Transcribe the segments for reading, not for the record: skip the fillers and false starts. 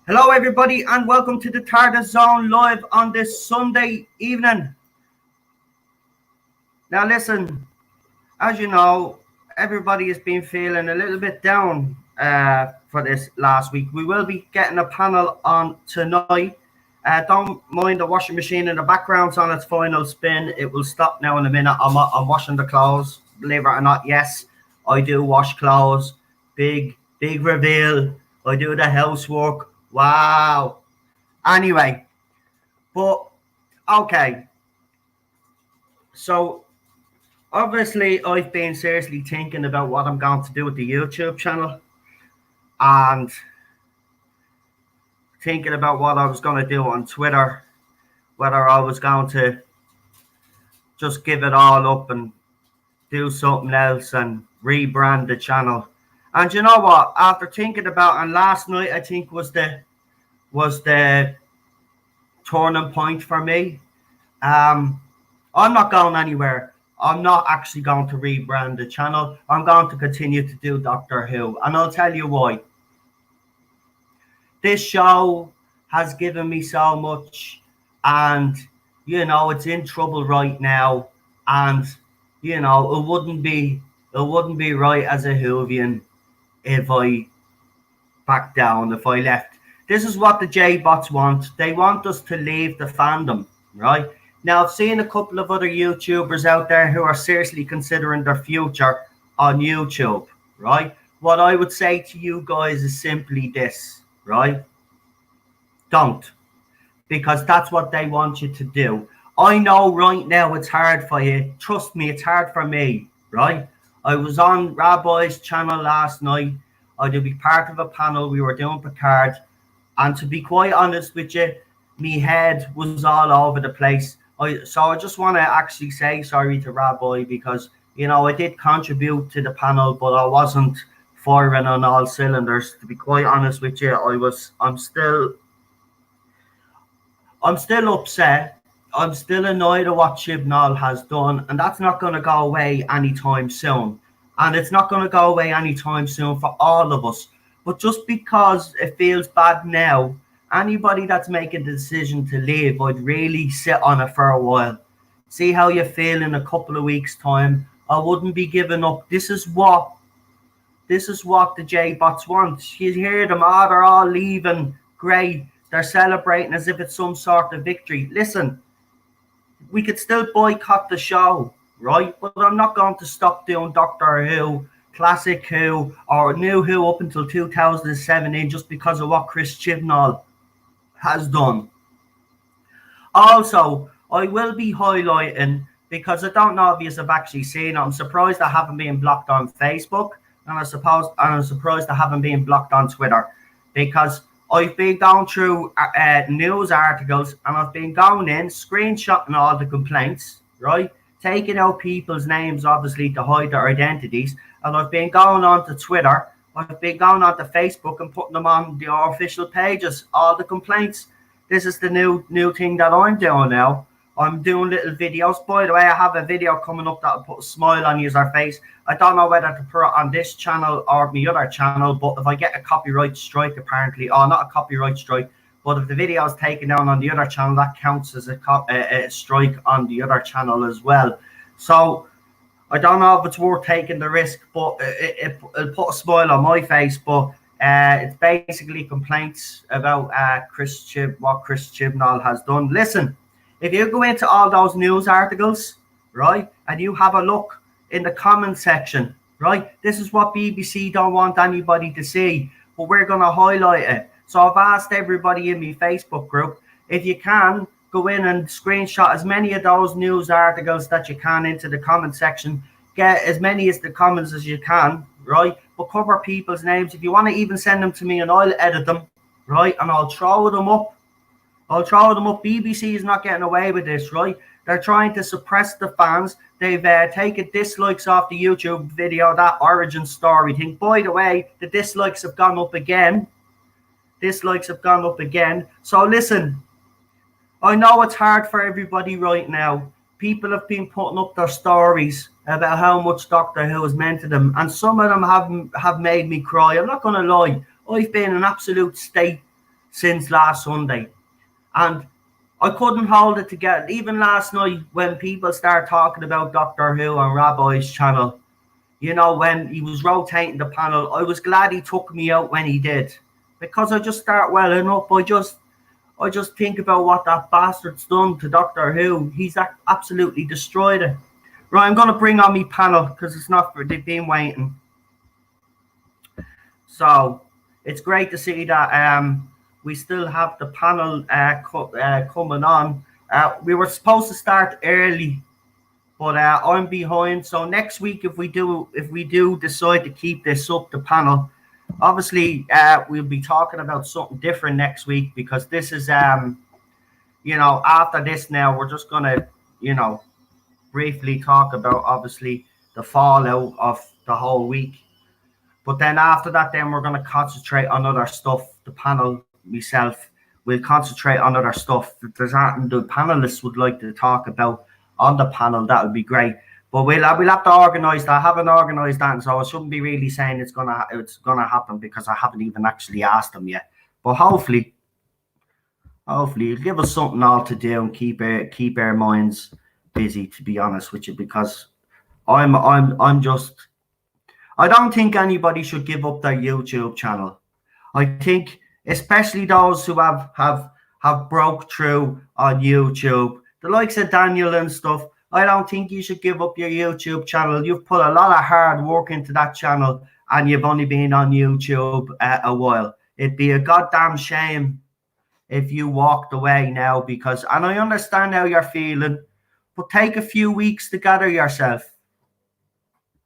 Hello everybody and welcome to the Tardis Zone live on this Sunday evening. Now listen, as you know, everybody has been feeling a little bit down for this last week. We will be getting a panel on tonight. Don't mind the washing machine in the background's on its final spin. It will stop now in a minute. I'm washing the clothes. Believe it or not, yes, I do wash clothes. Big reveal. I do the housework. Wow. Anyway, but okay. So obviously I've been seriously thinking about what I'm going to do with the YouTube channel and thinking about what I was going to do on Twitter, whether I was going to just give it all up and do something else and rebrand the channel. And you know what? After thinking about, and last night I think was the turning point for me. I'm not going anywhere. I'm not actually going to rebrand the channel. I'm going to continue to do Doctor Who, and I'll tell you why. This show has given me so much, and you know it's in trouble right now, and you know it wouldn't be right as a Whovian if I back down, if I left. This is what the J-bots want. They want us to leave the fandom, right? Now, I've seen a couple of other YouTubers out there who are seriously considering their future on YouTube, right? What I would say to you guys is simply this, right? Don't. Because that's what they want you to do. I know right now it's hard for you. Trust me, it's hard for me, right? I was on Rabbi's channel last night. I did be part of a panel. We were doing Picard. And to be quite honest with you, me head was all over the place. So I just want to actually say sorry to Rabbi because, you know, I did contribute to the panel, but I wasn't firing on all cylinders. To be quite honest with you, I'm still upset. I'm still annoyed at what Chibnall has done, and that's not going to go away anytime soon. And it's not going to go away anytime soon for all of us. But just because it feels bad now, anybody that's making the decision to leave, I'd really sit on it for a while. See how you feel in a couple of weeks' time. I wouldn't be giving up. This is what the J-bots want. You hear them, they're all leaving. Great. They're celebrating as if it's some sort of victory. Listen, we could still boycott the show, right? But I'm not going to stop doing Doctor Who, Classic Who, or New Who up until 2017 just because of what Chris Chibnall has done. Also, I will be highlighting, because I don't know if you have actually seen it, I'm surprised I haven't been blocked on Facebook, and I'm surprised I haven't been blocked on Twitter, because I've been going through news articles and I've been going in, screenshotting all the complaints, right? Taking out people's names, obviously, to hide their identities. And I've been going on to Twitter, I've been going on to Facebook and putting them on the official pages, all the complaints. This is the new thing that I'm doing now. I'm doing little videos. By the way, I have a video coming up that'll put a smile on your face. I don't know whether to put it on this channel or my other channel, but if I get a copyright strike, apparently, or not a copyright strike, but if the video is taken down on the other channel, that counts as a strike on the other channel as well. So I don't know if it's worth taking the risk, but it'll put a smile on my face. But it's basically complaints about what Chris Chibnall has done. Listen, if you go into all those news articles, right, and you have a look in the comment section, right, this is what BBC don't want anybody to see, but we're going to highlight it. So I've asked everybody in my Facebook group, if you can, go in and screenshot as many of those news articles that you can into the comment section. Get as many as the comments as you can, right? But cover people's names. If you want to even send them to me and I'll edit them, right? And I'll throw them up I'll throw them up. BBC is not getting away with this, right? They're trying to suppress the fans. They've taken dislikes off the YouTube video, that origin story thing. By the way, the dislikes have gone up again. Dislikes have gone up again. So listen, I know it's hard for everybody right now. People have been putting up their stories about how much Doctor Who has meant to them, and some of them have made me cry. I'm not going to lie. I've been in an absolute state since last Sunday, and I couldn't hold it together. Even last night, when people start talking about Doctor Who on Rabbi's channel, you know, when he was rotating the panel, I was glad he took me out when he did, because I just start welling up. I just think about what that bastard's done to Doctor Who. He's absolutely destroyed it. Right, I'm going to bring on me panel because it's not for, they've been waiting. So it's great to see that we still have the panel coming on. We were supposed to start early, but I'm behind. So next week, if we do decide to keep this up, the panel, obviously we'll be talking about something different next week, because this is you know, after this now we're just gonna, you know, briefly talk about obviously the fallout of the whole week. But then after that, then we're going to concentrate on other stuff. The panel, myself, will concentrate on other stuff. If there's anything the panelists would like to talk about on the panel, that would be great. But we'll have to organise that. I haven't organised that, and so I shouldn't be really saying it's gonna happen, because I haven't even actually asked them yet. But hopefully it'll give us something all to do and keep our minds busy, to be honest with you, because I don't think anybody should give up their YouTube channel. I think especially those who have broke through on YouTube, the likes of Daniel and stuff. I don't think you should give up your YouTube channel. You've put a lot of hard work into that channel, and you've only been on YouTube a while. It'd be a goddamn shame if you walked away now, because, and I understand how you're feeling, but take a few weeks to gather yourself.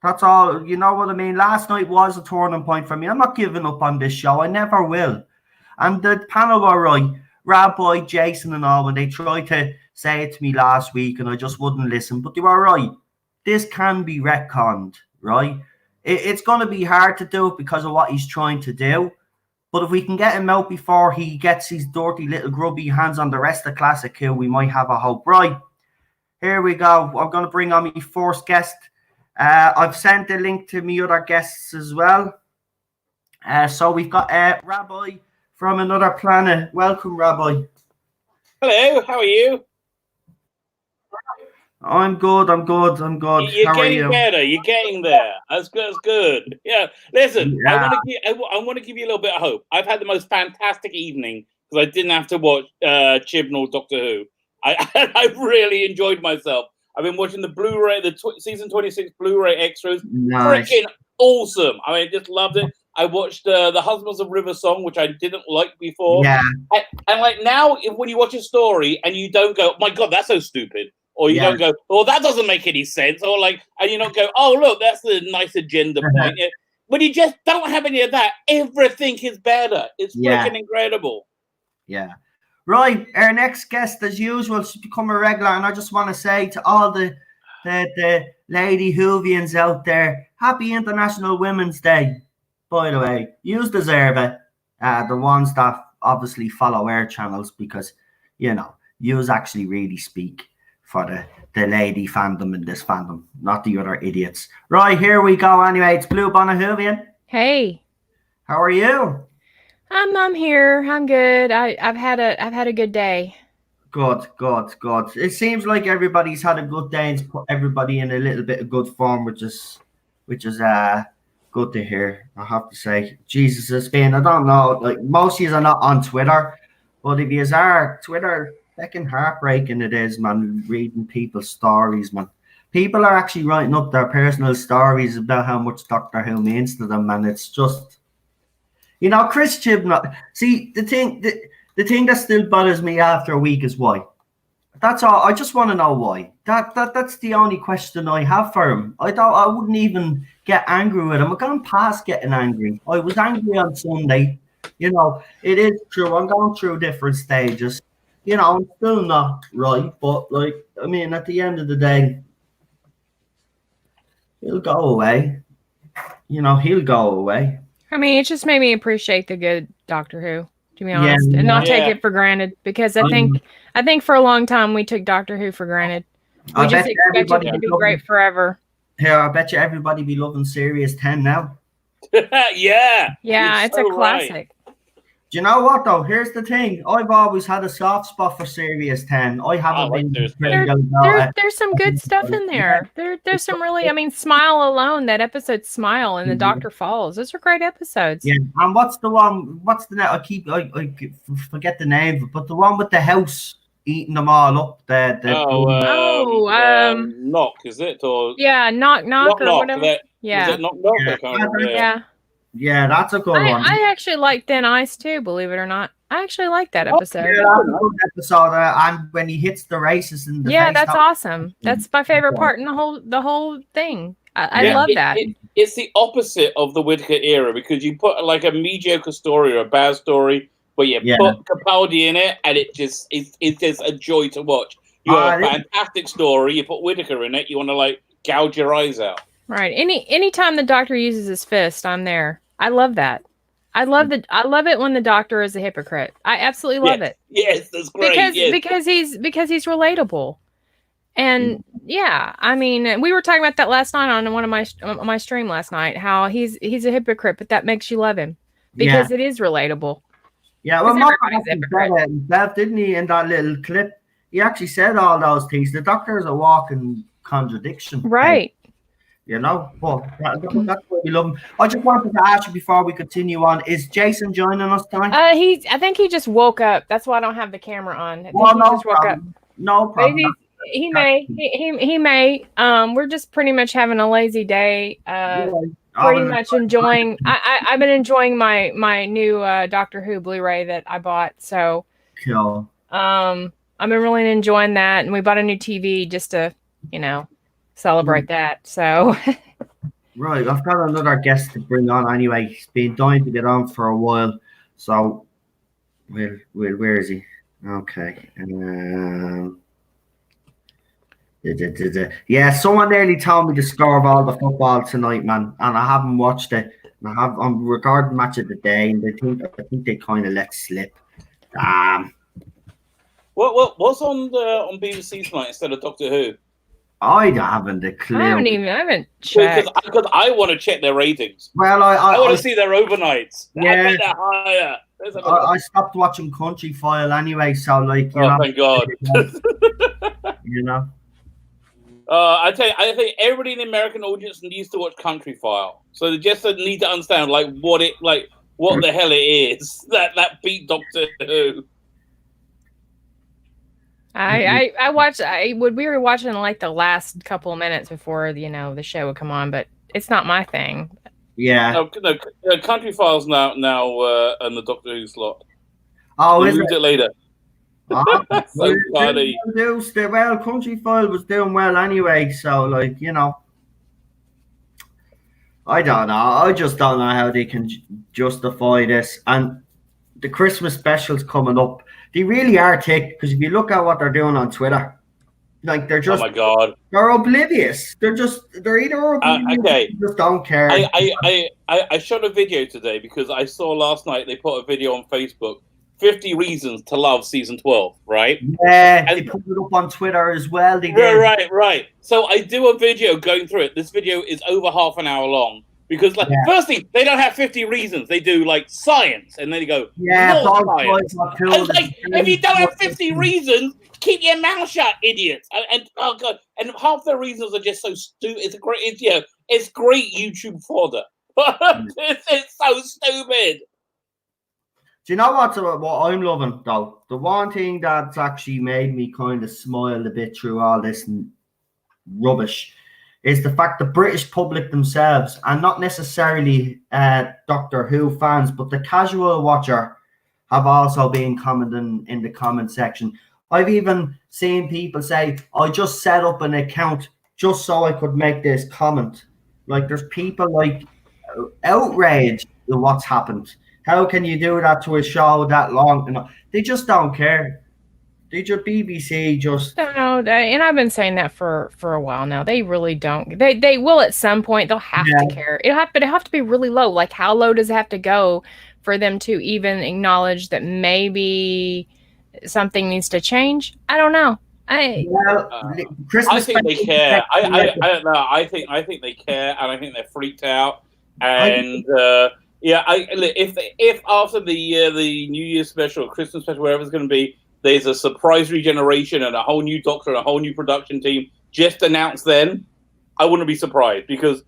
That's all. You know what I mean? Last night was a turning point for me. I'm not giving up on this show. I never will. And the panel were right. Rabbi, Jason and all, when they tried to say it to me last week, and I just wouldn't listen. But they were right. This can be retconned, right? It's going to be hard to do it because of what he's trying to do. But if we can get him out before he gets his dirty little grubby hands on the rest of Classic Who, we might have a hope. Right. Here we go. I'm going to bring on my first guest. I've sent a link to me other guests as well. So we've got Rabbi from another planet. Welcome, Rabbi. Hello, how are you? I'm good. You're how getting are you? better. You're getting there. That's good. Yeah. Listen, Yeah. I want to give you a little bit of hope. I've had the most fantastic evening because I didn't have to watch Chibnall Doctor Who. I really enjoyed myself. I've been watching the Blu-ray, season 26 Blu-ray extras. Nice. Freaking awesome. I mean, I just loved it. I watched The Husbands of River Song, which I didn't like before. Yeah. And like now, when you watch a story and you don't go, my God, that's so stupid. Or you don't go, oh, that doesn't make any sense. Or like, and you don't go, oh, look, that's a nice agenda point. When you just don't have any of that, everything is better. It's freaking incredible. Yeah. Right, our next guest, as usual, has become a regular, and I just want to say to all the lady Whovians out there, happy International Women's Day, by the way. You deserve it, the ones that obviously follow our channels, because, you know, you actually really speak for the lady fandom in this fandom, not the other idiots. Right, here we go anyway. It's Blue Bonnet Whovian. Hey. How are you? I'm here. I'm good. I've had a good day. Good. It seems like everybody's had a good day and put everybody in a little bit of good form, which is good to hear. I have to say, Jesus, it's been, I don't know, like most of you are not on Twitter, but if you are, Twitter, fucking heartbreaking it is, man. Reading people's stories, man. People are actually writing up their personal stories about how much Doctor Who means to them, and it's just. You know, Chris Chibnall. See, the thing that still bothers me after a week is why. That's all. I just want to know why. That's the only question I have for him. I wouldn't even get angry with him. I'm going past getting angry. I was angry on Sunday. You know, it is true. I'm going through different stages. you know, it's still not right. But like, I mean, at the end of the day, he'll go away. You know, he'll go away. I mean, it just made me appreciate the good Doctor Who, to be Yeah, honest, and not take yeah. it for granted. Because I think for a long time we took Doctor Who for granted. We I just bet expected everybody it to be loving- great forever. Here, I bet you everybody be loving Series 10 now. Yeah. Yeah, You're it's so a classic. Do you know what though? Here's the thing. I've always had a soft spot for Series 10. I haven't like been Series 10. critical about it. There's some good stuff in there. There's some really, I mean, Smile alone, that episode Smile and the Doctor Falls. Those are great episodes. Yeah, and what's the one? What's the net? I forget the name, but the one with the house eating them all up. Knock, is it? Or yeah, knock or whatever. Yeah. Was it knock? I can't remember. Yeah. Yeah, that's a good one. I actually like Thin Ice too, believe it or not. I actually like that episode. Yeah, that's a good episode. And when he hits the races in the face, that's awesome. That's my favorite part in the whole thing. I love that. It's the opposite of the Whittaker era because you put like a mediocre story or a bad story, but you put Capaldi in it, and it's just a joy to watch. You have a fantastic story. You put Whittaker in it. You want to like gouge your eyes out. Right. Anytime the Doctor uses his fist, I'm there. I love that. I love it when the Doctor is a hypocrite. I absolutely love it. Yes, that's great. Because he's relatable. And yeah, I mean, we were talking about that last night on one of my stream last night. How he's a hypocrite, but that makes you love him because it is relatable. Yeah, well, Mark Bev, didn't he, in that little clip? He actually said all those things. The Doctor is a walking contradiction, right? You know, well, that's what we love him. I just wanted to ask you before we continue on: is Jason joining us tonight? I think he just woke up. That's why I don't have the camera on. I think he just woke up. No problem. He may. We're just pretty much having a lazy day. Pretty much enjoying. I've been enjoying my new Doctor Who Blu-ray that I bought. So cool. I've been really enjoying that, and we bought a new TV just to, celebrate that. So right, I've got another guest to bring on anyway. He's been dying to get on for a while. So where is he? Okay. Yeah, someone nearly told me the score of all the football tonight, man, and I haven't watched it. I'm recording match of the day, and I think they kind of let slip. What's on BBC tonight instead of Doctor Who? I haven't a clue. I haven't checked. Because I want to check their ratings. Well, I want to see their overnights. Yeah. I bet they're higher. I stopped watching Country File anyway, so like, thank God. I think everybody in the American audience needs to watch Country File, so they just need to understand what the hell it is that beat Doctor Who. We were watching like the last couple of minutes before the show would come on, but it's not my thing. Yeah. No, Country File's now in the Doctor Who slot. Oh, we moved it later. So funny. Well, Country File was doing well anyway, so like, I don't know. I just don't know how they can justify this. And the Christmas specials coming up, they really are thick, because if you look at what they're doing on Twitter, like they're just, oh my God, they're oblivious. They're either oblivious, okay. They just don't care. I shot a video today because I saw last night they put a video on Facebook, 50 reasons to love season 12, right? Yeah, and they put it up on Twitter as well. They did. Right. So I do a video going through it. This video is over half an hour long. Because, firstly, they don't have 50 reasons. They do, science. And then they go, science. And, if you don't have 50 reasons, keep your mouth shut, idiots. And oh, God. And half the reasons are just so stupid. It's great YouTube fodder. It's so stupid. Do you know what I'm loving, though? The one thing that's actually made me kind of smile a bit through all this rubbish is the fact the British public themselves, and not necessarily Doctor Who fans, but the casual watcher, have also been commenting in the comment section. I've even seen people say, I just set up an account just so I could make this comment. Like, there's people outraged at what's happened. How can you do that to a show that long? They just don't care. They just BBC just. No, and I've been saying that for a while now. They really don't. They will at some point. They'll have to care. It'll have to be really low. Like, how low does it have to go for them to even acknowledge that maybe something needs to change? I don't know. Christmas. I think they care. I don't know. I think they care, and I think they're freaked out. And if after the New Year's special, Christmas special, wherever it's going to be, there's a surprise regeneration and a whole new Doctor and a whole new production team just announced, then I wouldn't be surprised, because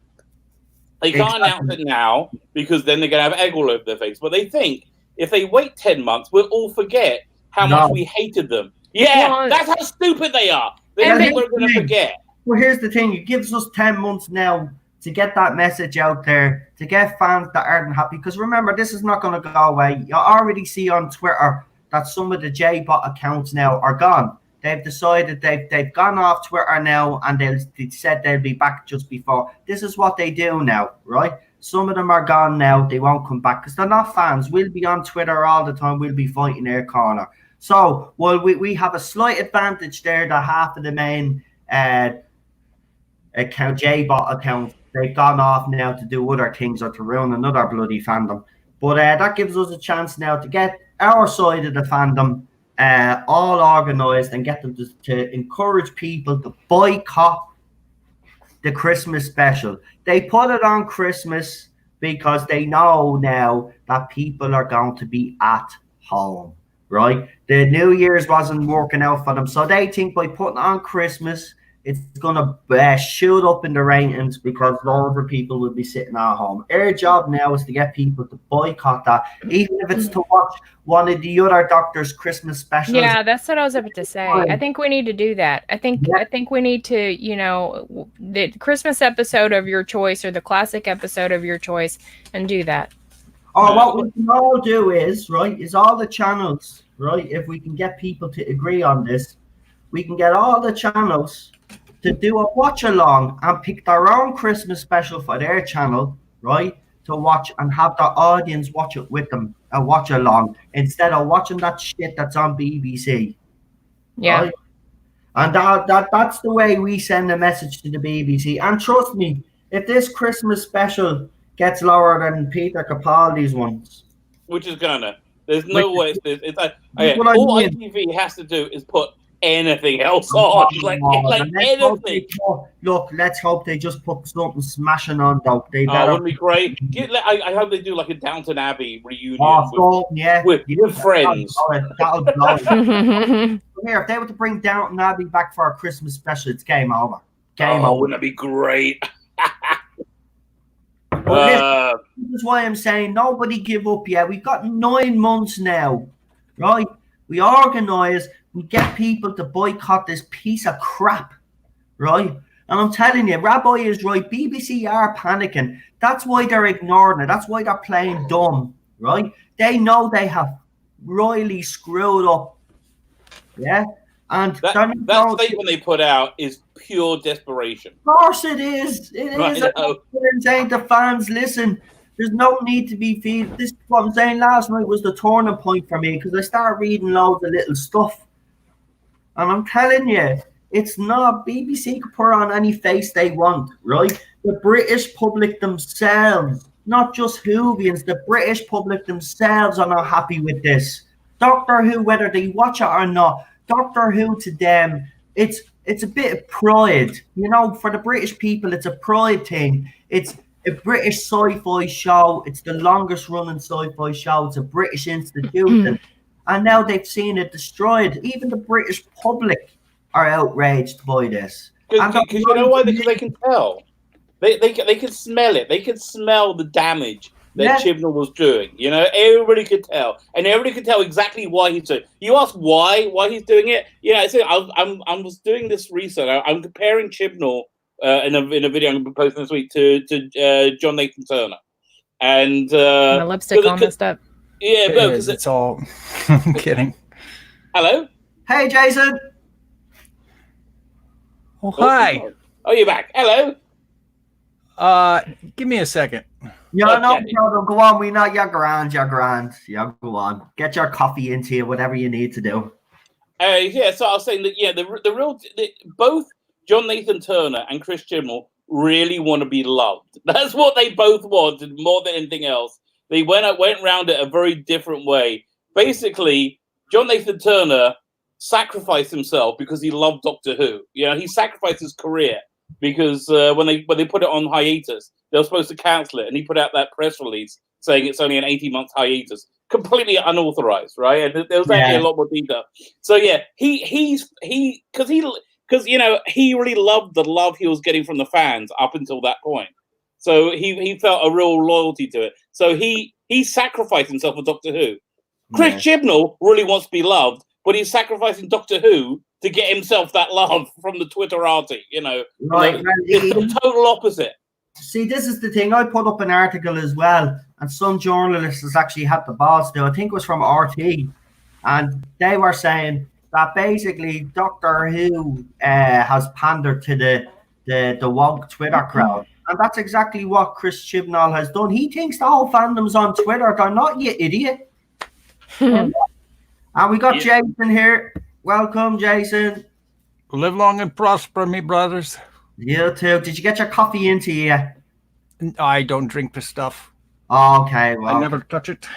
they can't announce it now, because then they're going to have egg all over their face. But they think if they wait 10 months, we'll all forget how much we hated them. Yeah, that's how stupid they are. They think we're going to forget. Well, here's the thing. It gives us 10 months now to get that message out there, to get fans that aren't happy. Because remember, this is not going to go away. You already see on Twitter that some of the J-bot accounts now are gone. They've decided they've gone off Twitter now, and they said they'll be back just before. This is what they do now, right? Some of them are gone now. They won't come back because they're not fans. We'll be on Twitter all the time. We'll be fighting their corner. So, while we have a slight advantage there that half of the main J-bot accounts, they've gone off now to do other things or to ruin another bloody fandom. But that gives us a chance now to get our side of the fandom all organised and get them to encourage people to boycott the Christmas special. They put it on Christmas because they know now that people are going to be at home, right? The New Year's wasn't working out for them, so they think by putting on Christmas, it's going to shoot up in the ratings because loads of people will be sitting at home. Our job now is to get people to boycott that, even if it's to watch one of the other Doctor's Christmas specials. Yeah, that's what I was about to say. I think we need to do that. I think we need to, the Christmas episode of your choice or the classic episode of your choice, and do that. Or what we can all do is all the channels, right? If we can get people to agree on this, we can get all the channels to do a watch along and pick their own Christmas special for their channel, right? To watch and have their audience watch it with them and watch along instead of watching that shit that's on BBC. Yeah. Right? And that's the way we send a message to the BBC. And trust me, if this Christmas special gets lower than Peter Capaldi's ones, which is gonna, there's no way. It's like, all ITV has to do is put anything else on, like anything. Look, let's hope they just put something smashing on, though. Wouldn't be great. I hope they do like a Downton Abbey reunion with friends. That'll blow. Here, if they were to bring Downton Abbey back for our Christmas special, it's game over. Game over. Wouldn't that be great? This is why I'm saying nobody give up yet. We've got 9 months now, right? We organise. We get people to boycott this piece of crap, right? And I'm telling you, Rabbi is right. BBC are panicking. That's why they're ignoring it. That's why they're playing dumb, right? They know they have royally screwed up. Yeah? And that statement they put out is pure desperation. Of course it is. It is. I'm saying to fans, listen, there's no need to be feed. This, what I'm saying last night, was the turning point for me because I started reading loads of little stuff. And I'm telling you, it's not. BBC can put on any face they want, right? The British public themselves, not just Whovians, the British public themselves are not happy with this. Doctor Who, whether they watch it or not, Doctor Who to them, it's a bit of pride. For the British people, it's a pride thing. It's a British sci-fi show. It's the longest running sci-fi show. It's a British institution. And now they've seen it destroyed. Even the British public are outraged by this. Because you know why? Because they can tell. They can smell it. They can smell the damage that Chibnall was doing. Everybody could tell. And everybody could tell exactly why he's doing it. You ask why he's doing it? I was doing this research. I'm comparing Chibnall in a video I'm going to be posting this week to John Nathan Turner. And my lipstick all messed up. Yeah, because it's all. I'm kidding. Hello. Hey, Jason. Oh, hi. Oh, you're back. Hello. Give me a second. Yeah, okay. No, go on. We know you're grand. Yeah, go on. Get your coffee into you, whatever you need to do. Yeah, so I was saying that both John Nathan Turner and Chris Chibnall really want to be loved. That's what they both wanted more than anything else. They went around it a very different way. Basically, John Nathan Turner sacrificed himself because he loved Doctor Who. He sacrificed his career because when they put it on hiatus, they were supposed to cancel it, and he put out that press release saying it's only an 18-month hiatus, completely unauthorized, right? And there was actually a lot more detail. So yeah, he really loved the love he was getting from the fans up until that point. So he felt a real loyalty to it. So he sacrificed himself for Doctor Who. Chris Chibnall really wants to be loved, but he's sacrificing Doctor Who to get himself that love from the Twitterati. Right. It's the total opposite. See, this is the thing. I put up an article as well, and some journalists actually had the balls to. I think it was from RT, and they were saying that basically Doctor Who has pandered to the woke Twitter crowd. And that's exactly what Chris Chibnall has done. He thinks the whole fandom's on Twitter. They're not, you idiot. And we got Jason here. Welcome, Jason. Live long and prosper, me brothers. You too. Did you get your coffee into you? I don't drink the stuff. Okay, well. I never touch it.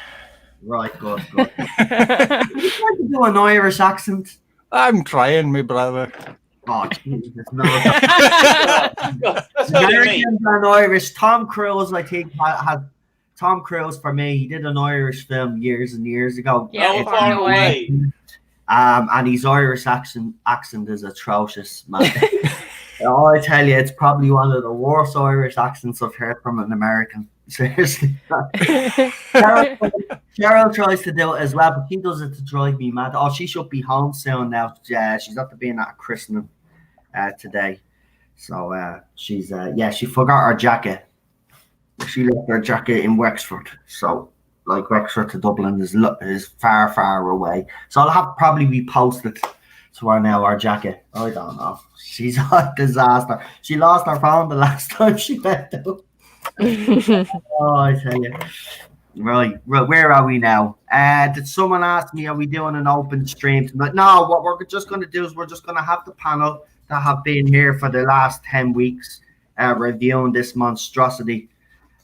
Right, good. You trying to do an Irish accent? I'm trying, me brother. Oh, Jesus, no. Americans and Irish. Tom Cruise, I think, had Tom Cruise for me. He did an Irish film years and years ago. Yeah, Far Away. And his Irish accent is atrocious, man. I tell you, it's probably one of the worst Irish accents I've heard from an American. Seriously. Cheryl tries to do it as well, but she does it to drive me mad. Oh, she should be home soon now. She's after being at a christening today. So she forgot her jacket. She left her jacket in Wexford. So like Wexford to Dublin is far, far away. So I'll probably be posted to her now, our jacket. I don't know. She's a disaster. She lost her phone the last time she went out. Oh, I tell you. Right, where are we now? Did someone ask me, are we doing an open stream tonight? No, what we're just going to do is we're just going to have the panel that have been here for the last 10 weeks reviewing this monstrosity.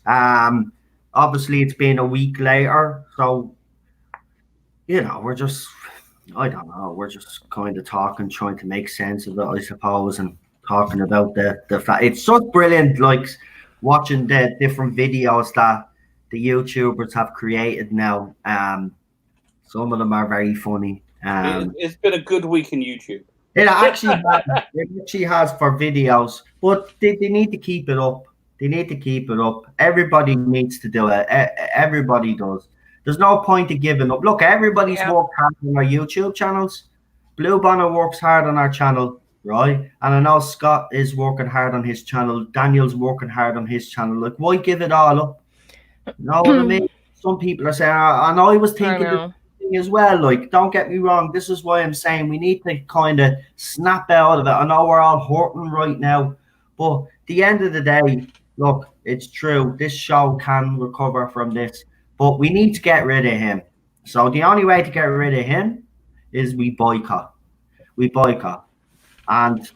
Obviously, it's been a week later, so, we're just, I don't know, we're just kind of trying to make sense of it, I suppose, and talking about the fact. It's so brilliant, like, watching the different videos that the YouTubers have created now. Some of them are very funny. It's been a good week in YouTube. It actually has for videos, but they need to keep it up. They need to keep it up. Everybody needs to do it. Everybody does. There's no point in giving up. Look, everybody's worked hard on our YouTube channels. Blue Bonnet works hard on our channel, right? And I know Scott is working hard on his channel. Daniel's working hard on his channel. Like, why give it all up? You know what I mean? Some people are saying, and I was thinking the thing as well, like, don't get me wrong, this is why I'm saying we need to kind of snap out of it. I know we're all hurting right now, but at the end of the day, look, it's true. This show can recover from this, but we need to get rid of him. So the only way to get rid of him is we boycott. And,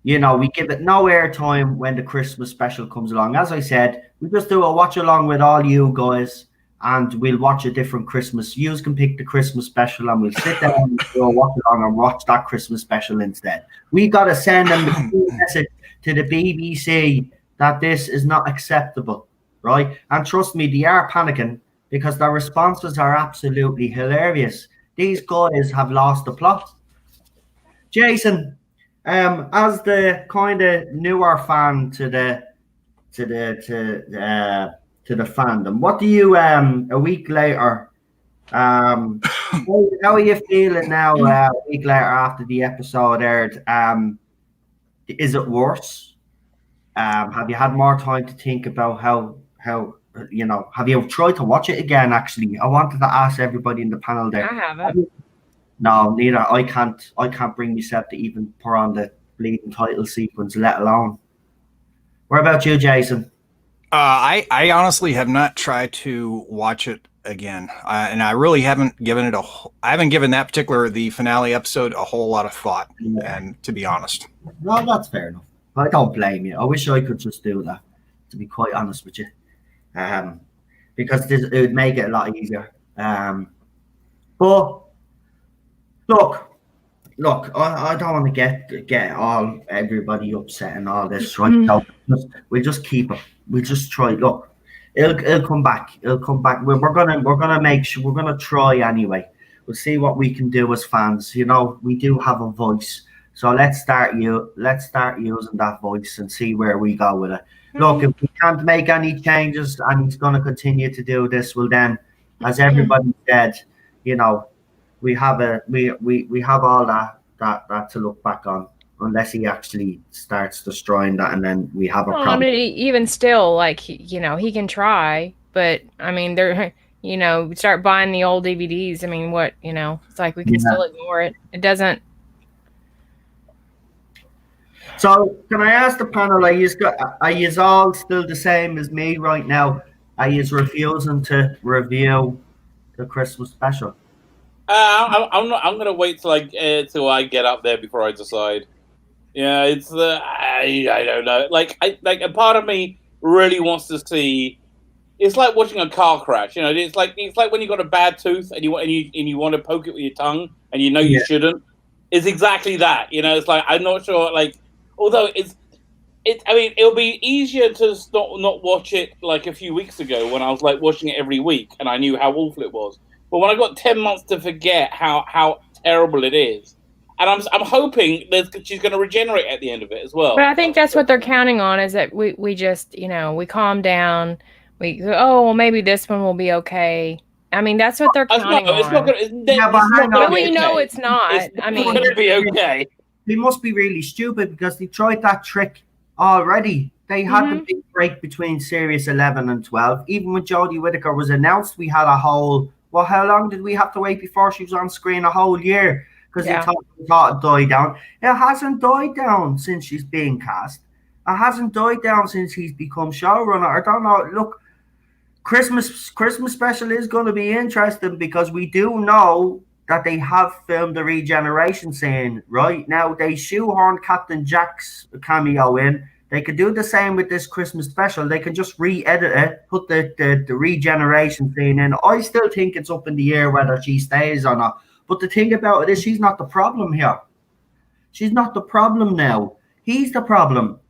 we give it no airtime when the Christmas special comes along. As I said, we just do a watch along with all you guys, and we'll watch a different Christmas. You can pick the Christmas special, and we'll sit down and do a watch along and watch that Christmas special instead. We got to send them the message to the BBC that this is not acceptable, right? And trust me, they are panicking because their responses are absolutely hilarious. These guys have lost the plot. Jason, as the kind of newer fan to the fandom, what do you a week later? How are you feeling now? A week later after the episode aired, is it worse? Have you had more time to think about how have you tried to watch it again? Actually, I wanted to ask everybody in the panel there. I haven't. No, neither. I can't bring myself to even put on the bleeding title sequence, let alone. What about you, Jason? I honestly have not tried to watch it again, and I really haven't given it I haven't given the finale episode a whole lot of thought. Yeah. And to be honest, No, that's fair enough. I don't blame you. I wish I could just do that, to be quite honest with you, because it would make it a lot easier. But look, I don't want to get all everybody upset and all this, right? So we just keep it. We just try. Look, it'll come back. It'll come back. We're gonna make sure. We're gonna try anyway. We'll see what we can do as fans. You know, we do have a voice, so let's start using that voice and see where we go with it. Look, if we can't make any changes and he's gonna continue to do this, well then, as everybody said, you know, we have all that to look back on, unless he actually starts destroying that, and then we have a problem. I mean, even still, like, he can try, but I mean, we start buying the old DVDs. I mean, what, it's like we can still ignore it. It doesn't. So, can I ask the panel, are you all still the same as me right now? Are you refusing to review the Christmas special? I'm gonna wait till I get up there before I decide. Yeah, it's I don't know. Like a part of me really wants to see. It's like watching a car crash. It's like when you got a bad tooth and you want to poke it with your tongue and you shouldn't. It's exactly that. It's like, I'm not sure. Like, although I mean, it'll be easier to not watch it like a few weeks ago when I was like watching it every week and I knew how awful it was. But when I got 10 months to forget how terrible it is, and I'm hoping that she's going to regenerate at the end of it as well. But I think that's what they're counting on, is that we just, we calm down. We go, well, maybe this one will be okay. I mean, that's what they're counting on. It's not going to But we know it's not. It's going to be okay. They must be really stupid because they tried that trick already. They had the big break between Series 11 and 12. Even when Jodie Whittaker was announced, we had a whole... Well, how long did we have to wait before she was on screen? A whole year, because they thought it died down. It hasn't died down since she's being cast. It hasn't died down since he's become showrunner. I don't know. Look, Christmas special is going to be interesting because we do know that they have filmed the regeneration scene. Right now, they shoehorn Captain Jack's cameo in. They could do the same with this Christmas special. They can just re-edit it, put the regeneration scene in. I still think it's up in the air whether she stays or not. But the thing about it is she's not the problem here. She's not the problem now. He's the problem.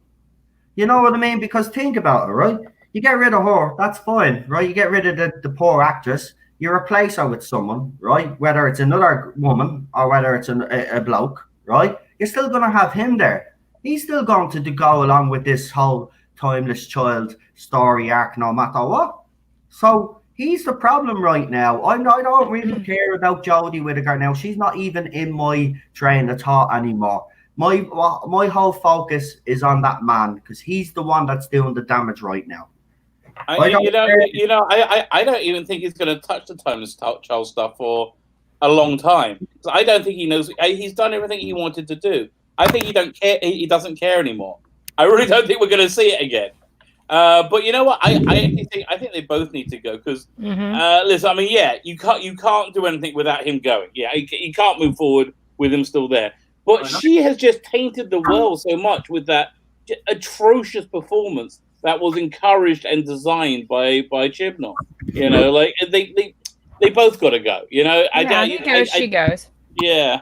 You know what I mean? Because think about it, right? You get rid of her, that's fine, right? You get rid of the poor actress. You replace her with someone, right? Whether it's another woman or whether it's a bloke, right? You're still going to have him there. He's still going to go along with this whole timeless child story arc no matter what. So he's the problem right now. I don't really care about Jodie Whittaker now. She's not even in my train of thought anymore. My whole focus is on that man because he's the one that's doing the damage right now. I don't even think he's going to touch the timeless child stuff for a long time. I don't think he knows. He's done everything he wanted to do. I think he doesn't care anymore. I really don't think we're going to see it again. But you know what? I think they both need to go because listen. I mean, you can't do anything without him going. Yeah, he can't move forward with him still there. But she has just tainted the world so much with that atrocious performance that was encouraged and designed by Chibnall. Like they both got to go. She goes. Yeah.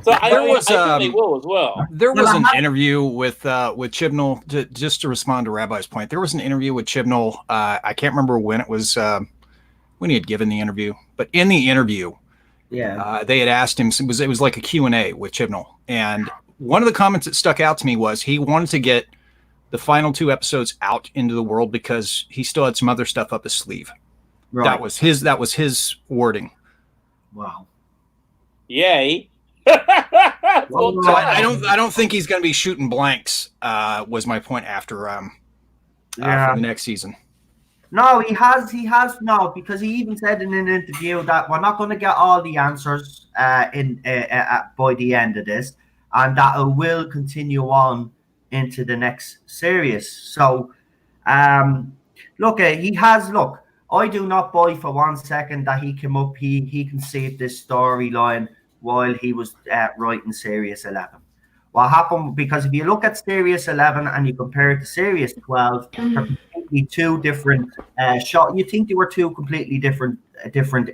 So I think they will as well. There was an interview with Chibnall, just to respond to Rabbi's point. There was an interview with Chibnall. I can't remember when it was, when he had given the interview, but in the interview, they had asked him. It was like a Q&A with Chibnall, and one of the comments that stuck out to me was he wanted to get the final 2 episodes out into the world because he still had some other stuff up his sleeve. Right. That was his wording. Wow. Yay. So I don't think he's going to be shooting blanks. Was my point after for the next season. No, he has no, because he even said in an interview that we're not going to get all the answers by the end of this, and that it will continue on into the next series. So, look, he has. Look, I do not buy for 1 second that he came up. He conceived this storyline while he was writing Series 11. What happened? Because if you look at Series 11 and you compare it to Series 12, they're completely two different shot. You think they were two completely different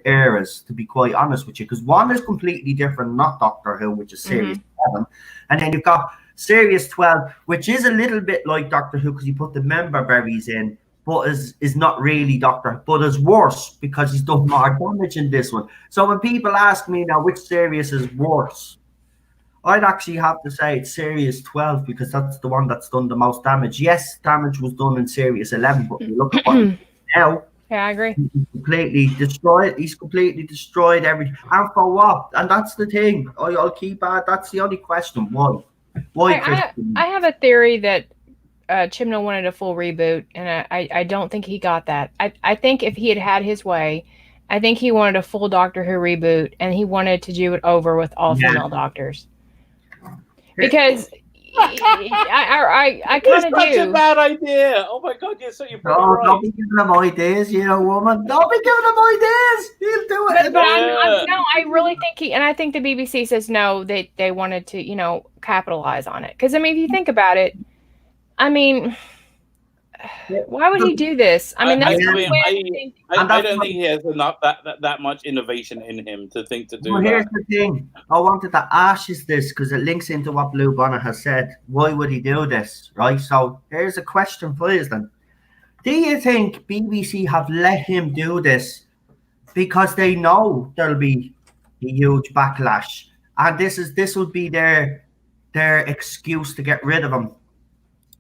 eras, to be quite honest with you, because one is completely different, not Doctor Who, which is Series 11, and then you've got Series 12, which is a little bit like Doctor Who because you put the member berries in, but is not really Doctor Who, but is worse because he's done more damage in this one. So when people ask me now which series is worse, I'd actually have to say it's Series 12 because that's the one that's done the most damage. Yes, damage was done in Series 11, but you look at what now. Yeah, I agree. He's completely destroyed. He's completely destroyed everything. And for what? And that's the thing. I'll keep at. That's the only question. Why? Why? I have a theory that Chibnall wanted a full reboot, and I don't think he got that. I think if he had his way, I think he wanted a full Doctor Who reboot, and he wanted to do it over with all female doctors. Because I kind of do. It's such a bad idea. Oh my God, you're right. Don't be giving them ideas, you know, woman. Don't be giving them ideas. He'll do it. But I really think I think the BBC says no. They wanted to, you know, capitalize on it. Because I mean, if you think about it, I mean, why would he do this? I mean, that's I don't think he has enough that much innovation in him to think to do that. Here's the thing. I wanted to ask you this because it links into what Blue Bonnet has said. Why would he do this? Right. So here's a question for you then. Do you think BBC have let him do this because they know there'll be a huge backlash, and this will be their excuse to get rid of him?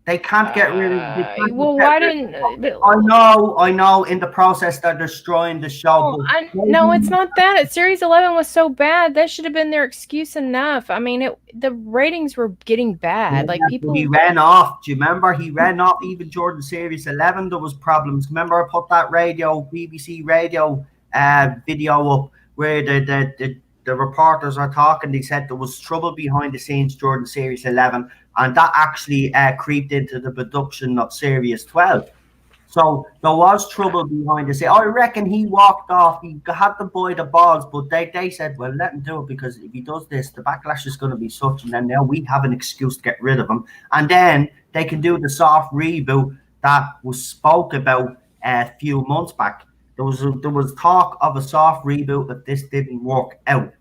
They can't get rid of him. Well, why didn't? I know. In the process, they're destroying the show. No, it's not that. Series 11 was so bad. That should have been their excuse enough. I mean, the ratings were getting bad. Yeah, like people. He ran off. Do you remember? He ran off. Even during Series 11, there was problems. Remember, I put that BBC radio video up where the reporters are talking. They said there was trouble behind the scenes during Series 11. And that actually creeped into the production of Series 12. So there was trouble behind the scenes. I reckon he walked off. He had to buy the balls, but they said, well, let him do it because if he does this, the backlash is going to be such. And then now we have an excuse to get rid of him. And then they can do the soft reboot that was spoke about a few months back. There was talk of a soft reboot if this didn't work out.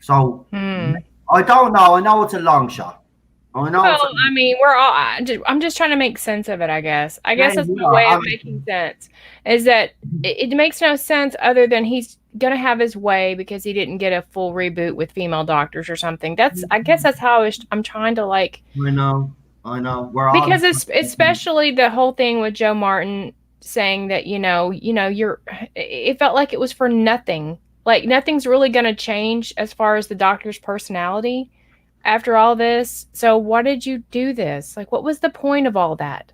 So I don't know. I know it's a long shot. Well, I mean, I'm just trying to make sense of it, I guess. That's the way of making sense. Is that it makes no sense other than he's gonna have his way because he didn't get a full reboot with female doctors or something. I guess that's how I'm trying to like. I know. Because especially the whole thing with Joe Martin saying that it felt like it was for nothing. Like nothing's really gonna change as far as the Doctor's personality after all this. So why did you do this? Like, what was the point of all that?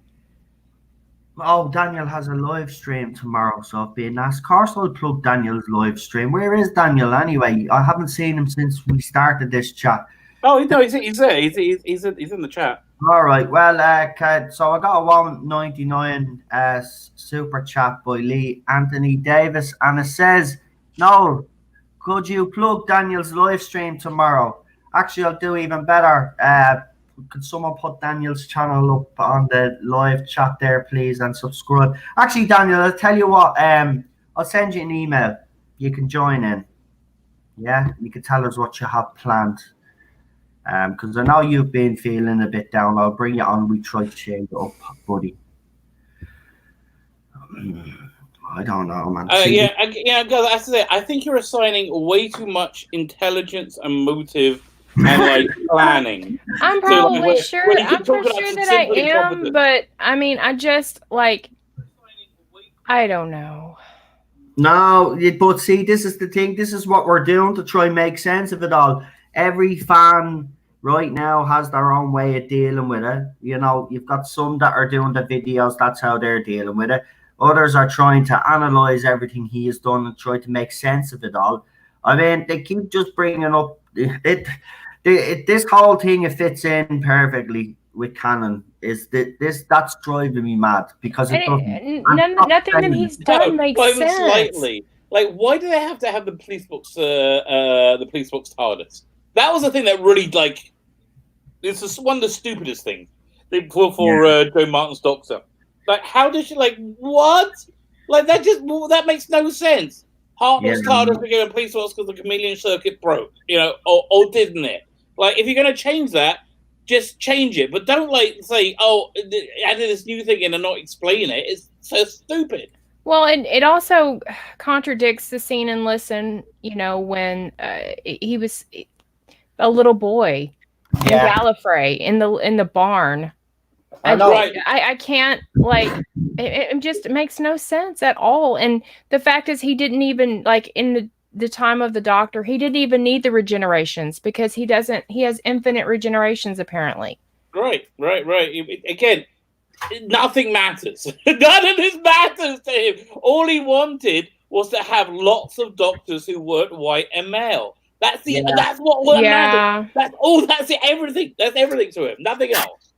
Oh, Daniel has a live stream tomorrow, so I've been asked. Of course, I'll plug Daniel's live stream. Where is Daniel anyway? I haven't seen him since we started this chat. Oh, no, he's there. He's in the chat. All right. Well, so I got a 199 super chat by Lee Anthony Davis, and it says, "No, could you plug Daniel's live stream tomorrow?" Actually, I'll do even better. Could someone put Daniel's channel up on the live chat there, please, and subscribe? Actually, Daniel, I'll tell you what. I'll send you an email. You can join in. Yeah, you can tell us what you have planned. Because I know you've been feeling a bit down. I'll bring you on. We try to cheer you up, buddy. I don't know, man. I think you're assigning way too much intelligence and motive and like planning. I'm probably sure. I'm pretty sure that I am, but I mean, I just like, I don't know. No, but see, this is the thing. This is what we're doing to try and make sense of it all. Every fan right now has their own way of dealing with it. You know, you've got some that are doing the videos. That's how they're dealing with it. Others are trying to analyze everything he has done and try to make sense of it all. I mean, they keep just bringing up it. This whole thing, it fits in perfectly Canon is that's driving me mad because it doesn't. Nothing that he's done makes sense. Slightly. Like, why do they have to have the police books Tardis? That was the thing that really, like, it's just one of the stupidest things for Joe Martin's Doctor. Like, how does she, like, what? Like, that makes no sense. Hartnell's Tardis became a police force because the chameleon circuit broke, or didn't it? Like, if you're going to change that, just change it. But don't, like, say, added this new thing in and not explain it. It's so stupid. Well, it also contradicts the scene in Listen, when he was a little boy in Gallifrey in the barn. I can't, like, it just makes no sense at all. And the fact is, he didn't even, like, in the time of the Doctor, he didn't even need the regenerations because he has infinite regenerations apparently. Right. Again, nothing matters. None of this matters to him. All he wanted was to have lots of doctors who weren't white and male. That's what matters. That's it. Everything. That's everything to him. Nothing else.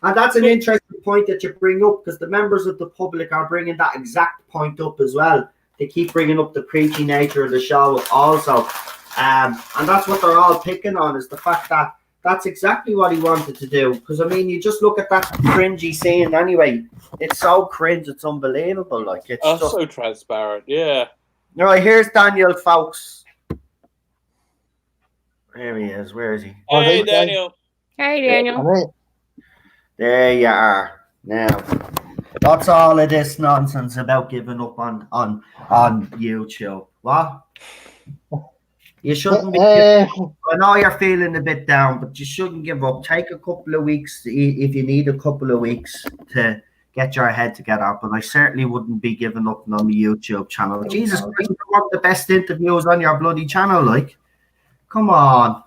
And that's an interesting point that you bring up because the members of the public are bringing that exact point up as well. They keep bringing up the preachy nature of the show also. And that's what they're all picking on is the fact that that's exactly what he wanted to do. Because, I mean, you just look at that cringy scene anyway. It's so cringe. It's unbelievable. Like, it's just so transparent. Yeah. All right, here's Daniel, folks. There he is. Where is he? Hey, Daniel. Hey, Daniel. There you are. Now, what's all of this nonsense about giving up on YouTube? What? You shouldn't be. I know you're feeling a bit down, but you shouldn't give up. Take a couple of weeks if you need a couple of weeks to get your head together. But I certainly wouldn't be giving up on the YouTube channel. Jesus Christ, you want the best interviews on your bloody channel, like? Come on.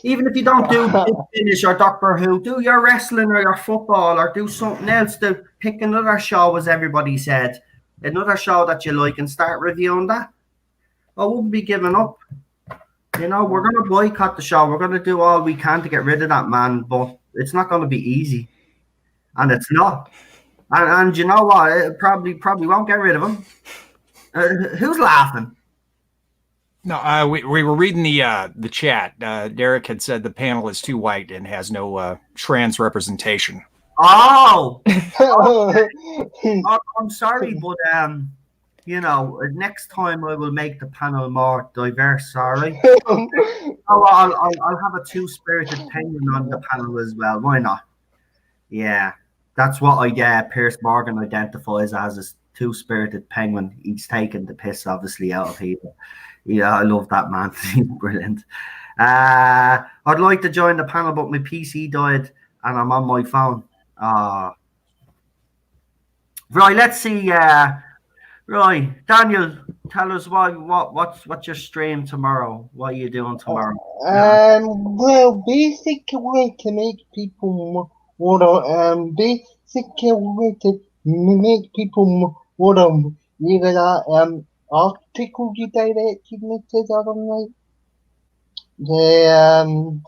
Even if you don't do Finish or Doctor Who, do your wrestling or your football or do something else. Pick another show, as everybody said. Another show that you like and start reviewing that. I wouldn't be giving up. We're going to boycott the show. We're going to do all we can to get rid of that man, but it's not going to be easy. And it's not. And you know what? It probably won't get rid of him. Who's laughing? No, we were reading the chat. Derek had said the panel is too white and has no trans representation. Oh! I'm sorry, but next time I will make the panel more diverse. Sorry. I'll have a two-spirited penguin on the panel as well. Why not? Yeah, that's what Piers Morgan identifies as a two-spirited penguin. He's taking the piss, obviously, out of people. Yeah, I love that man. He's brilliant. I'd like to join the panel, but my PC died and I'm on my phone. Right, let's see. Right, Daniel, tell us what's your stream tomorrow? What are you doing tomorrow? Well, basically way to make people more either that article you directed me to the other night, the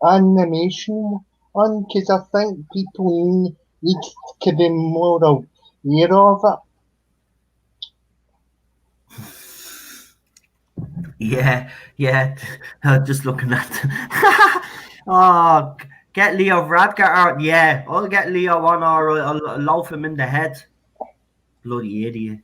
animation one, because I think people need to be more aware of it. Yeah. Just looking at. Oh, get Leo Radgar out. Yeah, I'll get Leo on, or I'll loaf him in the head. Bloody idiot.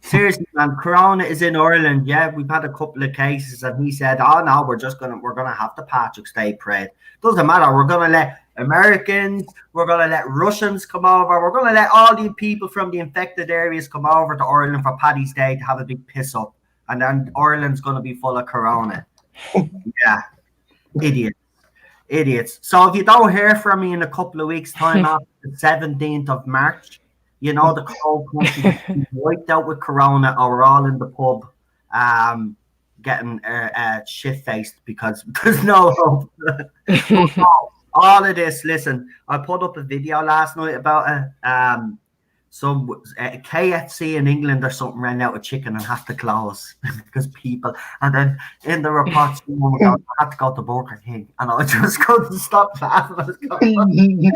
Seriously, man, Corona is in Ireland. Yeah, we've had a couple of cases, and he said, "Oh no, we're gonna have the Patrick's Day parade. Doesn't matter. We're gonna let Americans, we're gonna let Russians come over. We're gonna let all the people from the infected areas come over to Ireland for Paddy's Day to have a big piss up, and then Ireland's gonna be full of Corona." Yeah, idiots. So if you don't hear from me in a couple of weeks' time after the 17th of March. The whole country wiped out with Corona, or we're all in the pub getting shit-faced because there's no hope. All of this, listen, I put up a video last night about it. some KFC in England or something ran out of chicken and had to close because people. And then in the report, someone was going, I had to go to Burger King, and I just couldn't stop laughing. I was going,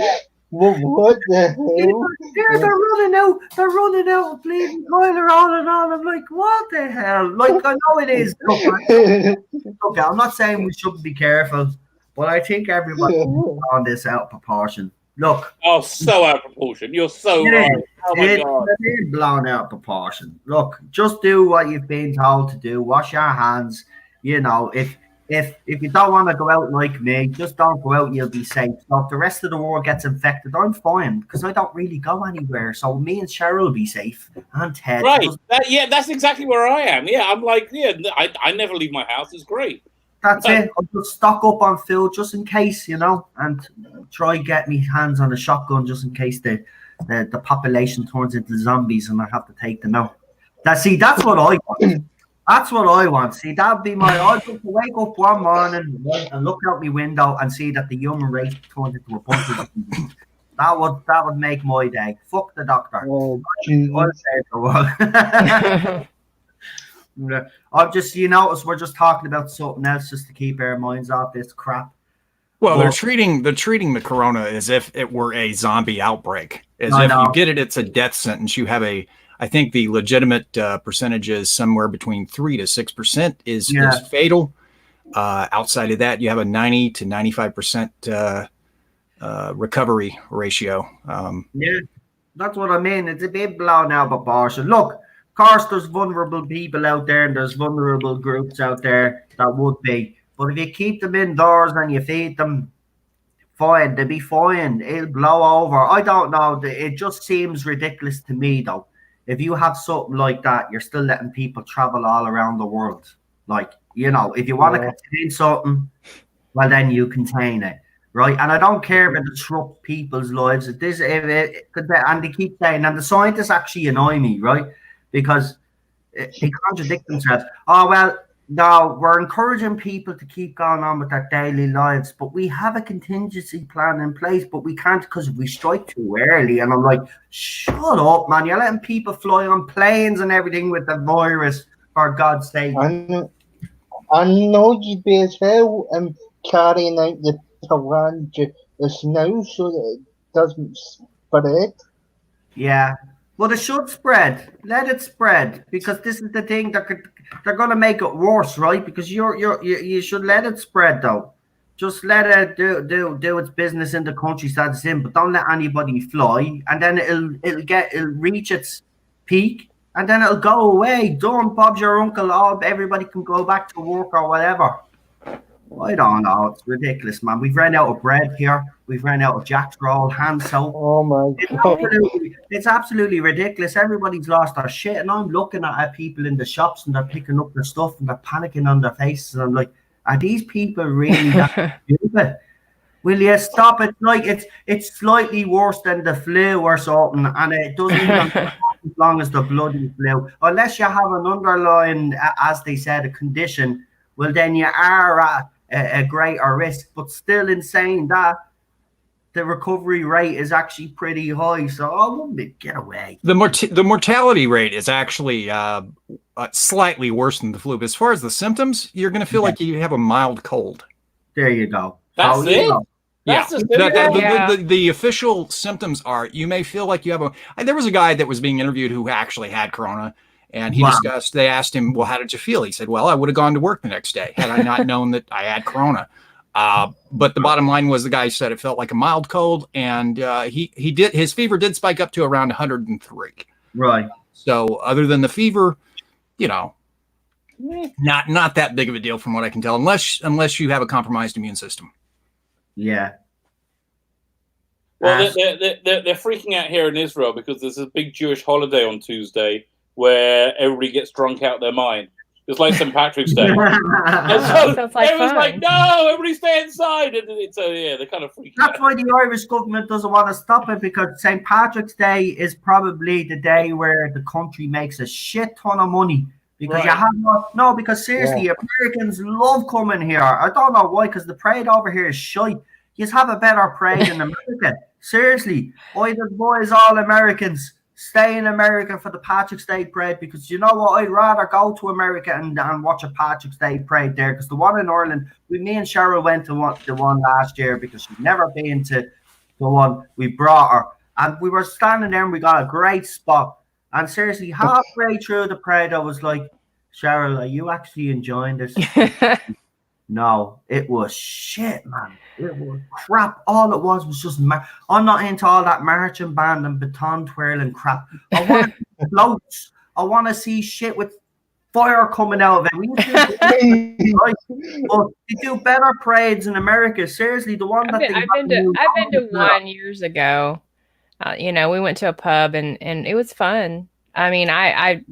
What the hell? yeah, they're running out of bleeding toilet on and on. I'm like, what the hell? Like, I know it is. Look, I'm not saying we shouldn't be careful, but I think everybody on this out of proportion. Look. Oh, so out of proportion. You're so right. Oh my God. It's blown out of proportion. Look, just do what you've been told to do. Wash your hands. You know, if you don't want to go out like me, just don't go out. You'll be safe. So if the rest of the world gets infected, I'm fine because I don't really go anywhere. So me and Cheryl will be safe, and Ted. Right. That's exactly where I am. Yeah, I'm like, I never leave my house. It's great. That's it. I'll just stock up on food just in case, you know, and try get me hands on a shotgun just in case the population turns into zombies and I have to take them out. That's what I want. That's what I want. See, that'd be I'd just wake up one morning and look out my window and see that the human race turns into a bunch of zombies. That would make my day. Fuck the doctor. Oh, I'll save the world. I'm just, you notice we're just talking about something else just to keep our minds off this crap. Well, they're treating the corona as if it were a zombie outbreak. As if you get it, it's a death sentence. You have I think the legitimate percentage is somewhere between 3 to 6% is fatal. Outside of that, you have a 90 to 95% recovery ratio. Yeah, that's what I mean. It's a bit blown out of proportion. Look, of course, there's vulnerable people out there and there's vulnerable groups out there that would be. But if you keep them indoors and you feed them, fine, they'll be fine. It'll blow over. I don't know. It just seems ridiculous to me, though. If you have something like that, you're still letting people travel all around the world. Like, you know, if you want to contain something, well, then you contain it, right? And I don't care if it disrupts people's lives. And they keep saying, and the scientists actually annoy me, right? Because they contradict themselves. Oh, well, no, we're encouraging people to keep going on with their daily lives, but we have a contingency plan in place, but we can't because we strike too early. And I'm like, shut up, man. You're letting people fly on planes and everything with the virus, for God's sake. I know you be as well carrying out the plan just now so that it doesn't spread. Yeah. Well, it should spread. Let it spread, because this is the thing that they're going to make it worse, right? Because you should let it spread, though. Just let it do its business in the countries that it's in, but don't let anybody fly, and then it'll reach its peak, and then it'll go away. Done. Bob's your uncle. Everybody can go back to work or whatever. I don't know. It's ridiculous, man. We've ran out of bread here. We've ran out of Jack's roll, hand soap. Oh my God. It's absolutely ridiculous. Everybody's lost their shit. And I'm looking at people in the shops and they're picking up their stuff and they're panicking on their faces. And I'm like, are these people really that stupid? Will you stop it? Like it's slightly worse than the flu or something. And it doesn't even last as long as the bloody flu. Unless you have an underlying, as they said, a condition, well, then you are at a greater risk. But still, in saying that, the recovery rate is actually pretty high. So I wouldn't get away. The mortality rate is actually slightly worse than the flu. But as far as the symptoms, you're going to feel like you have a mild cold. There you go. That's it? Know. The official symptoms are you may feel like you have there was a guy that was being interviewed who actually had corona. And they asked him, well, how did you feel? He said, well, I would have gone to work the next day had I not known that I had corona. But the bottom line was the guy said it felt like a mild cold, and his fever did spike up to around 103. Right. So other than the fever, you know, not that big of a deal from what I can tell, unless you have a compromised immune system. Yeah. Well, they're freaking out here in Israel because there's a big Jewish holiday on Tuesday where everybody gets drunk out their mind. It's like St. Patrick's Day. And so Sounds like everyone's fun. like, no, everybody stay inside. And so, they're kind of freaking out. That's why the Irish government doesn't want to stop it, because St. Patrick's Day is probably the day where the country makes a shit ton of money. Because you have because seriously, Americans love coming here. I don't know why, because the parade over here is shite. You just have a better parade in America. Seriously, I the boys all Americans. stay in America for the Patrick's Day parade, because you know what? I'd rather go to America and watch a Patrick's Day parade there, because the one in Ireland, me and Cheryl went to the one last year because she'd never been to the one. We brought her, and we were standing there and we got a great spot. And seriously, halfway through the parade, I was like, Cheryl, are you actually enjoying this? No, it was shit, man. It was crap. All it was just I'm not into all that marching band and baton twirling crap. I want floats. I want to see shit with fire coming out of it. We used to right? Well, they do better parades in America. Seriously, the one that I've been to one years ago. You know, we went to a pub and it was fun. I mean, I've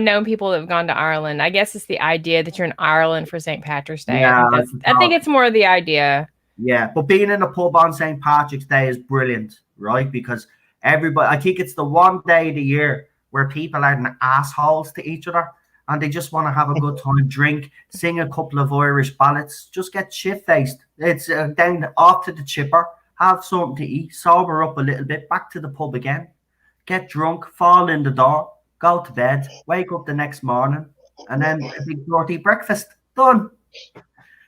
known people that have gone to Ireland. I guess it's the idea that you're in Ireland for St. Patrick's Day. Yeah, I think it's more the idea. Yeah, but being in a pub on St. Patrick's Day is brilliant, right? Because everybody, I think it's the one day of the year where people are assholes to each other and they just want to have a good time, drink, sing a couple of Irish ballads, just get shit-faced. It's down off to the chipper, have something to eat, sober up a little bit, back to the pub again. Get drunk, fall in the door, go to bed, wake up the next morning, and then a big dirty breakfast. Done.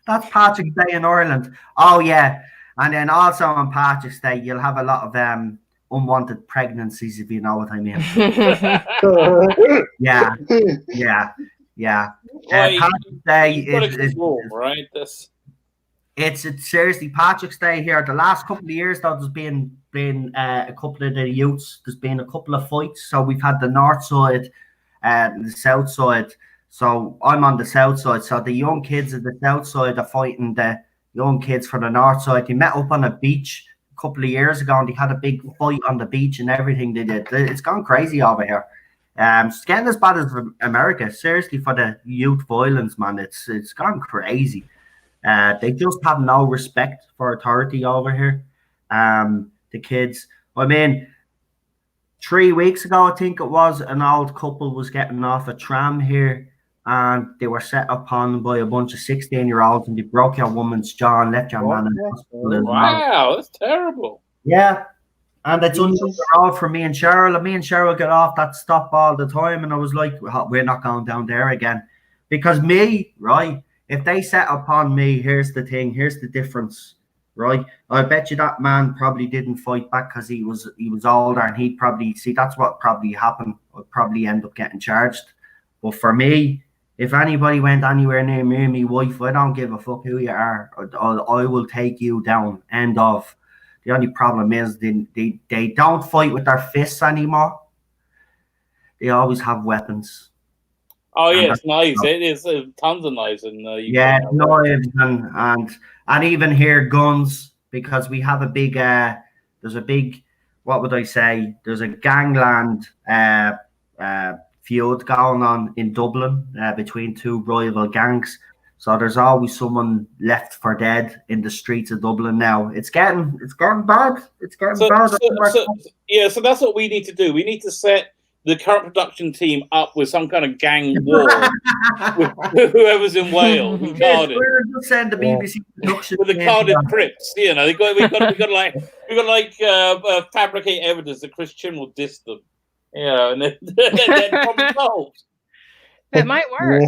That's Patrick's Day in Ireland. Oh, yeah. And then also on Patrick's Day, you'll have a lot of unwanted pregnancies, if you know what I mean. Yeah. Patrick's Day is right? It's seriously Patrick's Day here. The last couple of years, though, there's been a couple of the youths. There's been a couple of fights. So we've had the north side, the south side. So I'm on the south side. So the young kids of the south side are fighting the young kids from the north side. They met up on a beach a couple of years ago, and they had a big fight on the beach and everything they did. It's gone crazy over here. It's getting as bad as America. Seriously, for the youth violence, man, it's gone crazy. They just have no respect for authority over here. The kids, I mean, 3 weeks ago, I think it was, an old couple was getting off a tram here and they were set upon by a bunch of 16-year-olds and they broke your woman's jaw and left your man in the hospital. Wow, that's terrible. Yeah. And it's unreal for me and Cheryl. And me and Cheryl get off that stop all the time. And I was like, we're not going down there again. Because me, right, if they set upon me, here's the thing, here's the difference, right? I bet you that man probably didn't fight back because he was older, and he'd probably see that's what probably happened. I'd probably end up getting charged. But for me, if anybody went anywhere near me and my wife, I don't give a fuck who you are. I will take you down. End of. The only problem is they don't fight with their fists anymore. They always have weapons. Oh yeah, it's knives. It is tons of knives in knives and even here guns, because we have a big there's a big, what would I say? There's a gangland feud going on in Dublin between two rival gangs. So there's always someone left for dead in the streets of Dublin now. It's getting bad. It's getting bad. So that's what we need to do. We need to set the current production team up with some kind of gang war with whoever's in Wales and Cardiff. We're just send the BBC production with the Cardiff Crips. You know, we've got to fabricate evidence that Chris Chibnall dissed them. You know, and then problem solved. It might work.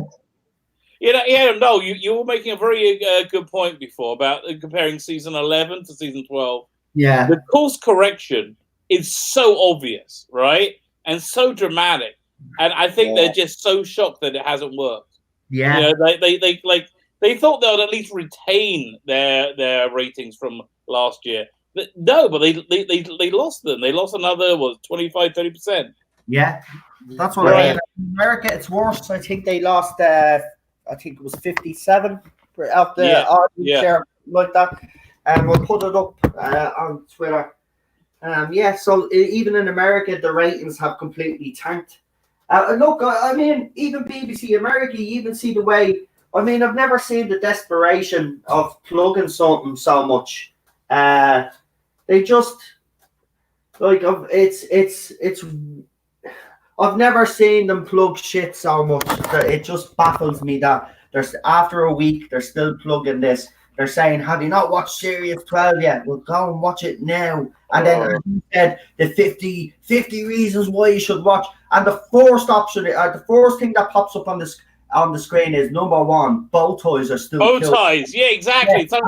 You were making a very good point before about comparing season 11 to season 12. Yeah, the course correction is so obvious, right? And so dramatic, and I think they're just so shocked that it hasn't worked. Yeah, they thought they would at least retain their ratings from last year. No, but they lost them. They lost another 25-30%. Yeah, that's what I mean. In America, it's worse. I think they lost. I think it was 57 of the audience share, like that. And we'll put it up on Twitter. So even in America, the ratings have completely tanked. Look, I mean, even BBC America, you even see the way. I mean, I've never seen the desperation of plugging something so much. They just it's. I've never seen them plug shit so much. It just baffles me that there's after a week they're still plugging this. they're saying, "Have you not watched Series 12 yet? Well, go and watch it now." And then as you said, the 50 reasons why you should watch. And the first option, the first thing that pops up on the screen is number 1: bow ties are still Bow killed. ties, yeah, exactly. Yeah.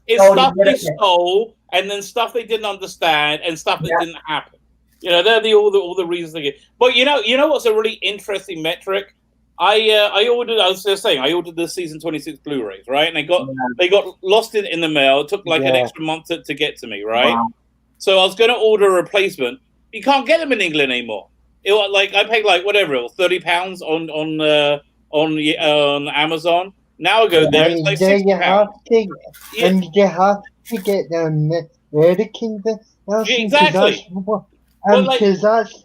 It's stuff they stole, and then stuff they didn't understand, and stuff that didn't happen. You know, they're all the reasons they get. But you know what's a really interesting metric? I ordered the season 26 Blu-rays, right? And they got lost in the mail. It took like an extra month to get to me, right? Wow. So I was going to order a replacement. You can't get them in England anymore. I paid like whatever it was, £30 on Amazon. Now I go there, it's like £60. And you have to get the American version. Exactly. Because that's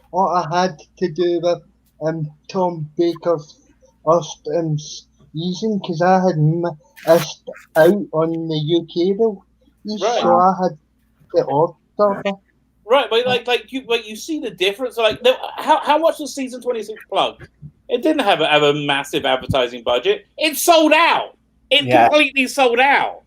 what I had to do with Tom Baker's first season, because I had missed out on the UK release, so I had to order. Right, but you see the difference. Like, how much was season 26 plugged? It didn't have a massive advertising budget. It sold out. It completely sold out.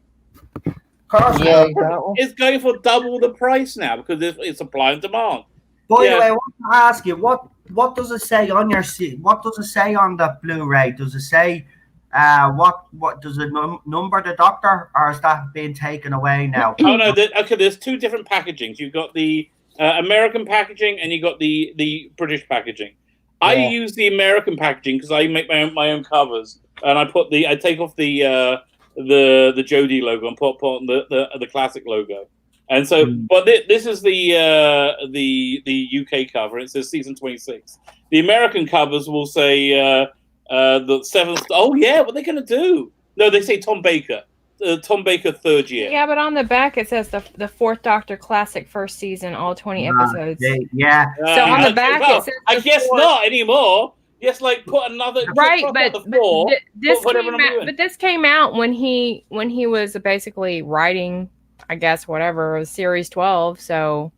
Yeah, it's going for double the price now because it's supply and demand. By the way, I want to ask you, what does it say on your what does it say on the Blu-ray? Does it say what does it number the doctor, or is that being taken away now? Oh no, there's two different packagings. You've got the American packaging and you got the British packaging. Yeah. I use the American packaging because I make my own covers, and I take off the Jodie logo and put on the classic logo. And so, but this is the UK cover. It says season 26. The American covers will say the 7th. Oh yeah, what are they going to do? No, they say Tom Baker. Tom Baker 3rd year. Yeah, but on the back it says the 4th Doctor Classic 1st season, all 20 episodes. Yeah. So on the back it says. I guess not anymore. Just like put another. Right, but this came out when he was basically writing, I guess, whatever, series 12. So,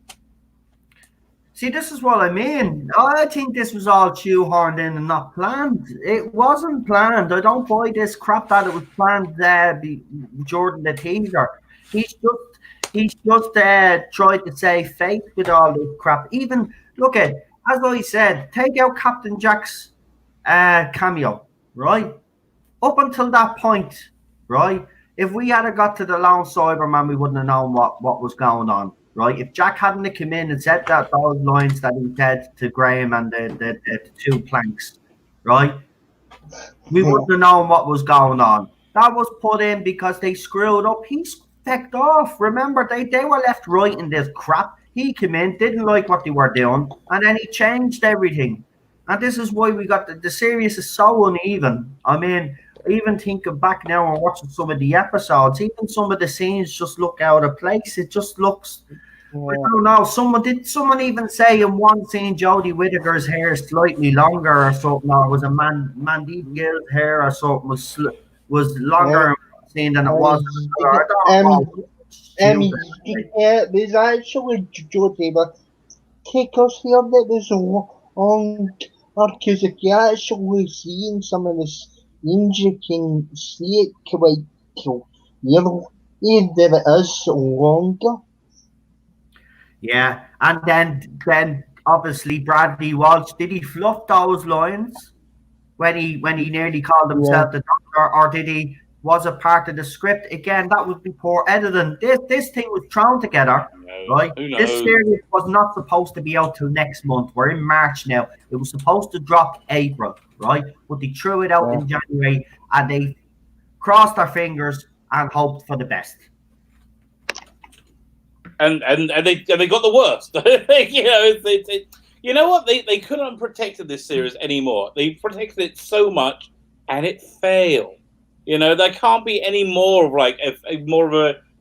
see, this is what I mean. I think this was all shoehorned in and not planned. It wasn't planned. I don't buy this crap that it was planned. Jordan the teaser. He's just tried to save face with all this crap. Even look at, as I said, take out Captain Jack's cameo, right? Up until that point, right? If we had got to the Lone Cyberman, we wouldn't have known what was going on, right? If Jack hadn't come in and said those lines that he said to Graham and the two planks, right? We wouldn't have known what was going on. That was put in because they screwed up. He's fecked off. Remember, they were left writing this crap. He came in, didn't like what they were doing, and then he changed everything. And this is why we got the series is so uneven. I mean, even thinking back now and watching some of the episodes, even some of the scenes just look out of place. It just looks, I don't know. Someone even say in one scene Jodie Whittaker's hair is slightly longer or something, or was a Mandy Gill's hair or something was longer in one scene than it was. There's actually Jodie, but take us here that there's on, because if you actually see in some of the scenes, you can see it quite clearly that it is longer. Yeah, and then obviously Bradley Walsh, did he fluff those lines when he nearly called himself the Doctor, or did he? Was a part of the script? Again, that was before editing. This thing was thrown together, right? This series was not supposed to be out till next month. We're in March now. It was supposed to drop April, right? But they threw it out in January, and they crossed their fingers and hoped for the best. And they got the worst. You know what? They couldn't have protected this series anymore. They protected it so much, and it failed. You know, there can't be any more of like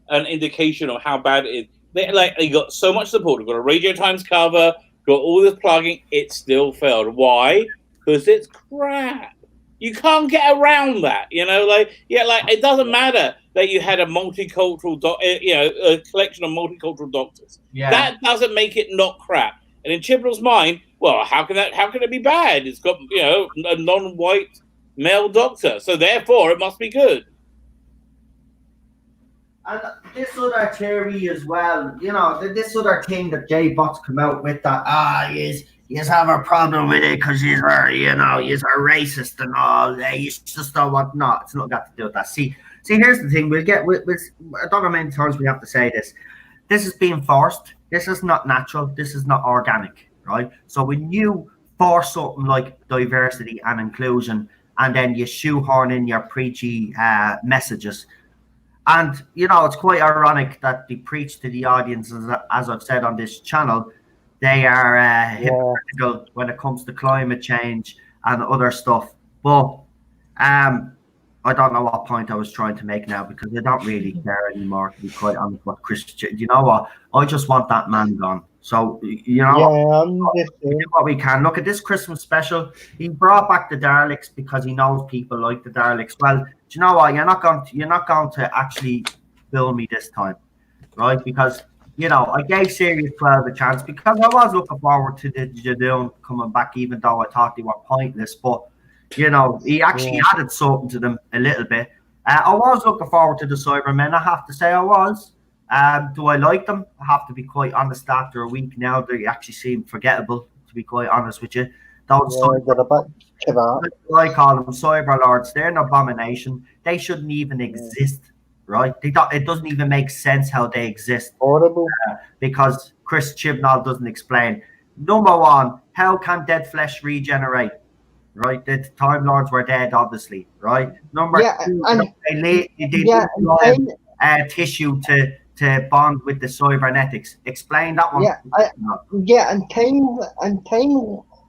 an indication of how bad it is. They got so much support. They got a Radio Times cover, got all this plugging. It still failed. Why? Because it's crap. You can't get around that. You know, it doesn't matter that you had a multicultural, a collection of multicultural doctors. Yeah. That doesn't make it not crap. And in Chibnall's mind, well, how can it be bad? It's got a non-white male doctor, so therefore it must be good. And this other theory as well, you know, this other thing that Jay Bot's come out with that you have a problem with it because he's a racist and all. You just don't want. No, it's not got to do with that. See, here's the thing. I don't know how many times we have to say this. This is being forced. This is not natural. This is not organic, right? So when you force something like diversity and inclusion, and then you shoehorn in your preachy messages. And, you know, it's quite ironic that they preach to the audience, as I've said on this channel, they are hypocritical when it comes to climate change and other stuff. But I don't know what point I was trying to make now because I don't really care anymore, to be quite honest. What Christian, you know what? I just want that man gone. So, you know, we do what we can. Look at this Christmas special. He brought back the Daleks because he knows people like the Daleks. Well, do you know what? You're not going to actually bill me this time, right? Because, you know, I gave Series 12 a chance because I was looking forward to the Jadoon coming back, even though I thought they were pointless. But, you know, he actually added something to them a little bit. I was looking forward to the Cybermen. I have to say I was. Do I like them? I have to be quite honest. After a week now, they actually seem forgettable, to be quite honest with you. Those I call them cyber lords. They're an abomination. They shouldn't even exist, right? It doesn't even make sense how they exist. Horrible. Because Chris Chibnall doesn't explain. Number one, how can dead flesh regenerate? Right, the Time Lords were dead, obviously. Right. Number two, they tissue to bond with the cybernetics. Explain that one. And time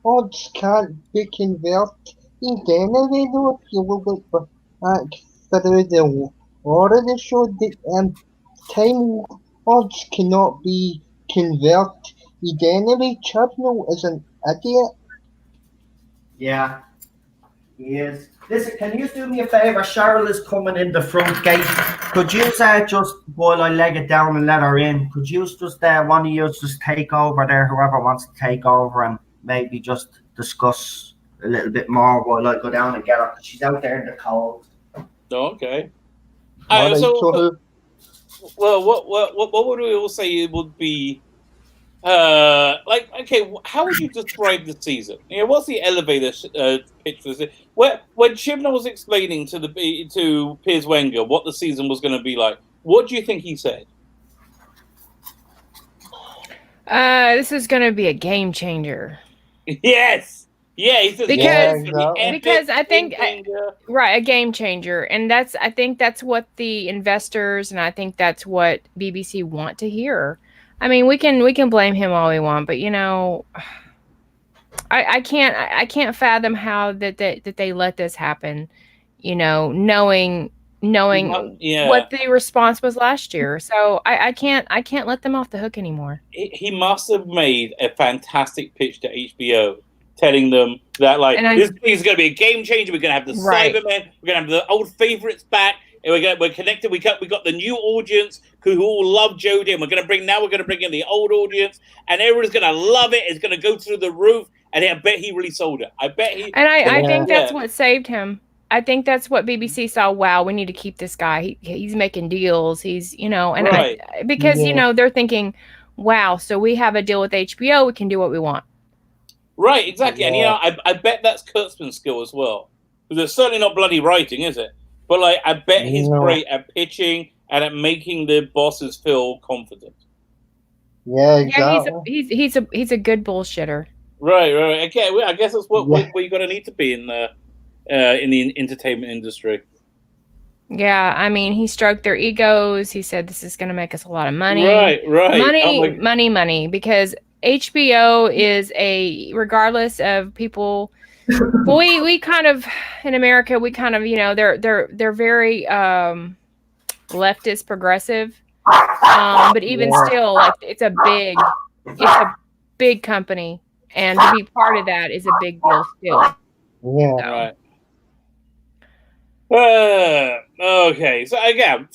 lords can't be converted anyway, though. If you look back through the lore of the show, time lords cannot be converted anyway. Chibnall is an idiot. Yeah, he is. Listen, can you do me a favour? Cheryl is coming in the front gate. Could you just, while I leg it down and let her in, could you just, one of you just take over there, whoever wants to take over, and maybe just discuss a little bit more while I go down and get her? She's out there in the cold. Okay. Well, what would we all say it would be? How would you describe the season? What's the elevator pitch for this? When Chibnall was explaining to Piers Wenger what the season was going to be like, what do you think he said? This is going to be a game changer. Yes. Yeah, he says because I think a game changer, and I think that's what the investors and I think that's what BBC want to hear. I mean, we can blame him all we want, but you know, I can't fathom how that they let this happen. You know, knowing what the response was last year, so I can't let them off the hook anymore. He must have made a fantastic pitch to HBO, telling them that this is going to be a game changer. We're going to have the Cybermen. We're going to have the old favorites back. And we're connected. We got the new audience who all love Jodie, and we're going to bring in the old audience, and everyone's going to love it. It's going to go through the roof, and I bet he really sold it. I think that's what saved him. I think that's what BBC saw. Wow, we need to keep this guy. He's making deals. He's because they're thinking, wow, so we have a deal with HBO. We can do what we want. Right, exactly, and I bet that's Kurtzman's skill as well, because it's certainly not bloody writing, is it? But I bet he's great at pitching and at making the bosses feel confident. Yeah, exactly. Yeah, he's a good bullshitter. Right. Okay, I guess that's what you're gonna need to be in the entertainment industry. Yeah, I mean, he stroked their egos. He said this is gonna make us a lot of money. Right. Money. Because HBO is regardless of people. Well, we kind of in America they're very leftist progressive, but even still, it's a big company, and to be part of that is a big deal still. Yeah. Right. Okay. So again,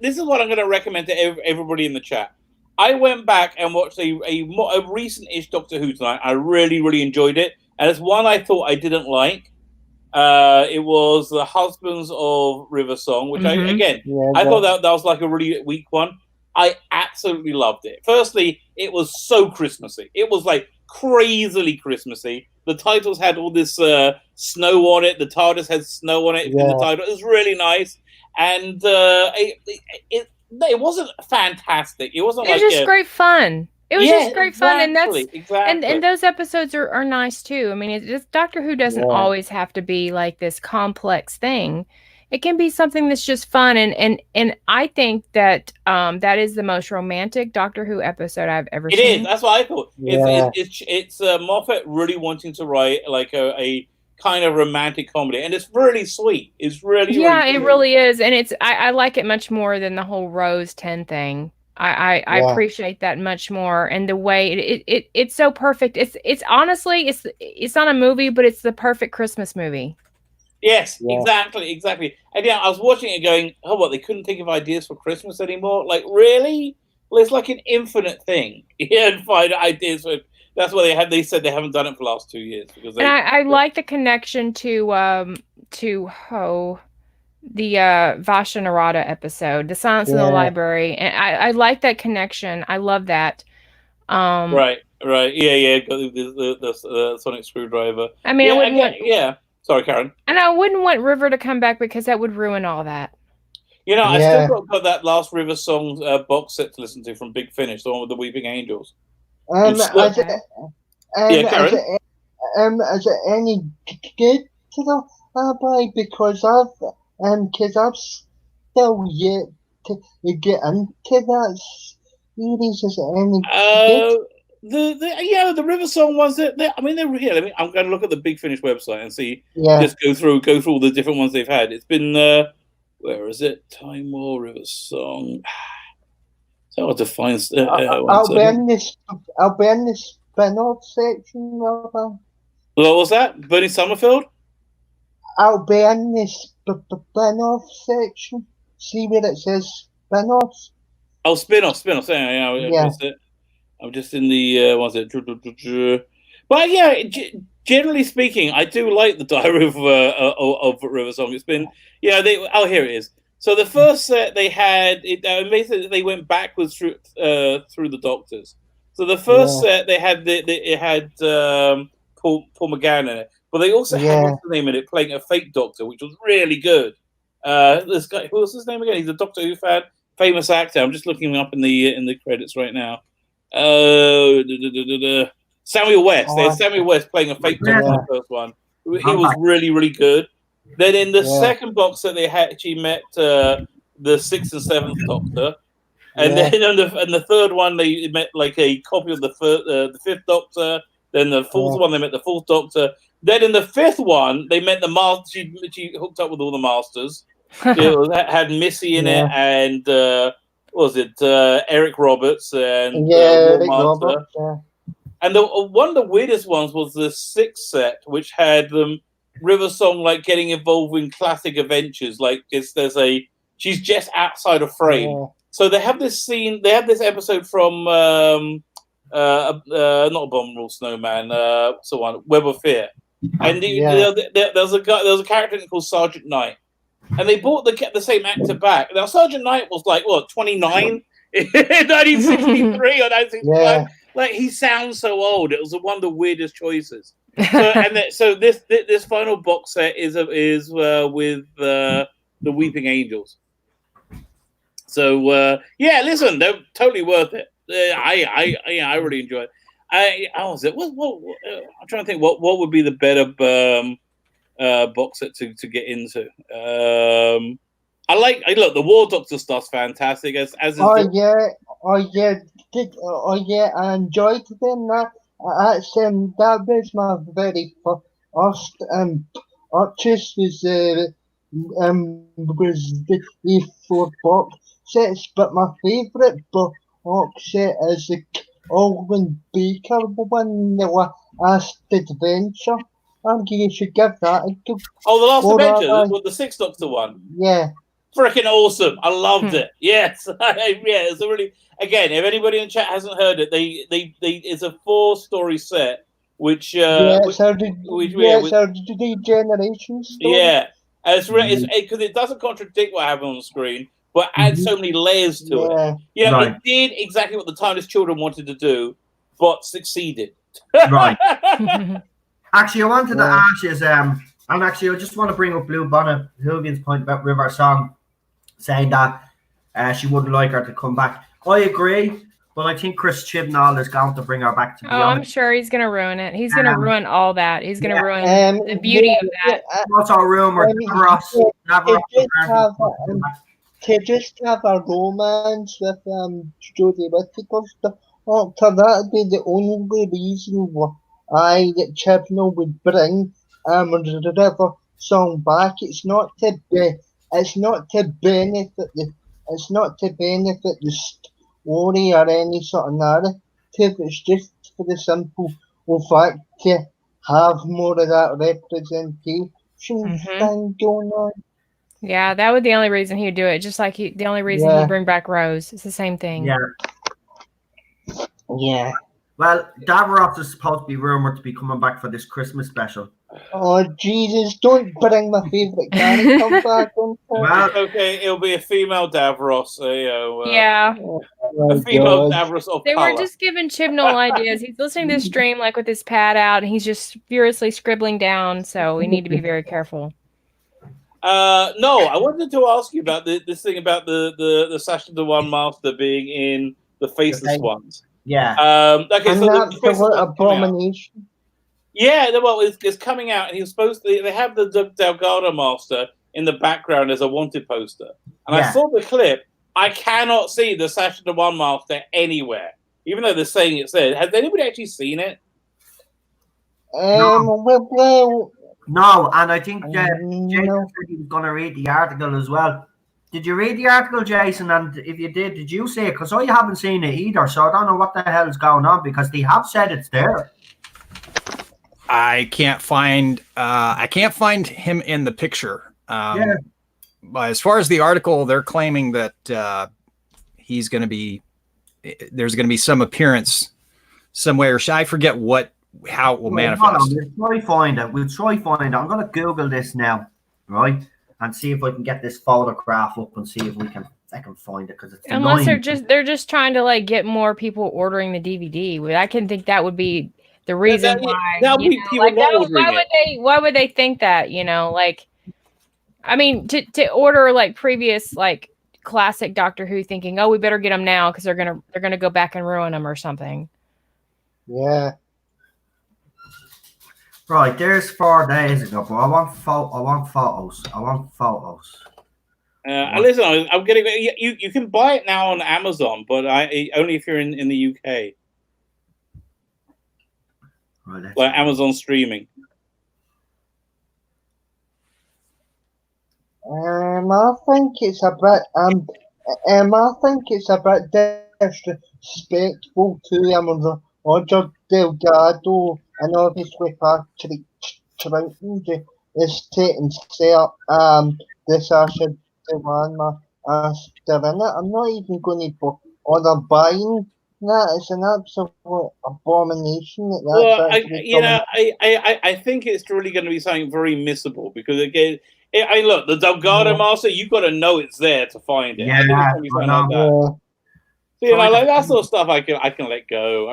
this is what I'm going to recommend to everybody in the chat. I went back and watched a recent-ish Doctor Who tonight. I really, really enjoyed it. And it's one I thought I didn't like. It was The Husbands of River Song, which I Yeah, thought that was like a really weak one. I absolutely loved it. Firstly, it was so Christmassy. It was like crazily Christmassy. The titles had all this snow on it. The TARDIS had snow on it in the title. It was really nice, and it wasn't fantastic. It wasn't. It was just great fun. It was just great fun, and that's exactly. And those episodes are nice too. I mean, it's just Doctor Who doesn't always have to be like this complex thing. It can be something that's just fun, and I think that that is the most romantic Doctor Who episode I've ever seen. It is. That's what I thought. Yeah. It's Moffat really wanting to write like a kind of romantic comedy, and it's really sweet. It's really it really is, and it's I like it much more than the whole Rose 10 thing. I appreciate that much more, and the way it's so perfect. It's honestly it's not a movie, but it's the perfect Christmas movie. Yes, exactly. And yeah, I was watching it going, oh, what, they couldn't think of ideas for Christmas anymore? Like, really? Well, it's like an infinite thing. And find ideas for. That's why they said they haven't done it for the last 2 years because I like the connection to the Vasha Narada episode, The Silence in the Library, and I like that connection. I love that. Right, yeah. The sonic screwdriver. I mean, I wouldn't want. Sorry, Karen. And I wouldn't want River to come back because that would ruin all that. I still got that last River Song box set to listen to from Big Finish, the one with the Weeping Angels. Is it any good to the Rabbi? Because I've still yet to get into that series. Is it any good? The River Song ones. I'm going to look at the Big Finish website and see. Just go through all the different ones they've had. It's been where is it? Time War, River Song. So hard to find. I'll be in this spin-off section, Robert. What was that? Bernie Summerfield? I'll be in this spin-off section. See where it says spin-offs. Oh, spin-off. Yeah. I'm just in the what's it? But yeah, generally speaking, I do like the Diary of River Song. It's been here it is. So the first set they had, basically they went backwards through the Doctors. So the first set they had it had Paul McGann in it, but they also had what's the name in it, playing a fake Doctor, which was really good. This guy, who was his name again? He's a Doctor Who fan, famous actor. I'm just looking him up in the credits right now. Samuel West. They had Samuel West playing a fake Doctor in the first one. He was really, really good. Then in the second box set, they actually met the 6th and 7th Doctor, and then in the third one, they met like a copy of the 5th Doctor. Then the fourth one, they met the 4th Doctor. Then in the 5th one, they met the Master. She hooked up with all the Masters. It had Missy in it, and what was it Eric Roberts and Eric Roberts. And one of the weirdest ones was the 6th set, which had River Song like getting involved in classic adventures. Like she's just outside of frame. So they have this scene. They have this episode from not Abominable Snowman. What's the one? Web of Fear. And there was a character in it called Sergeant Knight, and they brought the same actor back. Now Sergeant Knight was like 29 in 1963 or 1965. Like he sounds so old. It was one of the weirdest choices. So this final box set is with the Weeping Angels. So listen, they're totally worth it. I really enjoy it. I'm trying to think what would be the better box set to get into. Look, the War Doctor stuff's fantastic. I enjoyed them. That was my very first purchase was the 4 box sets, but my favourite box set is the Alwyn Baker one, the Last Adventure. I think you should give that a go. Oh, the Last Adventure, the 6th Doctor one. Yeah. Freaking awesome! I loved it. Yes, it's a really. Again, if anybody in chat hasn't heard it, it's a 4-story set which it's our degeneration story. Yeah, and it's because it doesn't contradict what happened on the screen, but adds so many layers to it. You know, it did exactly what the Tardis children wanted to do, but succeeded. Right. Actually, I wanted to ask you, and actually, I just want to bring up Blue Bonnet Hoovian's point about River Song, saying that she wouldn't like her to come back. I agree, but I think Chris Chibnall is going to bring her back. To be honest. I'm sure he's going to ruin it. He's going to ruin all that. He's going to ruin the beauty of that. What's our rumor? To just have a romance with Jodie Whittaker stuff. That'd be the only reason why that Chibnall would bring River Song back. It's not to benefit the story or any sort of narrative. It's just for the simple fact to have more of that representation thing going on. Yeah, that would be the only reason he'd do it. Just like the only reason he'd bring back Rose. It's the same thing. Yeah. Yeah. Well, Davros is supposed to be rumored to be coming back for this Christmas special. Oh, Jesus, don't bring my favourite character back. Well, okay, it'll be a female Davros. Yeah. A female Davros of They color. were just giving Chibnall ideas. He's listening to this stream like with his pad out, and he's just furiously scribbling down, so we need to be very careful. No, I wanted to ask you about this thing about the Sasha Dewan Master being in the Faceless Ones. Yeah. Okay, and so that's the abomination. Yeah, well, it's coming out, and he was supposed to. They have the Delgado Master in the background as a wanted poster, and I saw the clip. I cannot see the Sasha Dewan Master anywhere, even though they're saying it's there. Has anybody actually seen it? No, and I think Jason said he was going to read the article as well. Did you read the article, Jason? And if you did you see it? Because I haven't seen it either, so I don't know what the hell is going on, because they have said it's there. I can't find him in the picture. But as far as the article, they're claiming that he's going to be. There's going to be some appearance somewhere. I forget how it will manifest. We'll try find it. I'm going to Google this now, right, and see if I can get this photograph up and see if I can find it, because it's unless annoying. they're just trying to like get more people ordering the DVD. I can think that would be the reason why. Why would they think that? You know, like, I mean, to order like previous like classic Doctor Who, thinking, oh, we better get them now because they're gonna go back and ruin them or something. Yeah. Right, there's 4 days ago, but I want photos. Listen, I'm getting you can buy it now on Amazon, but only if you're in the UK. Right, like Amazon streaming. I think it's a bit disrespectful to Amazon. Roger Delgado and obviously Patrick Troughton is taking set the Sasha Dewan Master in it. I'm not even going to bother buying that. It's an absolute abomination. I think it's really going to be something very missable, because again, look, the Delgado Master, you've got to know it's there to find it. Yeah, like that sort of stuff I can let go.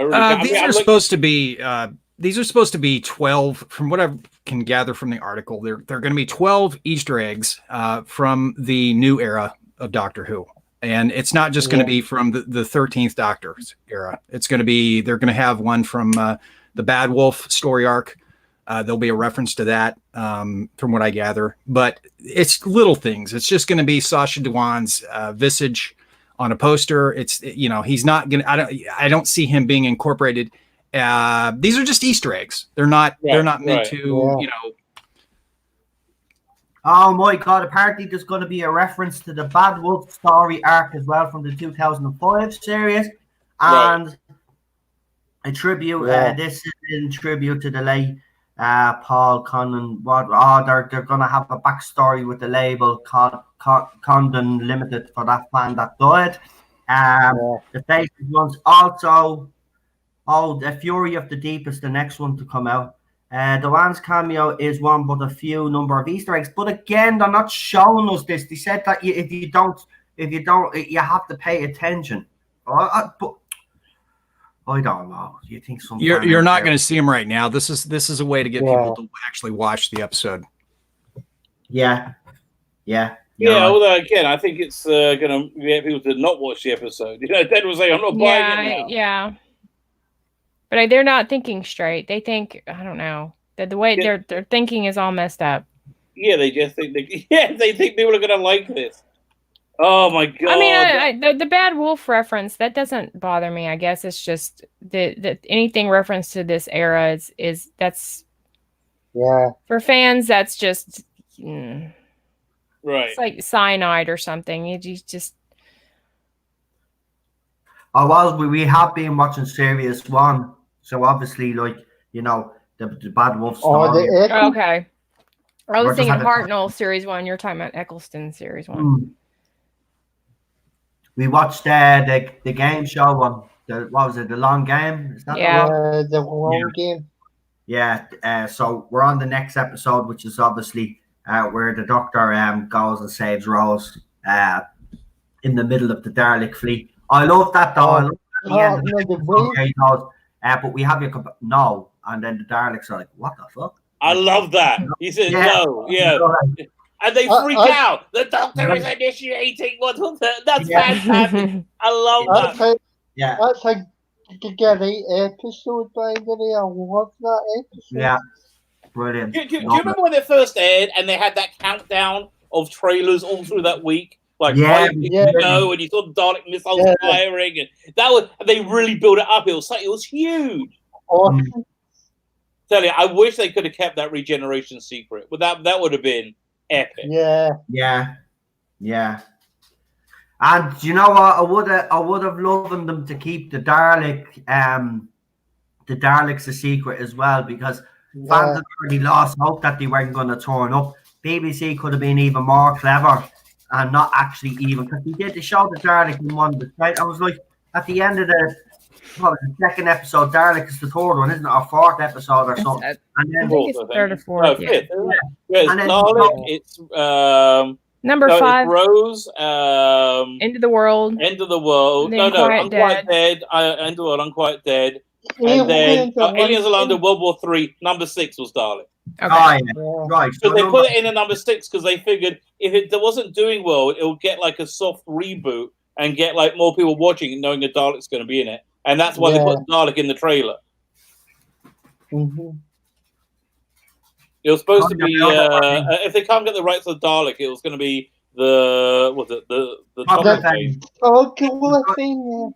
These are supposed to be 12, from what I can gather from the article. They're going to be 12 Easter eggs from the new era of Doctor Who. And it's not just going to be from the 13th Doctor's era. It's going to be, they're going to have one from the Bad Wolf story arc. There'll be a reference to that from what I gather. But it's little things. It's just going to be Sasha Dewan's visage on a poster. It's, he's not going to, I don't see him being incorporated. These are just Easter eggs. They're not meant to, Oh my God, apparently there's going to be a reference to the Bad Wolf story arc as well from the 2005 series. And a tribute, this is in tribute to the late Paul Condon. They're going to have a backstory with the label Condon Limited for that fan that died. The Faceless Ones also Oh, the Fury of the Deep is the next one to come out. The Wan's cameo is one but a few number of Easter eggs. But again, they're not showing us this. They said that if you don't, you have to pay attention. But I don't know. Do you think something? You're not going to see them right now. This is a way to get people to actually watch the episode. Yeah. Although again, I think it's going to get people to not watch the episode. Ted was saying, "I'm not buying it now." Yeah. But they're not thinking straight. They think, I don't know, that the way their thinking is all messed up. Yeah, they just think they think people are going to like this. Oh my god! I mean, the Bad Wolf reference, that doesn't bother me. I guess it's just that anything reference to this era is that's for fans. That's just right. It's like cyanide or something. You just. We have been watching Series 1, so obviously, like, you know, the Bad Wolf story. Okay. I was thinking Hartnell Series 1. You're talking about Eccleston Series 1. We watched the game show one. What was it? The Long Game? Is that the Long Game. Yeah. So we're on the next episode, which is obviously where the Doctor goes and saves Rose in the middle of the Dalek fleet. I love that though. But we have you no, and then the Daleks are like, "What the fuck?" I love that. He says no. Yeah. And they freak out. The Doctor is initiating what? That's fantastic. I love that. That's a great episode, by the way. I love that episode. Yeah, brilliant. Do you remember when they first aired and they had that countdown of trailers all through that week? Like, and you saw the Dalek missiles firing, and they really built it up. It was huge. Awesome. Tell you, I wish they could have kept that regeneration secret. But that would have been epic. Yeah. And you know what? I would have loved them to keep the Daleks a secret as well, because fans had already lost hope that they weren't going to turn up. BBC could have been even more clever and not actually even, because they showed the Dalek in one of the right. I was like, at the end of the second episode, Dalek is the third one, isn't it? Or fourth episode or something. And then, I think it's third or fourth. Fifth. And then Dalek, it's number 5. It's Rose. End of the World. End of the World. No, Unquiet Dead. End of the World. Unquiet Dead. And then Aliens of London, World War 3. Number 6 was Dalek. Okay. Right. So they put it in at number 6 because they figured if it wasn't doing well, it would get like a soft reboot and get like more people watching, knowing a Dalek's going to be in it, and that's why they put Dalek in the trailer. Mm-hmm. It was supposed to be if they can't get the rights to the Dalek, it was going to be the chocolate thing.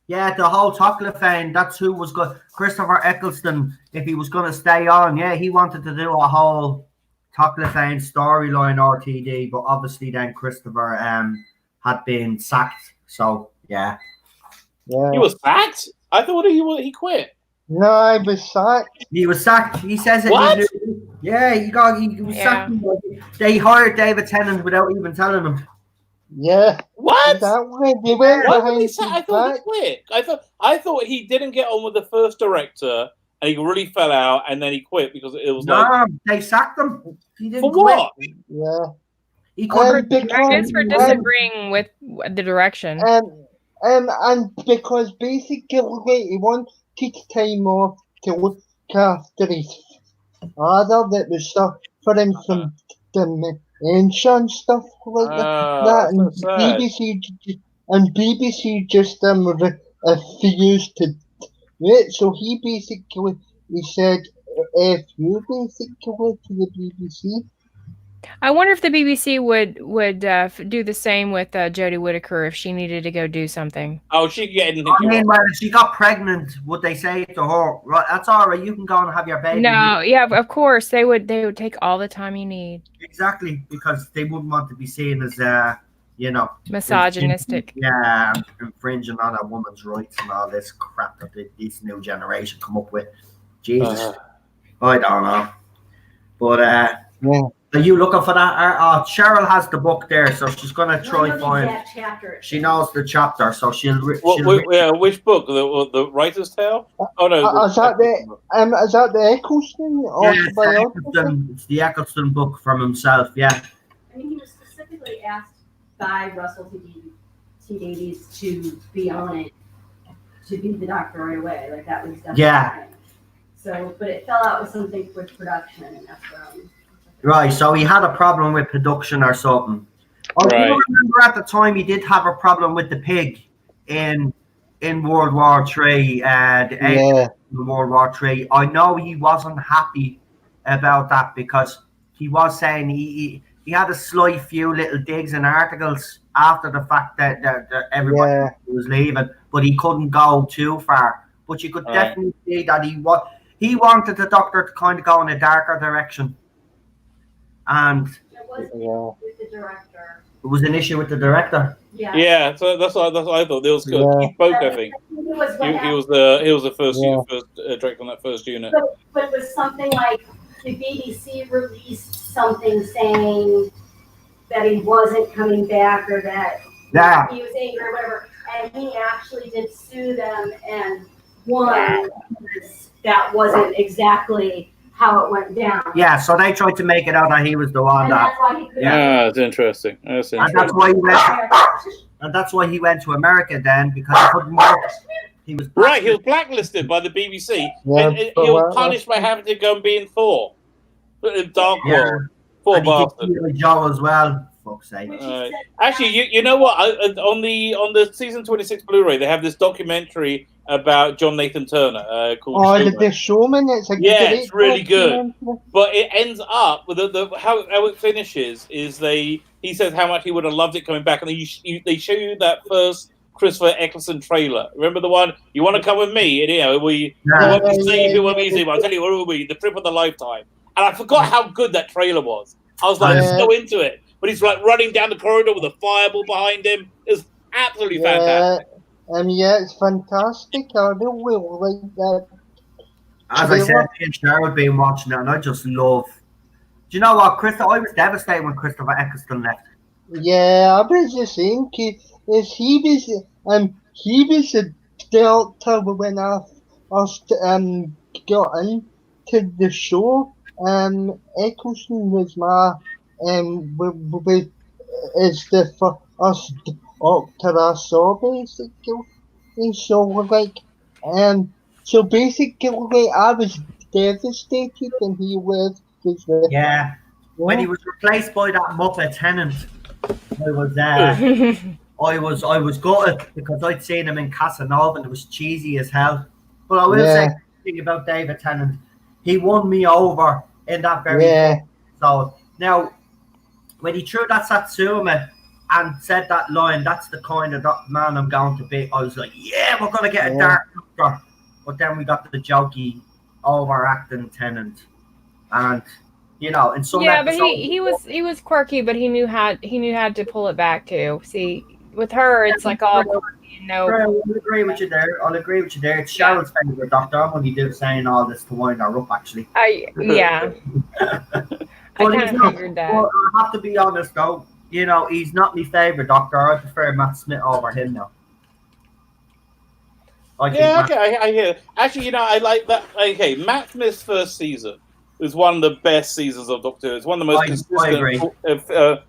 Yeah, the whole Toclafane, that's who was good. Christopher Eccleston, if he was going to stay on, he wanted to do a whole Toclafane storyline RTD, but obviously then Christopher had been sacked. So, yeah. He was sacked? I thought he quit. No, he was sacked. He was sacked. He says it. What? He was sacked. They hired David Tennant without even telling him. Yeah. What? That way they went behind his I thought he quit. I thought he didn't get on with the first director and he really fell out and then he quit because it was they sacked him. He didn't for what? Quit. Yeah. He couldn't. It's for disagreeing with the direction. And because basically he wanted time off to look after his father that was suffering from dementia and stuff like that. And BBC just refused to do it. So he said F you basically to the BBC. I wonder if the BBC would do the same with Jodie Whittaker if she needed to go do something. Oh, she could get anything. If she got pregnant, would they say to her, "Right, that's all right, you can go and have your baby"? No, of course they would take all the time you need. Exactly, because they wouldn't want to be seen as misogynistic. Infringing on a woman's rights and all this crap that this new generation come up with. Jesus, I don't know, but Are you looking for that? Cheryl has the book there, so she's gonna try find. She knows the chapter, so she'll. Which book? The Writer's Tale? Oh no. Is that the Eccleston? It's the Eccleston book from himself. Yeah. I mean, he was specifically asked by Russell T Davies to be on it, to be the doctor right away. Like that was definitely him. So, but it fell out with something with production, and that's right. So he had a problem with production or something. I do remember at the time he did have a problem with the pig in World War III. World War III. I know he wasn't happy about that because he was saying he had a slight few little digs and articles after the fact that everybody was leaving, but he couldn't go too far. But you could definitely see that he wanted the Doctor to kind of go in a darker direction. And it was with the director. It was an issue with the director. Yeah. So that's what I thought. There was Keith Boak, I think. He was the first director on that first unit. But it was something like the BBC released something saying that he wasn't coming back or that he was angry or whatever, and he actually did sue them and won. That wasn't exactly how it went down. Yeah, so they tried to make it out that he was the one that. It's interesting. And that's why he went to America then, because he couldn't work. He was blacklisted by the BBC, and he was punished by having to go and be in Thor, Dark World. Poor bastard. Joe as well. Fuck's sake. Actually, you know what? On the season 26 Blu-ray, they have this documentary about John Nathan Turner called The Showman. It's really good. But it ends up with how it finishes is he says how much he would have loved it coming back, and they show you that first Christopher Eccleston trailer. Remember the one? You want to come with me? And you want me to save you, want me to? I'll tell you what it will be. The trip of the lifetime. And I forgot how good that trailer was. I was like so into it. But he's like running down the corridor with a fireball behind him. It's absolutely fantastic. It's fantastic. I really like that. As I said, me and Cheryl been watching it, and I just love. Do you know what, I was devastated when Christopher Eccleston left. Yeah, I was the same. He was a doctor when I got into the show. Eccleston was my is the first doctor I saw basically. So basically I was devastated and he was when he was replaced by that Muppet Tennant, I was gutted because I'd seen him in Casanova and it was cheesy as hell. But I will say something about David Tennant. He won me over in that very episode. Now, when he threw that Satsuma and said that line, that's the kind of man I'm going to be, I was like, we're going to get a dark Doctor. But then we got the jokey, overacting Tennant. And, in some episodes, but he was quirky, but he knew how to pull it back too. See, with her, it's like all quirky. I'll agree with you there. It's Cheryl's favorite Doctor. I'm only saying all this to wind her up, actually. I kind of figured that. Well, I have to be honest, though. He's not my favorite Doctor. I prefer Matt Smith over him now. I hear. Actually, I like that. Okay, Matt Smith's first season was one of the best seasons of Doctor Who. It's one of the most consistent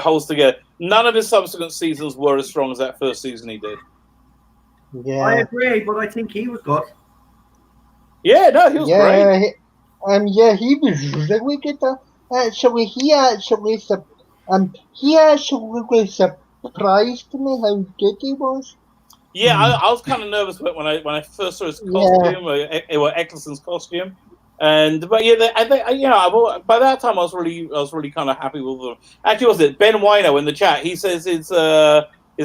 holds together. None of his subsequent seasons were as strong as that first season he did. Yeah, I agree, but I think he was good. Yeah, no, he was great. He was really good. Actually, he actually surprised me how good he was. Yeah, I was kind of nervous when I first saw his costume, Eccleston's costume, but by that time I was really kind of happy with them. Actually, was it Ben Wino in the chat? He says his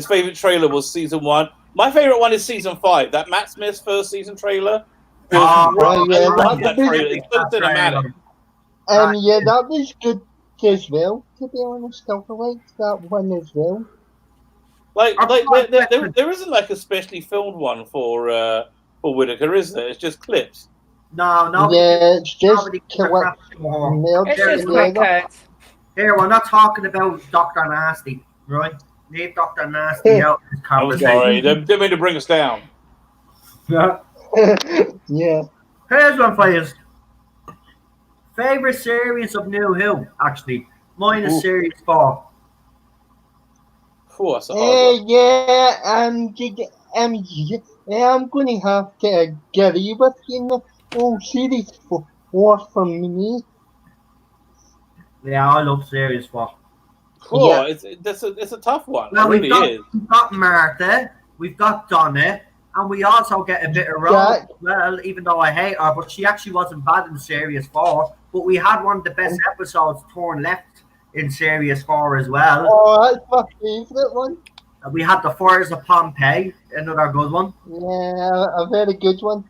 favorite trailer was season 1. My favorite one is season 5. That Matt Smith's first season trailer. I love that trailer. It's so cinematic. That was good as well. To be honest, I liked that one as well. There isn't like a specially filmed one for Whittaker, is there? It's just clips. No. Yeah, it's just quick cuts. Here, we're not talking about Dr. Nasty, right? Leave Dr. Nasty out of this I'm conversation. sorry. Didn't mean to bring us down. Yeah. Yeah. Here's one for you. Favorite series of New Who, actually. Mine is series 4. Oh, that's a hard one. Yeah, I'm going to have to agree with you. Series 4 for me. Yeah, I love series 4. Oh, Yeah. it's a tough one. Now, it really is. We've got Martha, we've got Donna, and we also get a bit of Rose as well, even though I hate her, but she actually wasn't bad in series 4. But we had one of the best episodes, Torn Left, in series 4 as well. Oh, that's my favourite one. We had the Fires of Pompeii, another good one. Yeah, a very good one.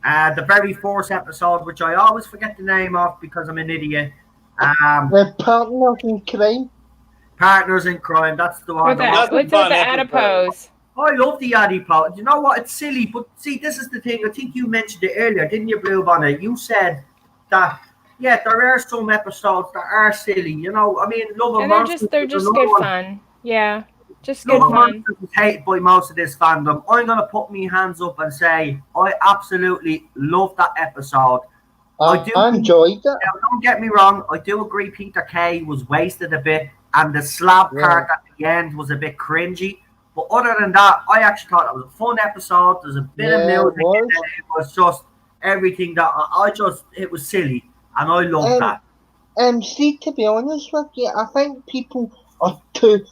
The very first episode, which I always forget the name of because I'm an idiot. The Partners in Crime. Partners in Crime, that's the one. What's with the adipose? I love the adipose. You know what? It's silly, but see, this is the thing. I think you mentioned it earlier, didn't you, Blue Bonnet? You said that, yeah, there are some episodes that are silly. You know, I mean, Love and Monsters. They're just good fun. Yeah, just good fun. Love and Monsters is hated by most of this fandom. I'm gonna put my hands up and say I absolutely love that episode. I enjoyed it. Now, don't get me wrong. I do agree Peter Kay was wasted a bit, and the slab part at the end was a bit cringy. But other than that, I actually thought it was a fun episode. There's a bit of music in there. It was just everything that it was silly, and I loved that. See, to be honest with you, I think people are too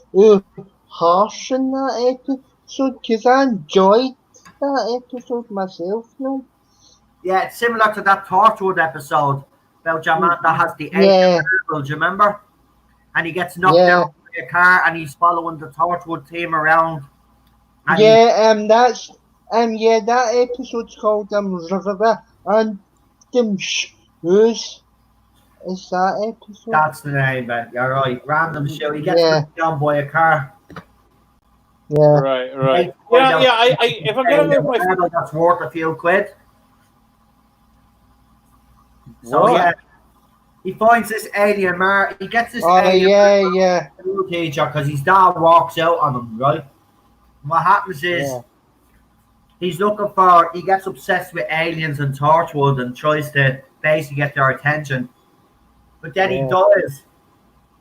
harsh in that episode because I enjoyed that episode myself. No? Yeah, it's similar to that Torchwood episode about Jaman that has the alien do you remember? And he gets knocked out by a car, and he's following the Torchwood team around. That episode's called Random Shoes. Is that episode? That's the name, man. You're right. Random Shoe. He gets knocked down by a car. Yeah. Right. Yeah. If I'm gonna go with my that's worth a few quid. So he finds this alien he gets this alien teacher because his dad walks out on him, right? And what happens is he gets obsessed with aliens and Torchwood and tries to basically get their attention. But then he dies.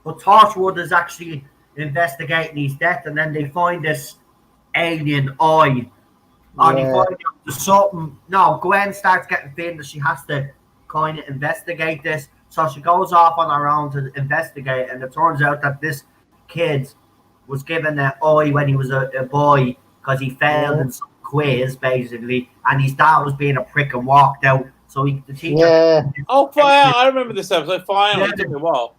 But Torchwood is actually investigating his death, and then they find this alien eye. And he finds out there's something. No, Gwen starts getting feeling that she has to kind of investigate this. So she goes off on her own to investigate, and it turns out that this kid was given an eye when he was a boy because he failed in some quiz, basically, and his dad was being a prick and walked out. So the teacher. I remember this episode. Finally, it took me a while.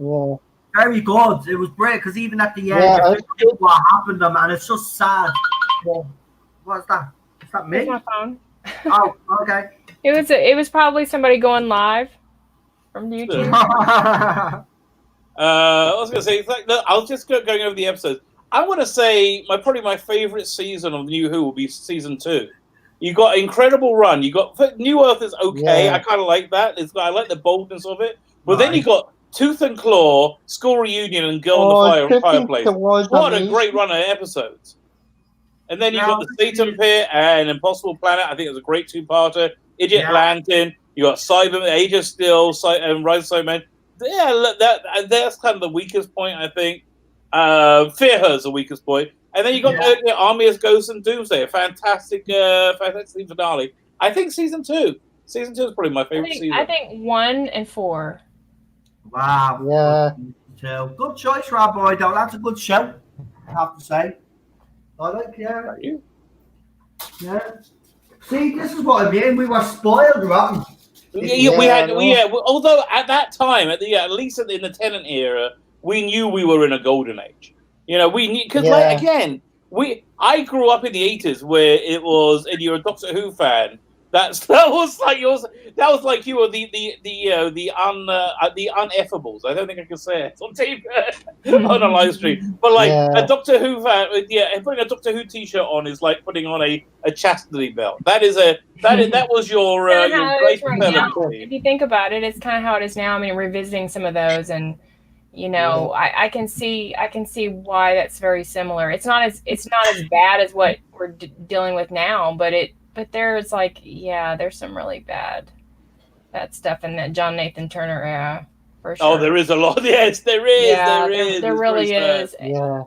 Yeah. Very good. It was great because even at the end, you think what happened to him, and it's just sad. What's that? Is that me? It's my phone. Oh, okay. It was probably somebody going live from YouTube. I was gonna say, I was just going over the episodes. I want to say probably my favorite season of New Who will be season 2. You got an incredible run. You got New Earth is okay. I kind of like that. I like the boldness of it. But then you got Tooth and Claw, School Reunion, and Girl in the Fireplace. What a great run of episodes! And then you got the Satan Pit and Impossible Planet. I think it was a great 2-parter. Idiot Lantern. You got Cyberman, Age of Steel, and Rise of Cybermen. Yeah, that's kind of the weakest point, I think. Fear Her's the weakest point. And then you got Army of Ghosts and Doomsday, a fantastic finale. I think season 2. Season 2 is probably my favorite season. I think 1 and 4. Wow. Yeah. Good choice, Rob Boy, though. That's a good show, I have to say. I like, Yeah. See, this is what I mean. We were spoiled rotten. Although at that time, at least in the Tennant era, we knew we were in a golden age. You know, we knew because I grew up in the 80s where it was, and you're a Doctor Who fan. That was like you were the uneffables. I don't think I can say it on TV on a live stream. But like a Doctor Who fan, putting a Doctor Who t-shirt on is like putting on a chastity belt. That was your great right. If you think about it, it's kind of how it is now. I mean, revisiting some of those, and You know, I can see why that's very similar. It's not as bad as what we're dealing with now, but there's like, yeah, there's some really bad stuff in that John Nathan Turner era for sure. Oh, there is a lot. Yes, there is. Yeah, there there really is. Yeah.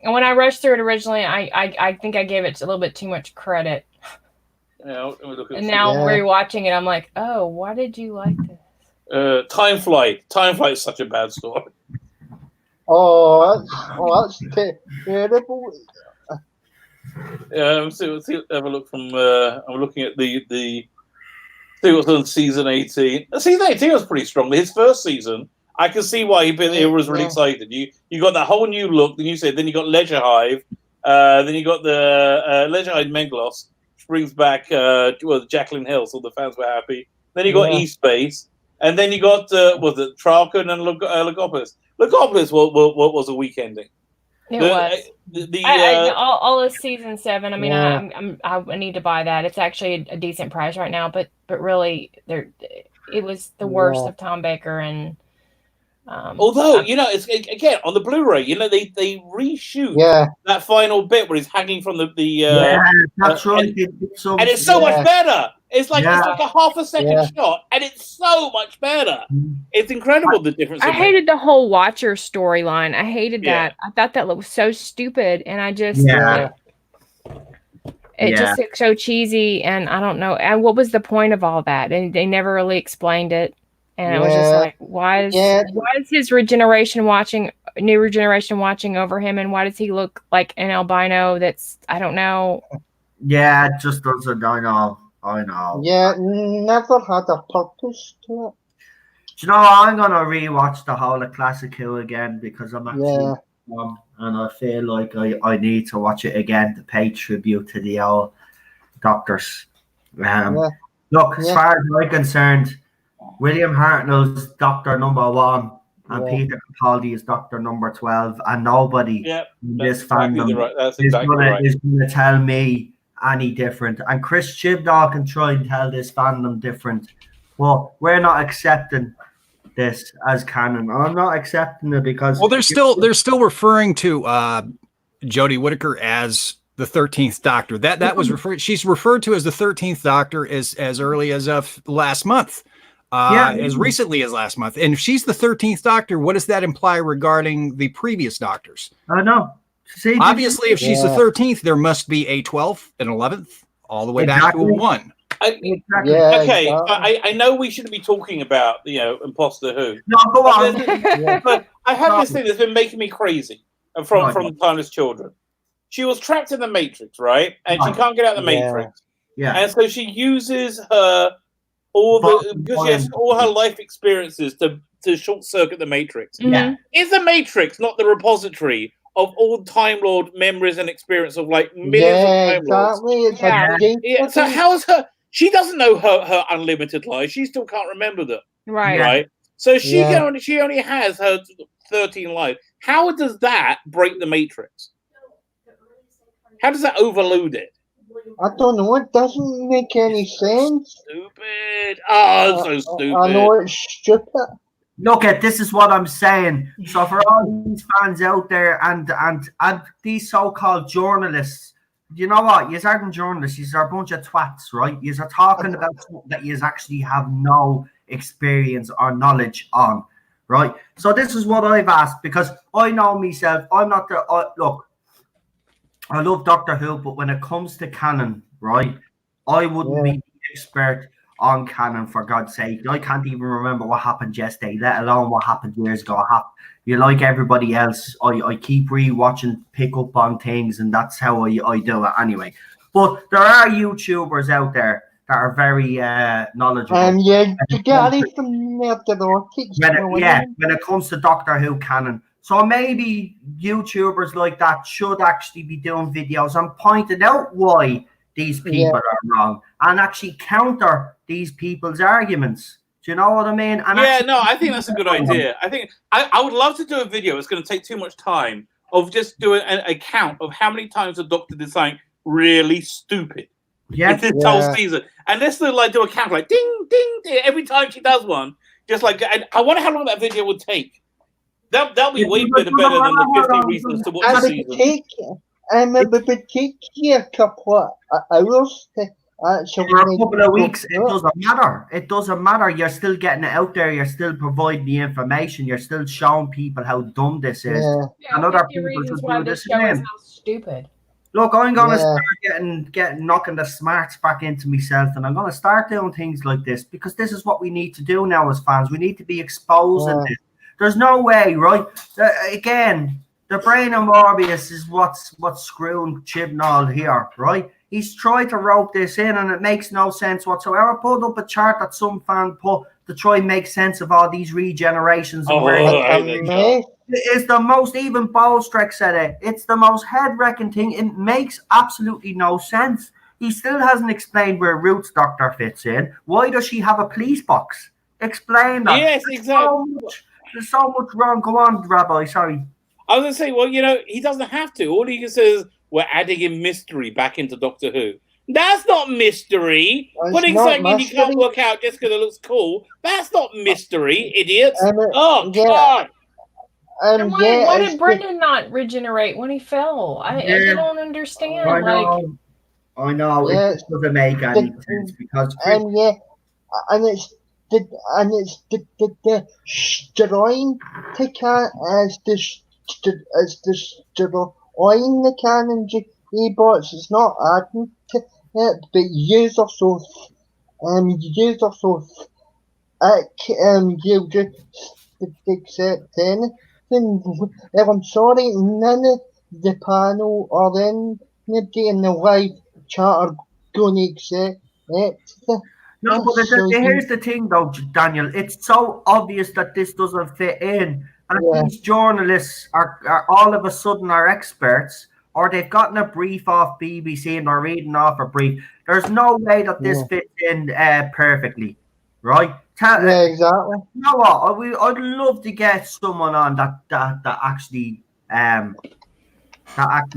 And when I rushed through it originally, I think I gave it a little bit too much credit. Yeah, and now rewatching it, I'm like, oh, why did you like this? Time Flight. Time Flight is such a bad story. That's terrible. See, have a look from. I'm looking at the. See what's on season 18. Season 18 was pretty strong. His first season, I can see why he was really excited. You got that whole new look. Then you got Leisure Hive. Then you got the Leisure Hive Menglos, which brings back Jacqueline Hill, so the fans were happy. Then you got East Base, and then you got Tralcon and Logopolis. Logopolis was a week ending. It was. All of season 7. I mean, I need to buy that. It's actually a decent price right now, but really, it was the worst of Tom Baker and. Although it's again on the Blu-ray, they reshoot that final bit where he's hanging from the that's right. And it's so much better. It's like a half a second shot, and it's so much better. It's incredible the difference. I hated the whole Watcher storyline. I hated that. I thought that was so stupid, and I just it just looked so cheesy, and I don't know. And what was the point of all that? And they never really explained it. And it was just like, why is his new regeneration watching over him, and why does he look like an albino? I don't know. Yeah, it just doesn't. I know. Yeah, never had a purpose to it. Do you know what? I'm gonna rewatch the whole of Classic Who again because I'm actually and I feel like I need to watch it again to pay tribute to the old doctors. Look, as far as I'm concerned, William Hartnell's Doctor Number 1 and Peter Capaldi is Doctor Number 12, and nobody in this fandom is going to tell me any different. And Chris Chibnall can try and tell this fandom different. Well, we're not accepting this as canon. I'm not accepting it because they're still referring to Jodie Whittaker as the 13th Doctor. That was referred. She's referred to as the 13th Doctor as early as last month. As recently as last month. And if she's the 13th Doctor, what does that imply regarding the previous Doctors? I know. See, obviously, if she's the 13th, there must be a 12th, an 11th, all the way back to a 1. I know we shouldn't be talking about Imposter Who. No, go on. But I have this thing that's been making me crazy from Timeless Children. She was trapped in the Matrix, right? And she can't get out of the Matrix. Yeah. And so she uses her all her life experiences to short circuit the Matrix. Mm-hmm. Is the Matrix not the repository of all Time Lord memories and experience of like millions of Time Lords? So how is her? She doesn't know her unlimited life. She still can't remember them. Right. So she only has her 13 lives. How does that break the Matrix? How does that overload it? I don't know. It doesn't make any sense. Stupid. Oh, so stupid. I know it's stupid. Look at this is what I'm saying. So for all these fans out there and these so-called journalists, you know what? You aren't journalists. You are a bunch of twats, right? You are talking about something that you actually have no experience or knowledge on, right? So this is what I've asked because I know myself. I'm not the look. I love Doctor Who, but when it comes to canon, right, I wouldn't be the expert on canon, for God's sake. I can't even remember what happened yesterday, let alone what happened years ago. You like everybody else, I keep rewatching, pick up on things, and that's how I do it anyway. But there are YouTubers out there that are very knowledgeable. You get it from when it comes to Doctor Who canon. So maybe YouTubers like that should actually be doing videos and pointing out why these people are wrong and actually counter these people's arguments. Do you know what I mean? And I think that's a good idea. I think I would love to do a video. It's going to take too much time of just doing a count of how many times the Doctor did something really stupid. in this whole season. And let's do a count like ding, ding, ding every time she does one. Just like, I wonder how long that video would take. That'll be way better than the 50 reasons to watch the season. It would take you a couple of hours to actually. For a couple of weeks, it doesn't matter. It doesn't matter. You're still getting it out there. You're still providing the information. You're still showing people how dumb this is. Yeah, and other people should do this again. Stupid. Look, I'm gonna start getting knocking the smarts back into myself, and I'm gonna start doing things like this because this is what we need to do now as fans. We need to be exposing this. There's no way, right? Again, the brain of Morbius is what's screwing Chibnall here, right? He's tried to rope this in, and it makes no sense whatsoever. Put up a chart that some fan put to try and make sense of all these regenerations. It's the most, even Bolstreck said it, it's the most head-wrecking thing. It makes absolutely no sense. He still hasn't explained where Ruth's doctor fits in. Why does she have a police box? Explain that. Yes, exactly. There's so much wrong. Go on, Rabbi, sorry. I was going to say, well, he doesn't have to. All he can say is, we're adding in mystery back into Doctor Who. That's not mystery. Putting something in you can't work out just because it looks cool. That's not mystery, idiots. God. And why did Brendan not regenerate when he fell? I don't understand. I know. It just doesn't make any sense because it's the destroying the can as destroying the Canon bots. It's not adding to it, but years or so you just accept anything. I'm sorry, none of the panel or anybody in the live chat are going to accept it. No, but here's the thing, though, Daniel. It's so obvious that this doesn't fit in, and these journalists are all of a sudden are experts, or they've gotten a brief off BBC and they're reading off a brief. There's no way that this fits in perfectly, right? Exactly. You know what? I'd love to get someone on that actually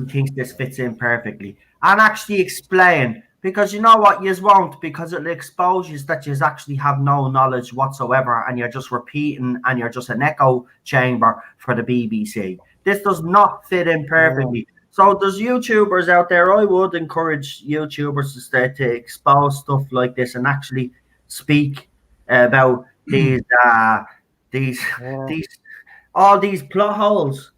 thinks this fits in perfectly and actually explain. Because you know what, you won't, because it'll expose you that you actually have no knowledge whatsoever and you're just repeating and you're just an echo chamber for the BBC. This does not fit in perfectly. So there's YouTubers out there. I would encourage YouTubers to expose stuff like this and actually speak about these all these plot holes.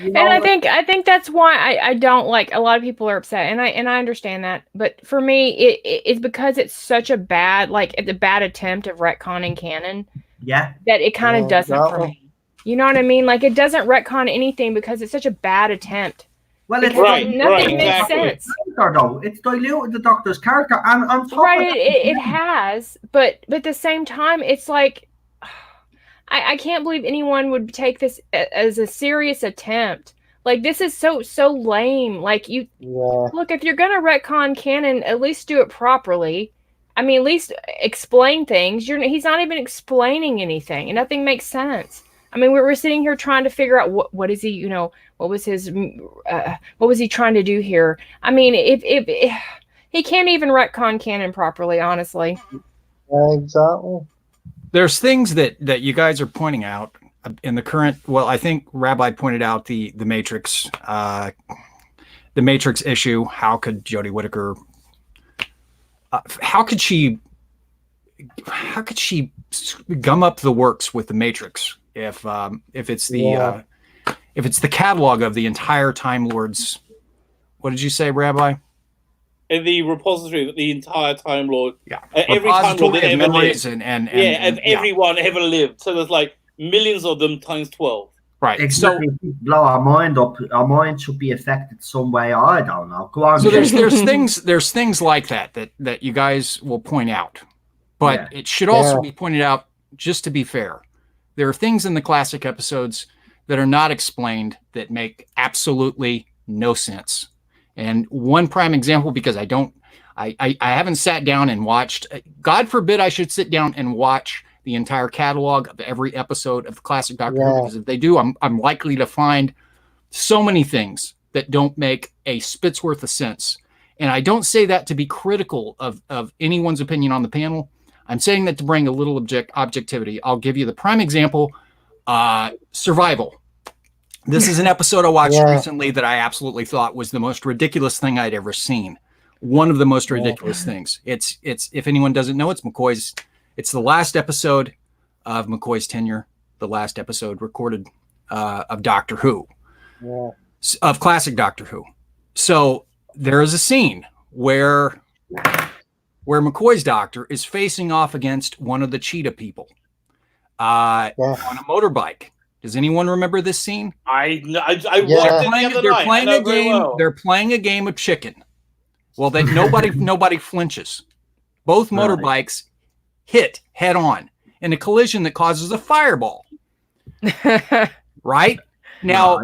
And I think that's why I don't like. A lot of people are upset, and I understand that. But for me, it's because it's such a bad attempt of retconning canon. Yeah, that it kind of doesn't for me. You know what I mean? Like, it doesn't retcon anything because it's such a bad attempt. Well, it's nothing makes sense. Though it's diluted the Doctor's character, and on top of it has, but at the same time, it's like. I can't believe anyone would take this as a serious attempt. Like, this is so lame. Like, look, if you're gonna retcon canon, at least do it properly. I mean, at least explain things. He's not even explaining anything, and nothing makes sense. I mean, we're sitting here trying to figure out what is he, what was he trying to do here? I mean, if he can't even retcon canon properly, honestly. Exactly. There's things that you guys are pointing out in the current. Well, I think Rabbi pointed out the Matrix issue. How could Jodie Whittaker? How could she gum up the works with the Matrix if it's the catalog of the entire Time Lords? What did you say, Rabbi? In the repository, the entire Time Lord, every Time Lord that ever lived, everyone ever lived. So there's like millions of them times 12. Right. Exactly. So blow our mind up. Our mind should be affected some way. I don't know. Go on. So there's things like that you guys will point out, but it should also be pointed out. Just to be fair, there are things in the classic episodes that are not explained that make absolutely no sense. And one prime example, because I haven't sat down and watched, God forbid I should sit down and watch the entire catalog of every episode of the classic Doctor Who, because if they do, I'm likely to find so many things that don't make a spit's worth of sense. And I don't say that to be critical of anyone's opinion on the panel. I'm saying that to bring a little objectivity. I'll give you the prime example Survival. This is an episode I watched recently that I absolutely thought was the most ridiculous thing I'd ever seen. One of the most ridiculous things. It's if anyone doesn't know, it's the last episode of McCoy's tenure, the last episode recorded of Doctor Who, of classic Doctor Who. So there is a scene where McCoy's doctor is facing off against one of the cheetah people on a motorbike. Does anyone remember this scene? I watched it the other night. They're playing a game of chicken. Well, nobody flinches. Both motorbikes hit head on in a collision that causes a fireball. Right? Now,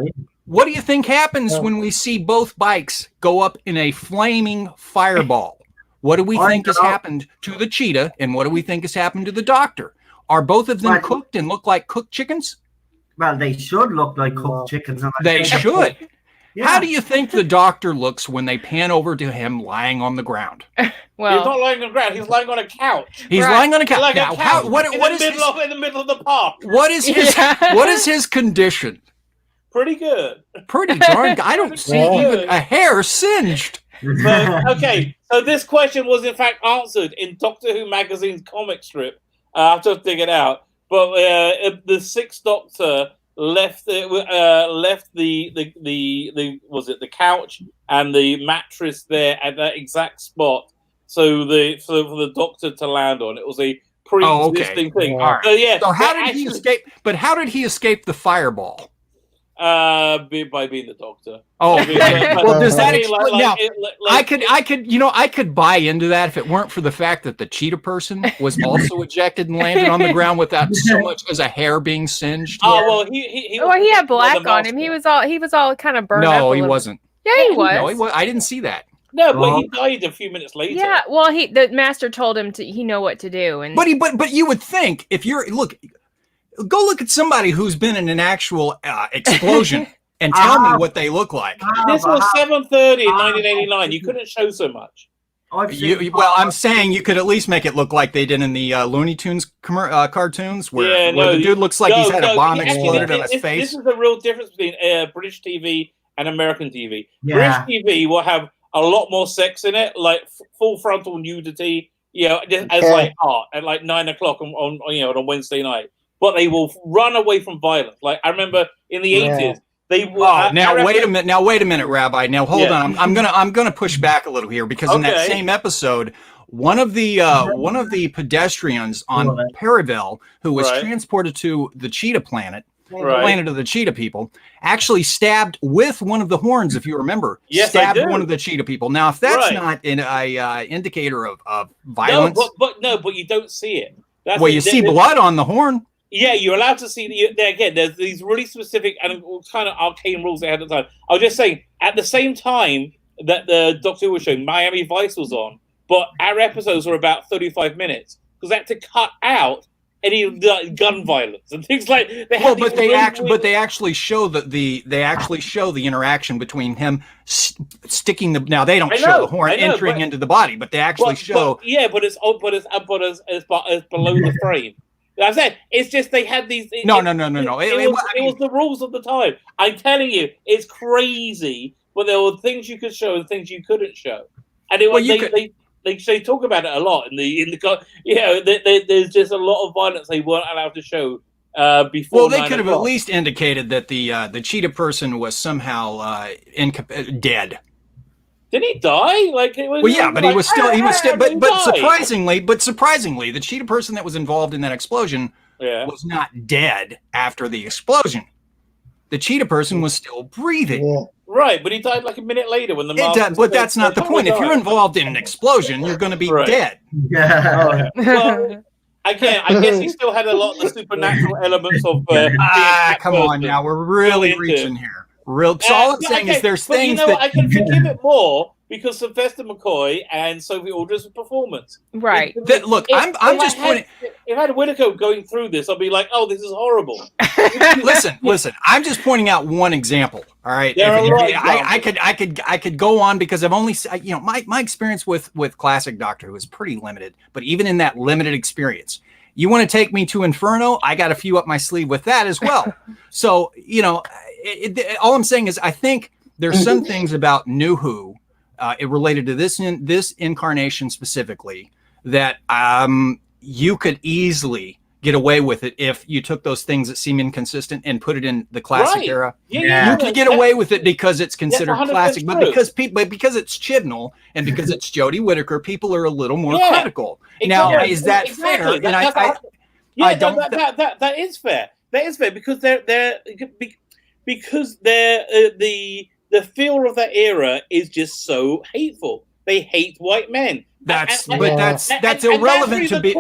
what do you think happens when we see both bikes go up in a flaming fireball? What do we think has happened to the cheetah, and what do we think has happened to the doctor? Are both of them cooked and look like cooked chickens? Well, they should look like cooked chickens. They should. Yeah. How do you think the doctor looks when they pan over to him lying on the ground? Well, he's not lying on the ground. He's lying on a couch. He's lying on a couch. Like now, a couch what in is the middle of the park? What is his condition? Pretty good. Pretty darn. I don't see even a hair singed. So this question was in fact answered in Doctor Who magazine's comic strip. I have to dig it out. But the Sixth Doctor left the couch and the mattress there at that exact spot, so for the Doctor to land on. It was a pre-existing thing. All right. So how did he escape? But how did he escape the fireball? By being the Doctor. Oh, well, does that explain? Now, I could buy into that if it weren't for the fact that the cheetah person was also ejected and landed on the ground without so much as a hair being singed. Oh well, he had black on him. He was all kind of burned up. No, he wasn't. Yeah, he was. No, he was. I didn't see that. No, but he died a few minutes later. Yeah, well, the master told him he know what to do, and but you would think if you're go look at somebody who's been in an actual explosion and tell me what they look like. This was 7:30 in 1989. You couldn't show so much. I'm saying you could at least make it look like they did in the Looney Tunes cartoons, where the dude looks like he's had a bomb exploded on his face. This is the real difference between British TV and American TV. British TV will have a lot more sex in it, like full frontal nudity, as like art at like 9 o'clock on a Wednesday night. But they will run away from violence. Like I remember in the 80s, they were. Wait a minute, Rabbi. Now hold on. I'm gonna push back a little here because in that same episode, one of the pedestrians on Perivale who was transported to the Cheetah Planet, planet of the Cheetah people, actually stabbed with one of the horns. If you remember, stabbed one of the Cheetah people. Now, if that's not an indicator of violence, but you don't see it. You see blood on the horn. Yeah, you're allowed to see again. There's these really specific and kind of arcane rules they had at the time. I was just saying, at the same time that the Doctor Who was showing, Miami Vice was on, but our episodes were about 35 minutes because they had to cut out any gun violence and things like. They actually show the interaction between him sticking the. Now they don't show the horn entering into the body, but they actually show. But it's below the frame. I said it's just they had these. No. It was the rules of the time. I'm telling you, it's crazy. But there were things you could show and things you couldn't show, and they talk about it a lot there's just a lot of violence they weren't allowed to show before. Well, they could have at least indicated that the cheetah person was somehow dead. Did he die? But he was still. But surprisingly, the cheetah person that was involved in that explosion was not dead after the explosion. The cheetah person was still breathing. Yeah. Right, but he died like a minute later when the. But that's not the point. If you're involved in an explosion, you're going to be dead. Yeah. Well, I guess he still had a lot of the supernatural elements of. Come on now, we're really reaching here. So all I'm saying is there's things that I can forgive it more because Sylvester McCoy and Sophie Aldred's performance. Right. I'm just pointing. If I had Whittaker going through this, I'd be like, "Oh, this is horrible." Listen. I'm just pointing out one example. All right. I could go on because I've only my experience with classic Doctor Who is pretty limited. But even in that limited experience, You want to take me to Inferno? I got a few up my sleeve with that as well. So, you know, all I'm saying is I think there's some things about New Who, it related to this incarnation specifically, that you could easily get away with it if you took those things that seem inconsistent and put it in the classic era. You could get away with it because it's considered classic, but because it's Chibnall and because it's Jodie Whittaker, people are a little more critical. Now, is that fair? And that is fair. That is fair because the feel of that era is just so hateful. They hate white men. That's irrelevant to be.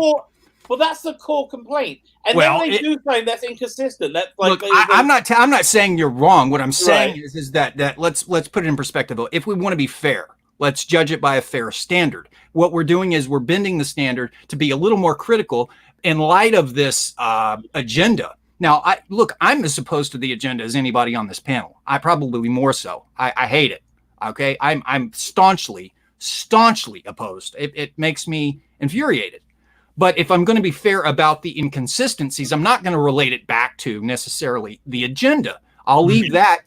Well, that's the core complaint, and then they do find that's inconsistent. That's like, look, I'm not saying you're wrong. What I'm saying is that let's put it in perspective. If we want to be fair, let's judge it by a fair standard. What we're doing is we're bending the standard to be a little more critical in light of this agenda. Now, I'm as opposed to the agenda as anybody on this panel. I probably more so. I hate it. Okay, I'm staunchly opposed. It makes me infuriated. But if I'm going to be fair about the inconsistencies, I'm not going to relate it back to necessarily the agenda. I'll leave that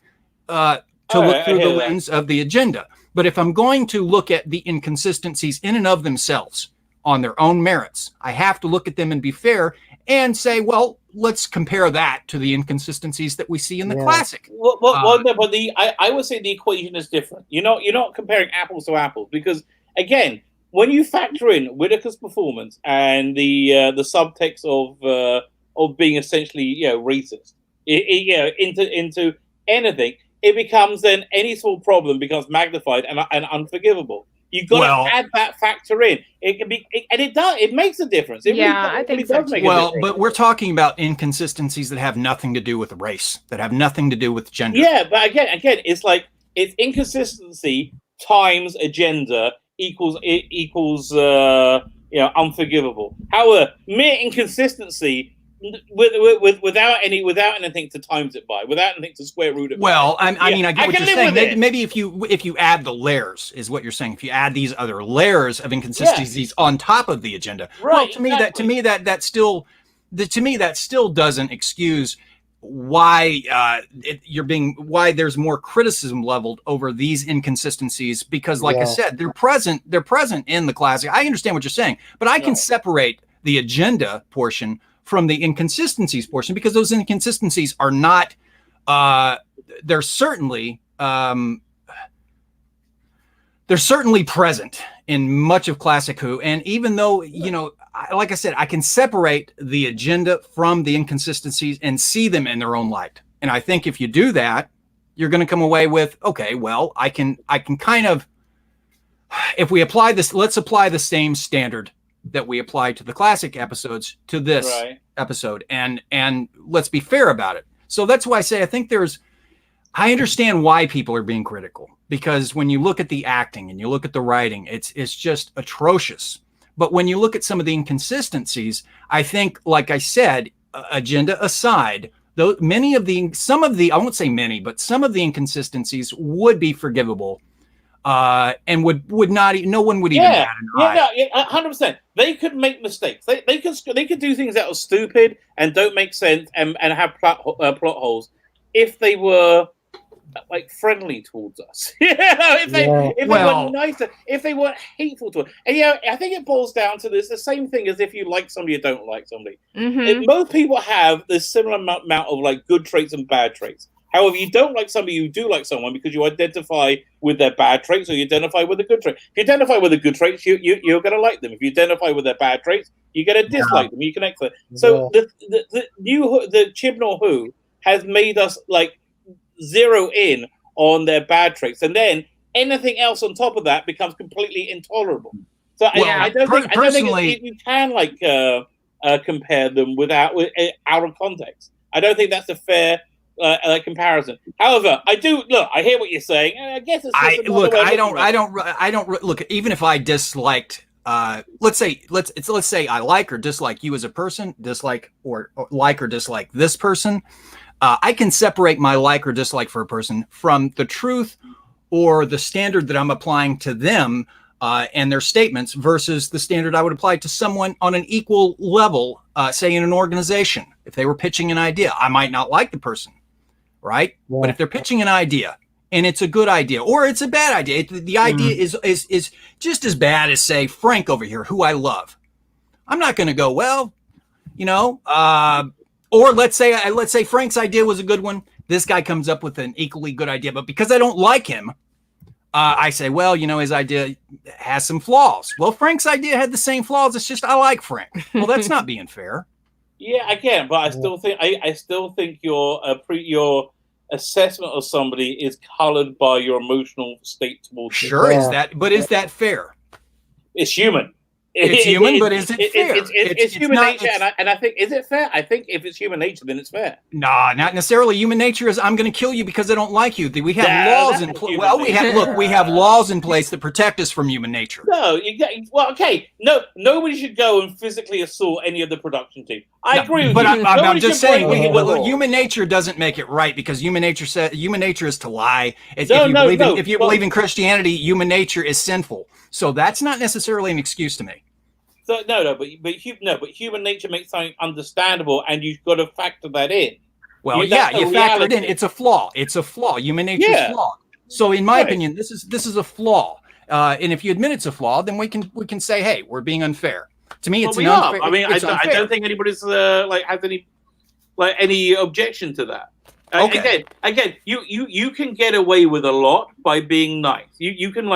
to look through the lens of the agenda. But if I'm going to look at the inconsistencies in and of themselves on their own merits, I have to look at them and be fair and say, well, let's compare that to the inconsistencies that we see in the classic. I would say the equation is different. You're not comparing apples to apples because, again, when you factor in Whittaker's performance and the subtext of being essentially racist into anything, it becomes then any small problem becomes magnified and unforgivable. You've got to add that factor in. It can be, and it does. It makes a difference. I think so. But we're talking about inconsistencies that have nothing to do with race, that have nothing to do with gender. Yeah, but again, it's like it's inconsistency times agenda equals unforgivable. However, mere inconsistency without anything to times it by, without anything to square root it. Well, I mean, I get what you're saying. Maybe if you add the layers, is what you're saying. If you add these other layers of inconsistencies on top of the agenda, well, to me that still doesn't excuse why why there's more criticism leveled over these inconsistencies, because like I said, they're present in the classic. I understand what you're saying, but I can separate the agenda portion from the inconsistencies portion, because those inconsistencies are not they're certainly present in much of Classic Who. And even though, like I said, I can separate the agenda from the inconsistencies and see them in their own light. And I think if you do that, you're going to come away with, okay, well, I can kind of, if we apply this, let's apply the same standard that we apply to the classic episodes to this episode, and let's be fair about it. So that's why I say I think I understand why people are being critical, because when you look at the acting and you look at the writing, it's just atrocious. But when you look at some of the inconsistencies, I think, like I said, agenda aside, though some of the I won't say many, but some of the inconsistencies would be forgivable. And would not, no one would even bat an eye. 100%. They could make mistakes. They could do things that are stupid and don't make sense and have plot holes if they were like friendly towards us. If they were nicer, if they weren't hateful to us. And I think it boils down to this: the same thing as if you like somebody or don't like somebody. Mm-hmm. Most people have this similar amount of like good traits and bad traits. However, you don't like somebody, you do like someone because you identify with their bad traits, or you identify with the good traits. If you identify with the good traits, you're going to like them. If you identify with their bad traits, you're going to dislike them. You connect them. So the Chibnall Who has made us like zero in on their bad traits, and then anything else on top of that becomes completely intolerable. So I don't think you can like compare them out of context. I don't think that's a fair comparison. However, I hear what you're saying. I guess it's I don't look, even if I disliked let's say I like or dislike you as a person, dislike or like or dislike this person, I can separate my like or dislike for a person from the truth or the standard that I'm applying to them and their statements versus the standard I would apply to someone on an equal level say in an organization, if they were pitching an idea, I might not like the person, right? Yeah. But if they're pitching an idea and it's a good idea or it's a bad idea, the idea is just as bad as, say, Frank over here, who I love. I'm not going to go, well, you know, or let's say Frank's idea was a good one. This guy comes up with an equally good idea, but because I don't like him, I say, well, you know, his idea has some flaws. Well, Frank's idea had the same flaws. It's just I like Frank. Well, that's not being fair. Yeah, I can, but I still think I still think your assessment of somebody is colored by your emotional state towards them. Sure, is that fair? It's human. It's human, but is it fair? It's human nature, and I think, is it fair? I think if it's human nature, then it's fair. Nah, not necessarily. Human nature is I'm going to kill you because I don't like you. We have laws in place. Well, we have laws in place that protect us from human nature. No, okay. No, nobody should go and physically assault any of the production team. I agree with you. I'm just saying, human nature doesn't make it right because human nature is to lie. If you believe in Christianity, human nature is sinful. So that's not necessarily an excuse to me. So but human nature makes something understandable, and you've got to factor that in. Well, you factor it in. It's a flaw. Human nature is flawed. So, in my opinion, this is a flaw. And if you admit it's a flaw, then we can say, hey, we're being unfair. To me, it's unfair. I mean, I don't think anybody's has any objection to that. Okay. Again, you can get away with a lot by being nice. You can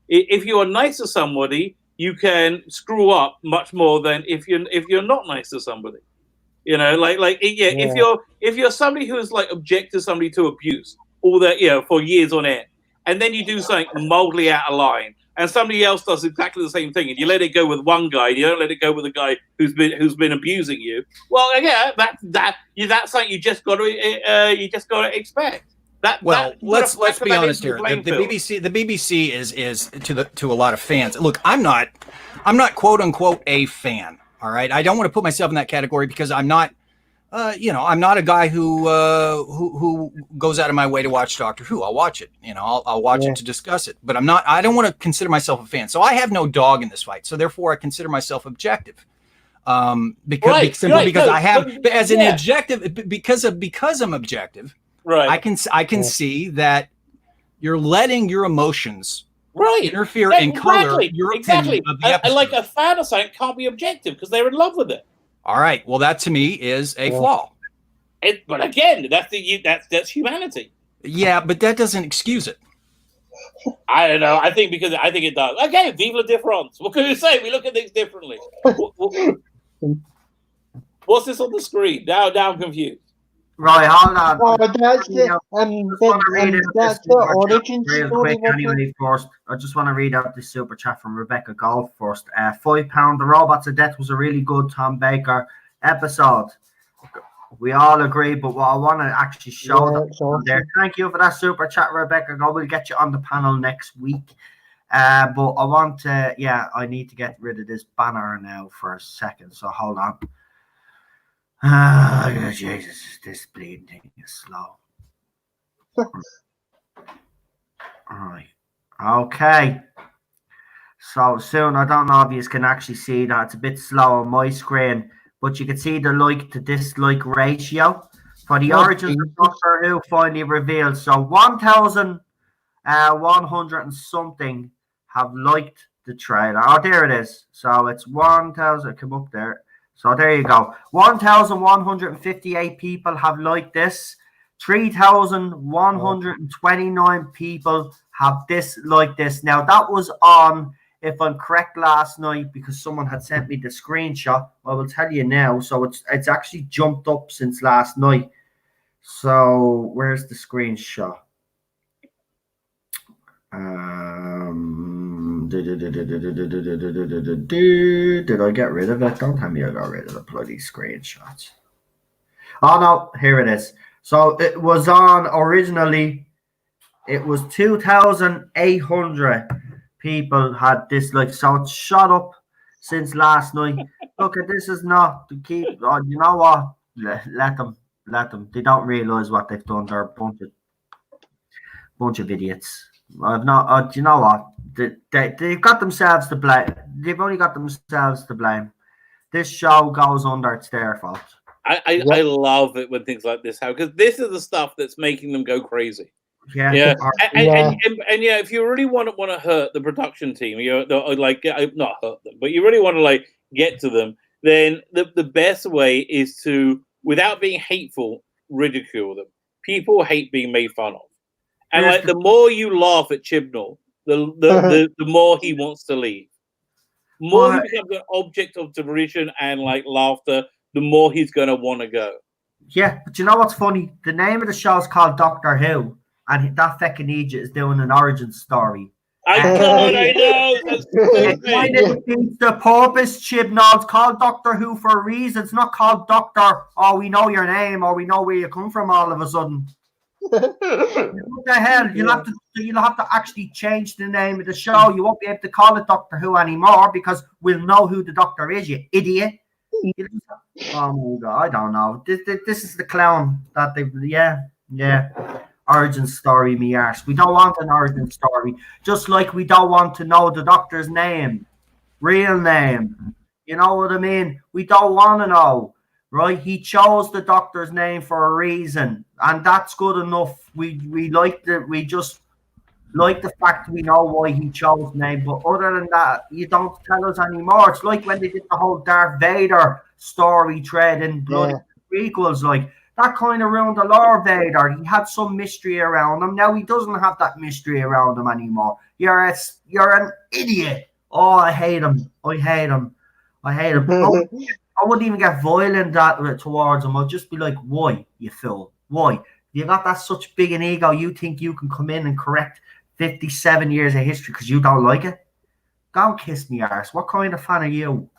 if you are nice to somebody, you can screw up much more than if you're not nice to somebody. You know, if you're somebody who is object to somebody to abuse all that, for years on end, and then you do something mildly out of line, and somebody else does exactly the same thing, and you let it go with one guy, you don't let it go with the guy who's been abusing you. Well, yeah, that's something you just got to expect. Let's be honest here. The BBC is to a lot of fans. Look, I'm not quote unquote a fan. All right, I don't want to put myself in that category because I'm not. I'm not a guy who goes out of my way to watch Doctor Who. I'll watch it. I'll watch it to discuss it. But I don't want to consider myself a fan. So I have no dog in this fight. So therefore, I consider myself objective. Because I'm objective. Right. I can see that you're letting your emotions interfere and color your opinion of the episode. Like a fan of something can't be objective because they're in love with it. All right. Well, that to me is a flaw. But again, that's humanity. Yeah, but that doesn't excuse it. I don't know. I think it does. Okay, vive la différence. What can you say? We look at things differently. What's this on the screen? Now I'm confused. Right, hold on. Oh, that's the origin story. Anyway, first, I just want to read out this super chat from Rebecca Gold first. £5. The Robots of Death was a really good Tom Baker episode. We all agree, but what I want to actually show them there. Thank you for that super chat, Rebecca Gold. We'll get you on the panel next week. But I want to, I need to get rid of this banner now for a second. So hold on. Jesus, this bleeding thing is slow. Alright. Okay. So soon, I don't know if you can actually see that. It's a bit slow on my screen, but you can see the like to dislike ratio for the origins of Doctor Who finally revealed. So 1,100 and something have liked the trailer. Oh, there it is. So it's 1,000. Come up there. So there you go. 1,158 people have liked this. 3,129 people have disliked this. Now, that was on, if I'm correct, last night because someone had sent me the screenshot. I will tell you now. So it's actually jumped up since last night. So where's the screenshot? Did I get rid of it? Don't tell me I got rid of the bloody screenshots. Oh no, here it is. So it was on originally, it was 2,800 people had disliked. So it's shot up since last night. Look, this is not to keep. Oh, you know what? Let them. They don't realize what they've done. They're a bunch of idiots. I've not. You know what? They've got themselves to blame. They've only got themselves to blame. this show goes under, it's their fault. I love it when things like this happen, because this is the stuff that's making them go crazy. Yeah. And yeah, if you really want to hurt the production team, like not hurt them, but you really want to like get to them, then the best way is to, without being hateful, ridicule them. People hate being made fun of, and like the more you laugh at Chibnall, the more he wants to leave. The more he becomes an object of derision and like laughter, the more he's gonna want to go. Yeah, but you know what's funny? The name of the show is called Doctor Who, and that feckin' Egypt is doing an origin story. I know. That's the purpose, Chibnall. It's called Doctor Who for a reason. It's not called Doctor. Oh, we know your name, or we know where you come from. All of a sudden, what the hell? You'll have to actually change the name of the show. You won't be able to call it Doctor Who anymore because we'll know who the Doctor is. You idiot. Oh my God, I don't know. This is the clown that they. Yeah. Origin story, me arse. We don't want an origin story. Just like we don't want to know the Doctor's name, real name. You know what I mean? We don't want to know, right? He chose the Doctor's name for a reason, and that's good enough. We just like the fact we know why he chose the name, but other than that, you don't tell us anymore. It's like when they did the whole Darth Vader story thread in Blood prequels, like. That kind of ruined the lore of Vader. He had some mystery around him. Now he doesn't have that mystery around him anymore. You're an idiot. Oh, I hate him. I wouldn't even get violent towards him. I'd just be like, why, you fool? Why? You got that such big an ego, you think you can come in and correct 57 years of history because you don't like it? Go and kiss me arse. What kind of fan are you?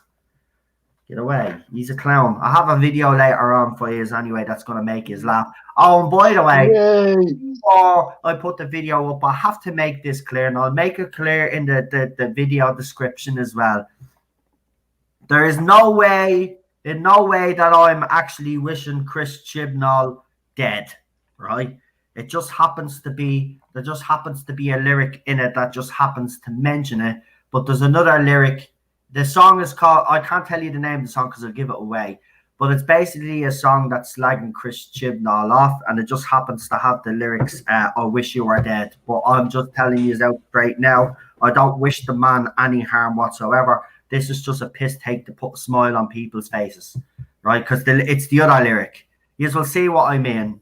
Get away. He's a clown. I have a video later on for you anyway that's going to make you laugh. Oh, and by the way, before I put the video up, I have to make this clear, and I'll make it clear in the video description as well. There is no way that I'm actually wishing Chris Chibnall dead, right? It just happens to be, there just happens to be a lyric in it that just happens to mention it, but there's another lyric. The song is called, I can't tell you the name of the song because I'll give it away, but it's basically a song that's slagging Chris Chibnall off, and it just happens to have the lyrics, I wish you were dead. But I'm just telling you out right now, I don't wish the man any harm whatsoever. This is just a piss take to put a smile on people's faces, right? Because it's the other lyric. You will see what I mean.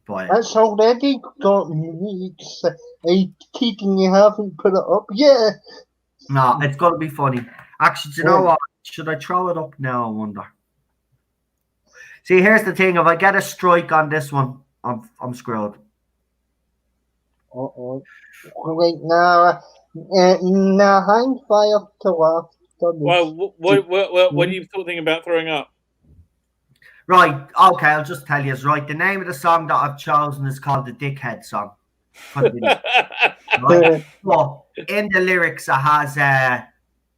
But that's already got weeks. Keaton, you haven't put it up yet. No, it's got to be funny. Actually, do you know what? Should I throw it up now, I wonder? See, here's the thing. If I get a strike on this one, I'm screwed. Uh-oh. Wait, now hang fire to laugh. Well, what are you thinking about throwing up? Right, okay, I'll just tell you. Right, the name of the song that I've chosen is called the Dickhead Song. Right? Well, in the lyrics, it has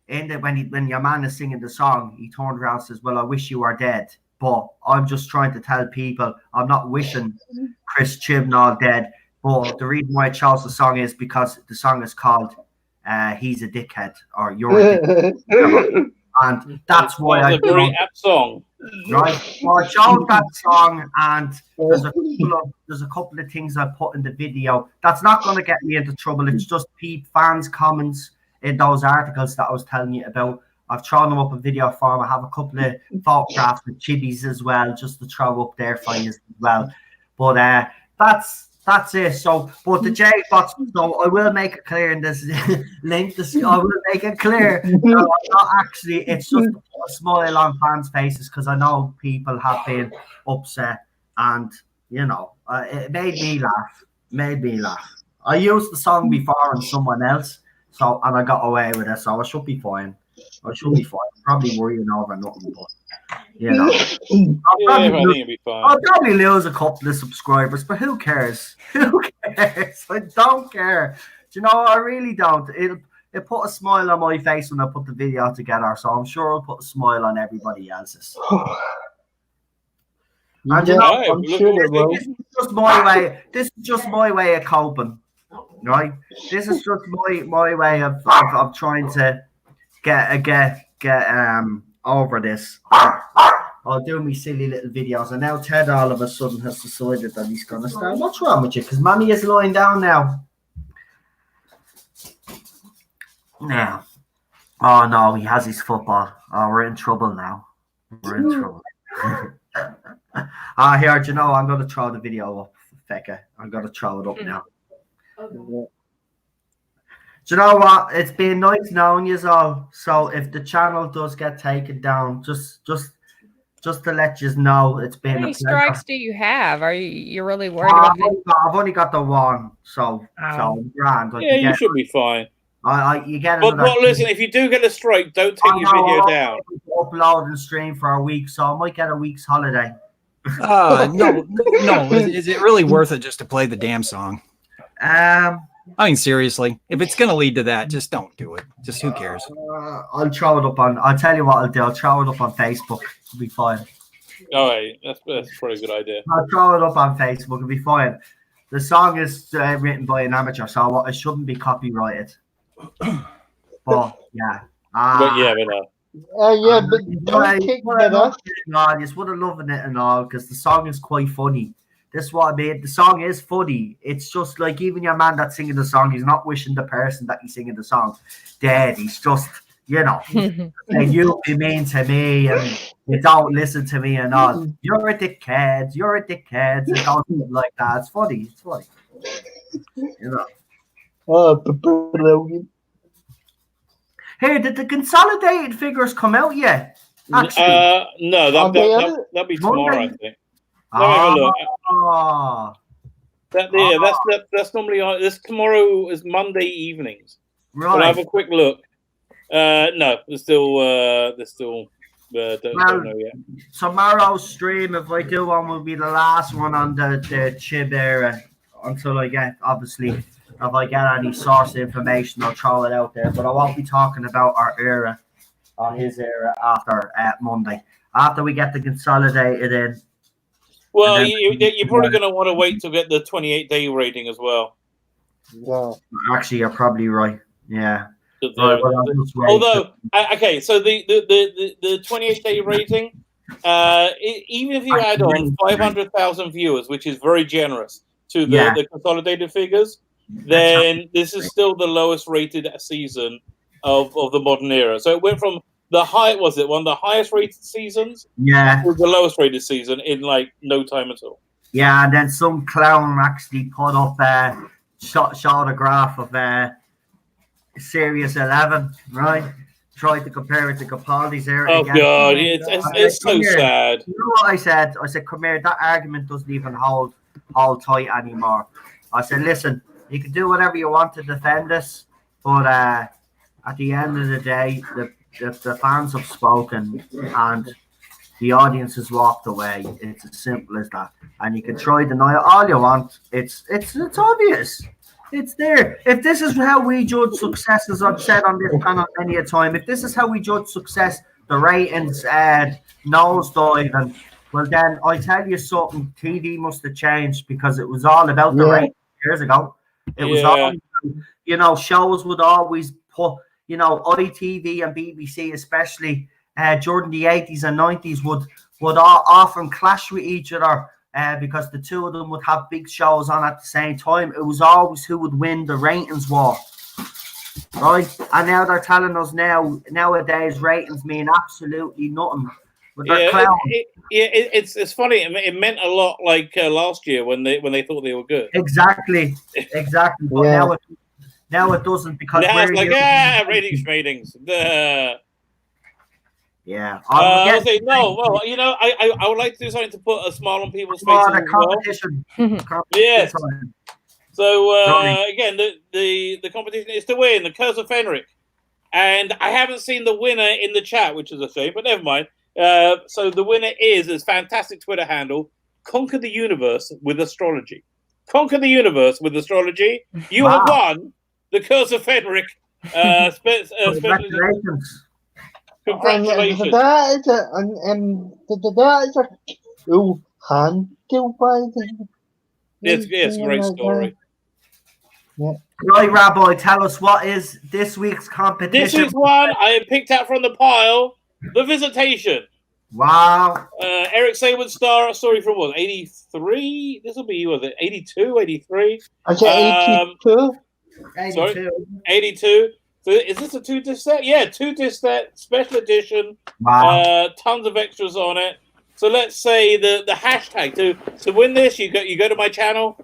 when your man is singing the song, he turns around and says, "Well, I wish you were dead." But I'm just trying to tell people I'm not wishing Chris Chibnall dead. But the reason why I chose the song is because the song is called "He's a Dickhead" or "You're a Dickhead," and that's why I. It's a very apt song. Right, well, I chose that song, and there's a couple of things I put in the video that's not going to get me into trouble. It's just fans' comments in those articles that I was telling you about. I've thrown them up in video form. I have a couple of photographs with chibis as well, just to throw up there for you as well. But that's it. So, but the J-Bots, so I will make it clear in this link. I will make it clear. No, not actually. It's just a smile on fans' faces because I know people have been upset, and you know, it made me laugh. I used the song before on someone else, and I got away with it, so I should be fine. Probably worrying over nothing, but you know, I'll probably lose a couple of subscribers, but who cares? Who cares? I don't care. Do you know, I really don't. It put a smile on my face when I put the video together, so I'm sure it'll put a smile on everybody else's. And you know, I'm sure this is just my way. This is just my way of coping, right? This is just my way of trying to get get over this, I'll do me silly little videos. And now Ted all of a sudden has decided that he's gonna start. What's wrong with you? Because Mommy is lying down now. Now. Oh no, he has his football. Oh, we're in trouble now. We're in trouble. Here, do you know, I'm gonna throw the video up, Fecca. I'm gonna throw it up now. Okay. Do you know what? It's been nice knowing you all. So if the channel does get taken down, just to let you know, it's been How a many pleasure. strikes do you have? Are you really worried about that? I've only got the one, so I'm grand. Yeah, you should be fine. You get But another. listen, if you do get a strike, don't take your video down. Upload and stream for a week, so I might get a week's holiday. No. Is it really worth it just to play the damn song? I mean, seriously, if it's going to lead to that, just don't do it. Just who cares? I'll throw it up on. I'll tell you what I'll do. I'll throw it up on Facebook. It'll be fine. All right, that's probably a good idea. I'll throw it up on Facebook. It'll be fine. The song is written by an amateur, so it shouldn't be copyrighted. But yeah, But yeah, but don't take that off. You just would have loved it and all because the song is quite funny. This is what I mean. The song is funny. It's just like even your man that's singing the song, he's not wishing the person that he's singing the song dead. He's just, and you be mean to me and you don't listen to me and all. You're a dickhead. You're a dickhead. And all like that. It's funny. It's funny. Oh, brilliant. Hey, did the consolidated figures come out yet? Actually, no, that'll be tomorrow, Monday? I think. Let me have a look. That's normally on. This tomorrow is Monday evenings. Right. We'll have a quick look. No, there's still don't know yet. Tomorrow's stream, if I do one, will be the last one on the Chib era until I get, obviously, if I get any source information, I'll throw it out there. But I won't be talking about our era or his era after Monday. After we get the consolidated in. Well, you're probably going to want to wait to get the 28-day rating as well. Yeah. Actually, you're probably right. Yeah. Although, okay, so the 28-day rating, even if you add on 500,000 viewers, which is very generous to the consolidated figures, then this is still the lowest rated season of the modern era. So it went from one of the highest rated seasons to the lowest rated season in like no time at all. Yeah, and then some clown actually put up showed a graph of Series 11, right? Tried to compare it to Capaldi's era. Oh, again. God, it's so sad. You know what I said? I said, come here, that argument doesn't even hold tight anymore. I said, listen, you can do whatever you want to defend this, but at the end of the day, the fans have spoken and the audience has walked away. It's as simple as that. And you can try to deny it all you want. It's obvious. It's there. If this is how we judge success, as I've said on this panel many a time, if this is how we judge success, the ratings nosedive, and well, then I tell you something, TV must have changed because it was all about the ratings years ago. It was all, shows would always put, ITV and BBC especially during the 80s and 90s would often clash with each other. Because the two of them would have big shows on at the same time. It was always who would win the ratings war, right? And now they're telling us nowadays ratings mean absolutely nothing. But it's funny. It meant a lot like last year when they thought they were good. Exactly. But now it doesn't because now it's like ratings. Yeah. I say no. Well, I would like to do something to put a smile on people's faces. The competition. Yes. So again, the competition is to win the Curse of Fenric, and I haven't seen the winner in the chat, which is a shame, but never mind. So the winner is this fantastic Twitter handle: Conquer the Universe with Astrology. Conquer the Universe with Astrology. You have won the Curse of Fenric. Congratulations. Congratulations. That is a cool handle by the. It's a great story. Yeah. Right, Rabbi, tell us what is this week's competition. This week's one I picked out from the pile, The Visitation. Wow. Eric Sayward story from what, 83? This will be, was it 82, 83? Is it 82? 82. Sorry, 82. So is this a 2-disc set? Yeah, 2-disc set, special edition. Wow. Tons of extras on it. So let's say the hashtag to win this, you go to my channel,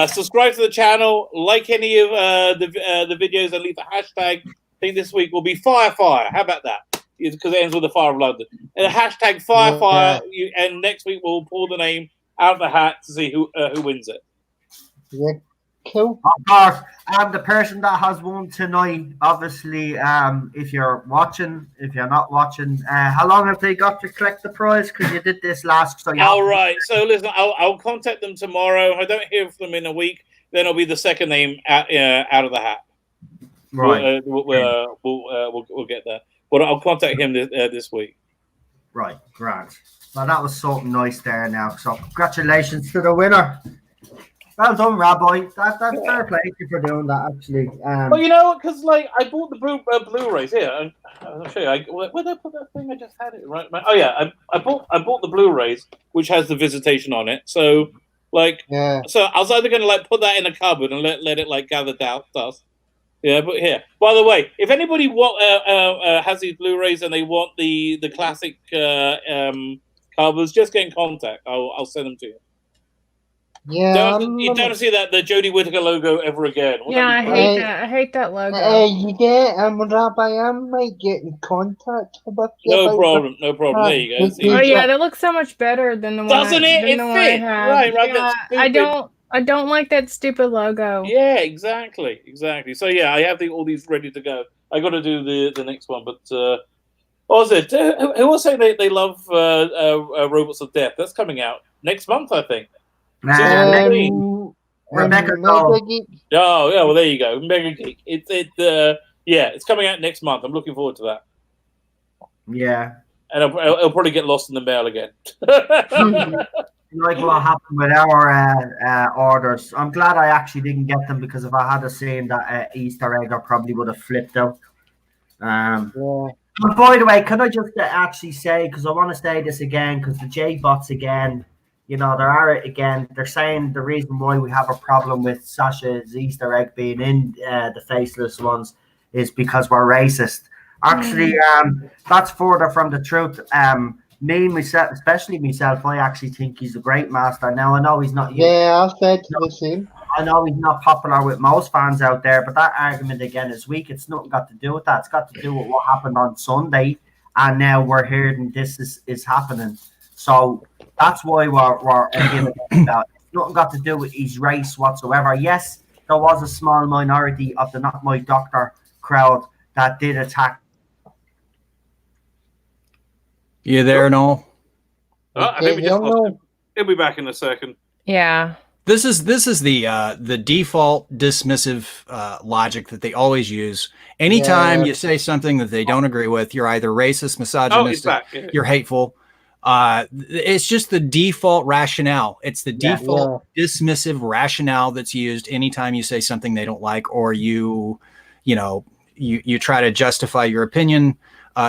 subscribe to the channel, like any of the videos, and leave the hashtag. I think this week will be Fire. How about that? Because it ends with the Fire of London. And the hashtag Fire. And next week we'll pull the name out of the hat to see who wins it. Yeah, cool. Of course, the person that has won tonight, obviously, if you're watching, if you're not watching, how long have they got to collect the prize? Because you did this last. So all right. So listen, I'll contact them tomorrow. If I don't hear from them in a week, then it'll be the second name out of the hat. Right. We'll get there. But I'll contact him this week. Right, grand. Well, that was something nice there now. So congratulations to the winner. Well done, Rabbi. That's fair play to you for doing that, actually. Well, you know, because like I bought the Blu-rays here. I'll show you. Where did I put that thing? I just had it right. Oh yeah, I bought the Blu-rays, which has the Visitation on it. So like, so I was either going to like put that in a cupboard and let it like gather dust. Yeah, but here. By the way, if anybody has these Blu-rays and they want the classic covers, just get in contact. I'll send them to you. Yeah, you don't see the Jodie Whittaker logo ever again. Yeah, I hate that. I hate that logo. Rabbi, I might get in contact with you. No problem. There you go. Oh yeah, that looks so much better than the one. Doesn't it? It fits. Right. Yeah, I don't like that stupid logo. Yeah, exactly. So yeah, I have all these ready to go. I got to do the next one, but what was it? Who was saying they love Robots of Death? That's coming out next month, I think. Rebecca. Oh yeah, well there you go, Mega Geek. It's coming out next month. I'm looking forward to that. Yeah, and it'll probably get lost in the mail again. Like what happened with our orders. I'm glad I actually didn't get them, because if I had seen that Easter egg, I probably would have flipped out. And by the way, can I just actually say, because I want to say this again, because the J-bots again, you know, they're saying the reason why we have a problem with Sasha's Easter egg being in the faceless ones is because we're racist. Actually, that's further from the truth. Myself, especially myself, I actually think he's a great master. Now, I know he's not. Yeah, I've said the same. I know he's not popular with most fans out there, but that argument again is weak. It's nothing got to do with that. It's got to do with what happened on Sunday, and now we're hearing this is happening. So that's why we're again about. It's nothing got to do with his race whatsoever. Yes, there was a small minority of the Not My Doctor crowd that did attack. You there, Noel? I think we just lost him. He'll be back in a second. Yeah. This is the default dismissive logic that they always use. Anytime you say something that they don't agree with, you're either racist, misogynistic, you're hateful. It's just the default rationale. It's the default dismissive rationale that's used anytime you say something they don't like, or you try to justify your opinion.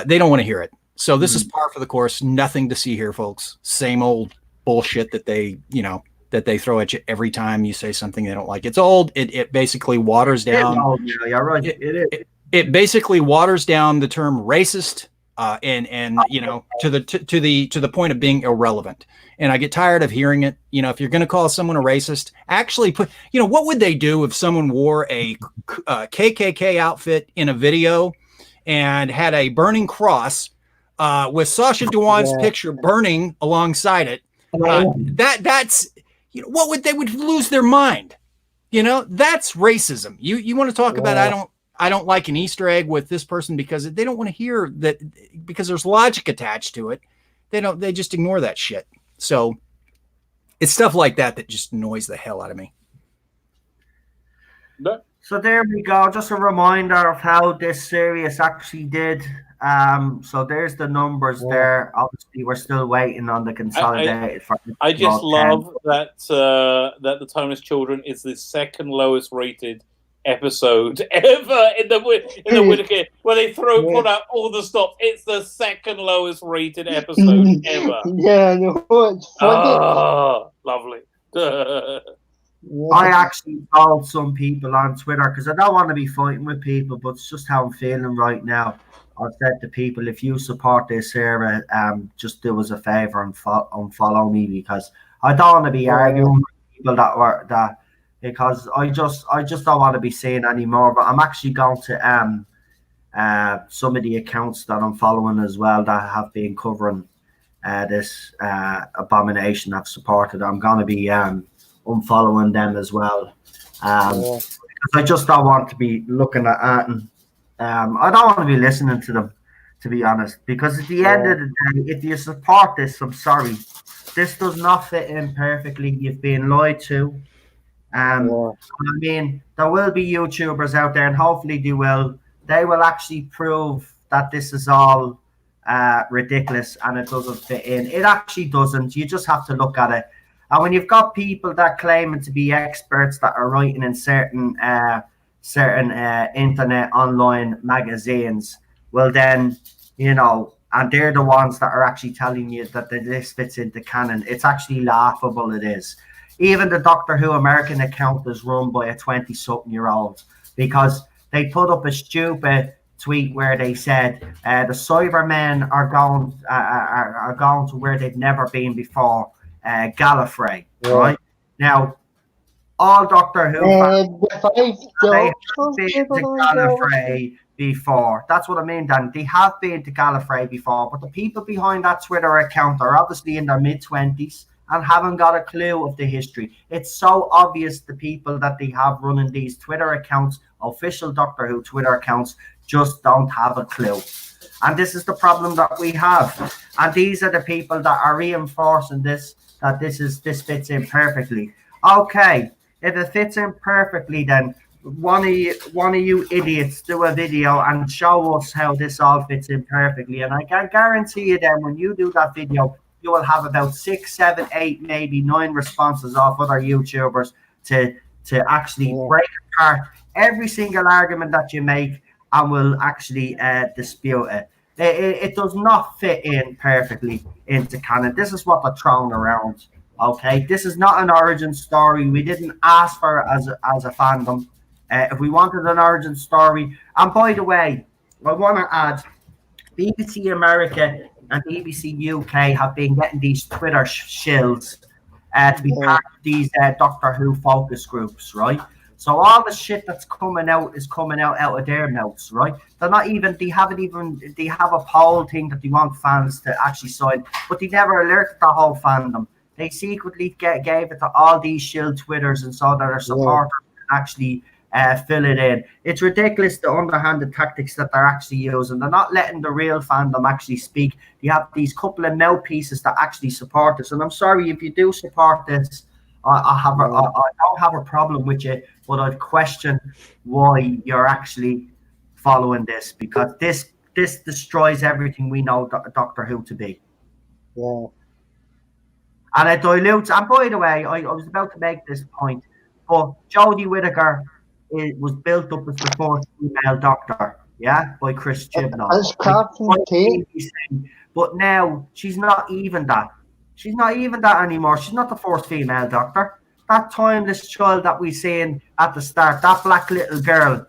They don't want to hear it. So this is par for the course. Nothing to see here, folks. Same old bullshit that they throw at you every time you say something they don't like. It's old. It basically waters down. Yeah, right. It basically waters down the term racist, and you know, to the point of being irrelevant. And I get tired of hearing it. You know, if you're going to call someone a racist, actually put. You know, what would they do if someone wore a KKK outfit in a video and had a burning cross with Sacha Dhawan's picture burning alongside it? That's, you know, what would they would lose their mind? You know, that's racism. You want to talk about I don't like an Easter egg with this person because they don't want to hear that, because there's logic attached to it. They just ignore that shit. So it's stuff like that just annoys the hell out of me. So there we go. Just a reminder of how this series actually did. So there's the numbers there. Obviously, we're still waiting on the consolidated. I just love that that The Timeless Children is the second lowest rated episode ever in the Whittaker, where they put out all the stops. It's the second lowest rated episode ever. Yeah, no, it's funny. Oh, lovely. I actually told some people on Twitter, because I don't want to be fighting with people, but it's just how I'm feeling right now. I've said to people, if you support this era, just do us a favor and unfollow me, because I don't want to be arguing with people that because I just don't want to be seeing anymore. But I'm actually going to some of the accounts that I'm following as well that have been covering this abomination I've supported. I'm going to be unfollowing them as well. Because I just don't want to be looking at it. I don't want to be listening to them, to be honest, because at the end of the day, if you support this, I'm sorry, this does not fit in perfectly. You've been lied to. I mean, there will be YouTubers out there, and hopefully they will actually prove that this is all ridiculous and it doesn't fit in. It actually doesn't. You just have to look at it. And when you've got people that claiming to be experts that are writing in certain internet online magazines, well then, and they're the ones that are actually telling you that this fits into canon, it's actually laughable. It is. Even the Doctor Who American account is run by a 20-something-year-old, because they put up a stupid tweet where they said the Cybermen are going to where they've never been before, Gallifrey, right? Now, all Doctor Who fans, they have been to Gallifrey before. That's what I mean, Dan. They have been to Gallifrey before, but the people behind that Twitter account are obviously in their mid-20s and haven't got a clue of the history. It's so obvious the people that they have running these Twitter accounts, official Doctor Who Twitter accounts, just don't have a clue. And this is the problem that we have. And these are the people that are reinforcing this, that this fits in perfectly. Okay, if it fits in perfectly, then one of you idiots do a video and show us how this all fits in perfectly. And I can guarantee you then when you do that video, you will have about 6, 7, 8, maybe 9 responses off other YouTubers to actually break apart every single argument that you make and will actually dispute it. It does not fit in perfectly into canon. This is what they're throwing around. Okay, this is not an origin story. We didn't ask for it as a fandom. If we wanted an origin story, and by the way, I want to add, BBC America and BBC UK have been getting these Twitter shills to be part of these Doctor Who focus groups, right? So all the shit that's coming out is coming out of their mouths, right? They have a poll thing that they want fans to actually sign, but they never alerted the whole fandom. They secretly gave it to all these shill Twitters and so that their supporters actually fill it in. It's ridiculous, the underhanded tactics that they're actually using. They're not letting the real fandom actually speak. You have these couple of mouthpieces that actually support this. And I'm sorry if you do support this. I don't have a problem with you, but I'd question why you're actually following this, because this destroys everything we know Doctor Who to be. Yeah. And it dilutes. And by the way, I was about to make this point, but Jodie Whittaker was built up as the first female Doctor, by Chris Chibnall. But now she's not even that. She's not even that anymore. She's not the first female Doctor. That timeless child that we seen at the start, that black little girl,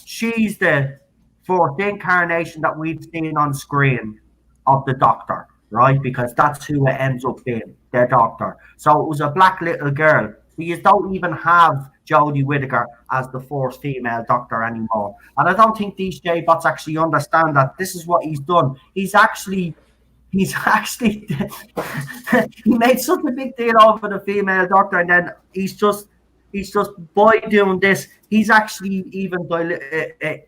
she's the fourth incarnation that we've seen on screen of the Doctor, right? Because that's who it ends up being, their Doctor. So it was a black little girl. So you don't even have Jodie Whittaker as the first female Doctor anymore. And I don't think these J-bots actually understand that this is what he's done. He's actually he made such a big deal over the female Doctor, and then he's just by doing this, he's actually even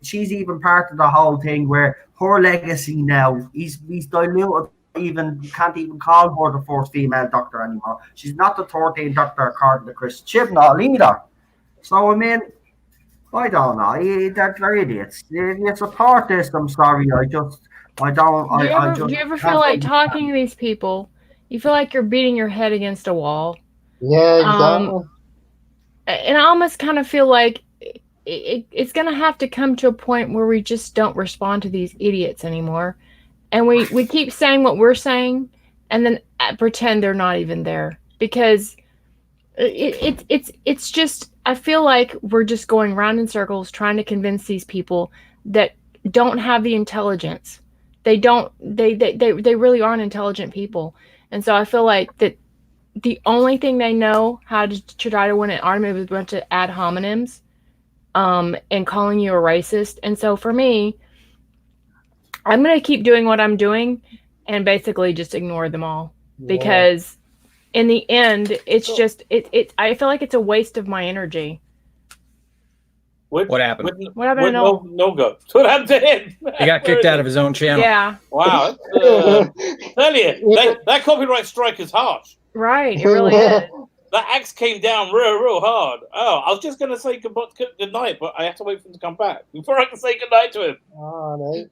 she's even part of the whole thing where her legacy now, he's diluted. Even can't even call her the first female Doctor anymore. She's not the 13th Doctor according to Chris Chibnall either. So I mean, I don't know. They're idiots. If you support this, I'm sorry. Do you ever feel like talking to these people? You feel like you're beating your head against a wall. Yeah, exactly. And I almost kind of feel like it's going to have to come to a point where we just don't respond to these idiots anymore. And we keep saying what we're saying and then pretend they're not even there, because it's just, I feel like we're just going round in circles trying to convince these people that don't have the intelligence. They really aren't intelligent people. And so I feel like that the only thing they know how to try to win an argument is a bunch of ad hominems, and calling you a racist. And so for me, I'm going to keep doing what I'm doing and basically just ignore them all, because in the end, it's just, I feel like it's a waste of my energy. What happened? What happened to Noel? No go. What happened to him? He got kicked out of his own channel. Yeah. Wow. Tell you, that copyright strike is harsh. Right. It really is. That axe came down real hard. Oh, I was just going to say good night, but I have to wait for him to come back before I can say good night to him. All right.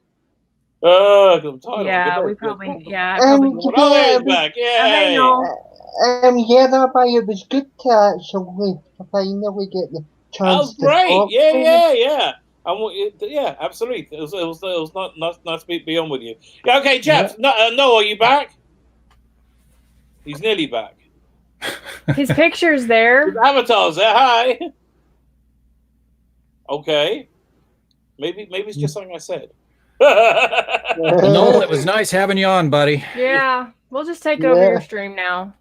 I'm tired. Yeah, we probably, yeah. Oh, he's back. Yay. Rabbi, it was good to actually finally get the chance. Oh, great. To talk Yeah. Yeah, absolutely. It was nice to be on with you. Yeah, okay, chaps. Yeah. Noah, are you back? He's nearly back. His picture's there. His avatar's there. Hi. Okay. Maybe it's just something I said. Noel, it was nice having you on, buddy. Yeah, we'll just take over your stream now.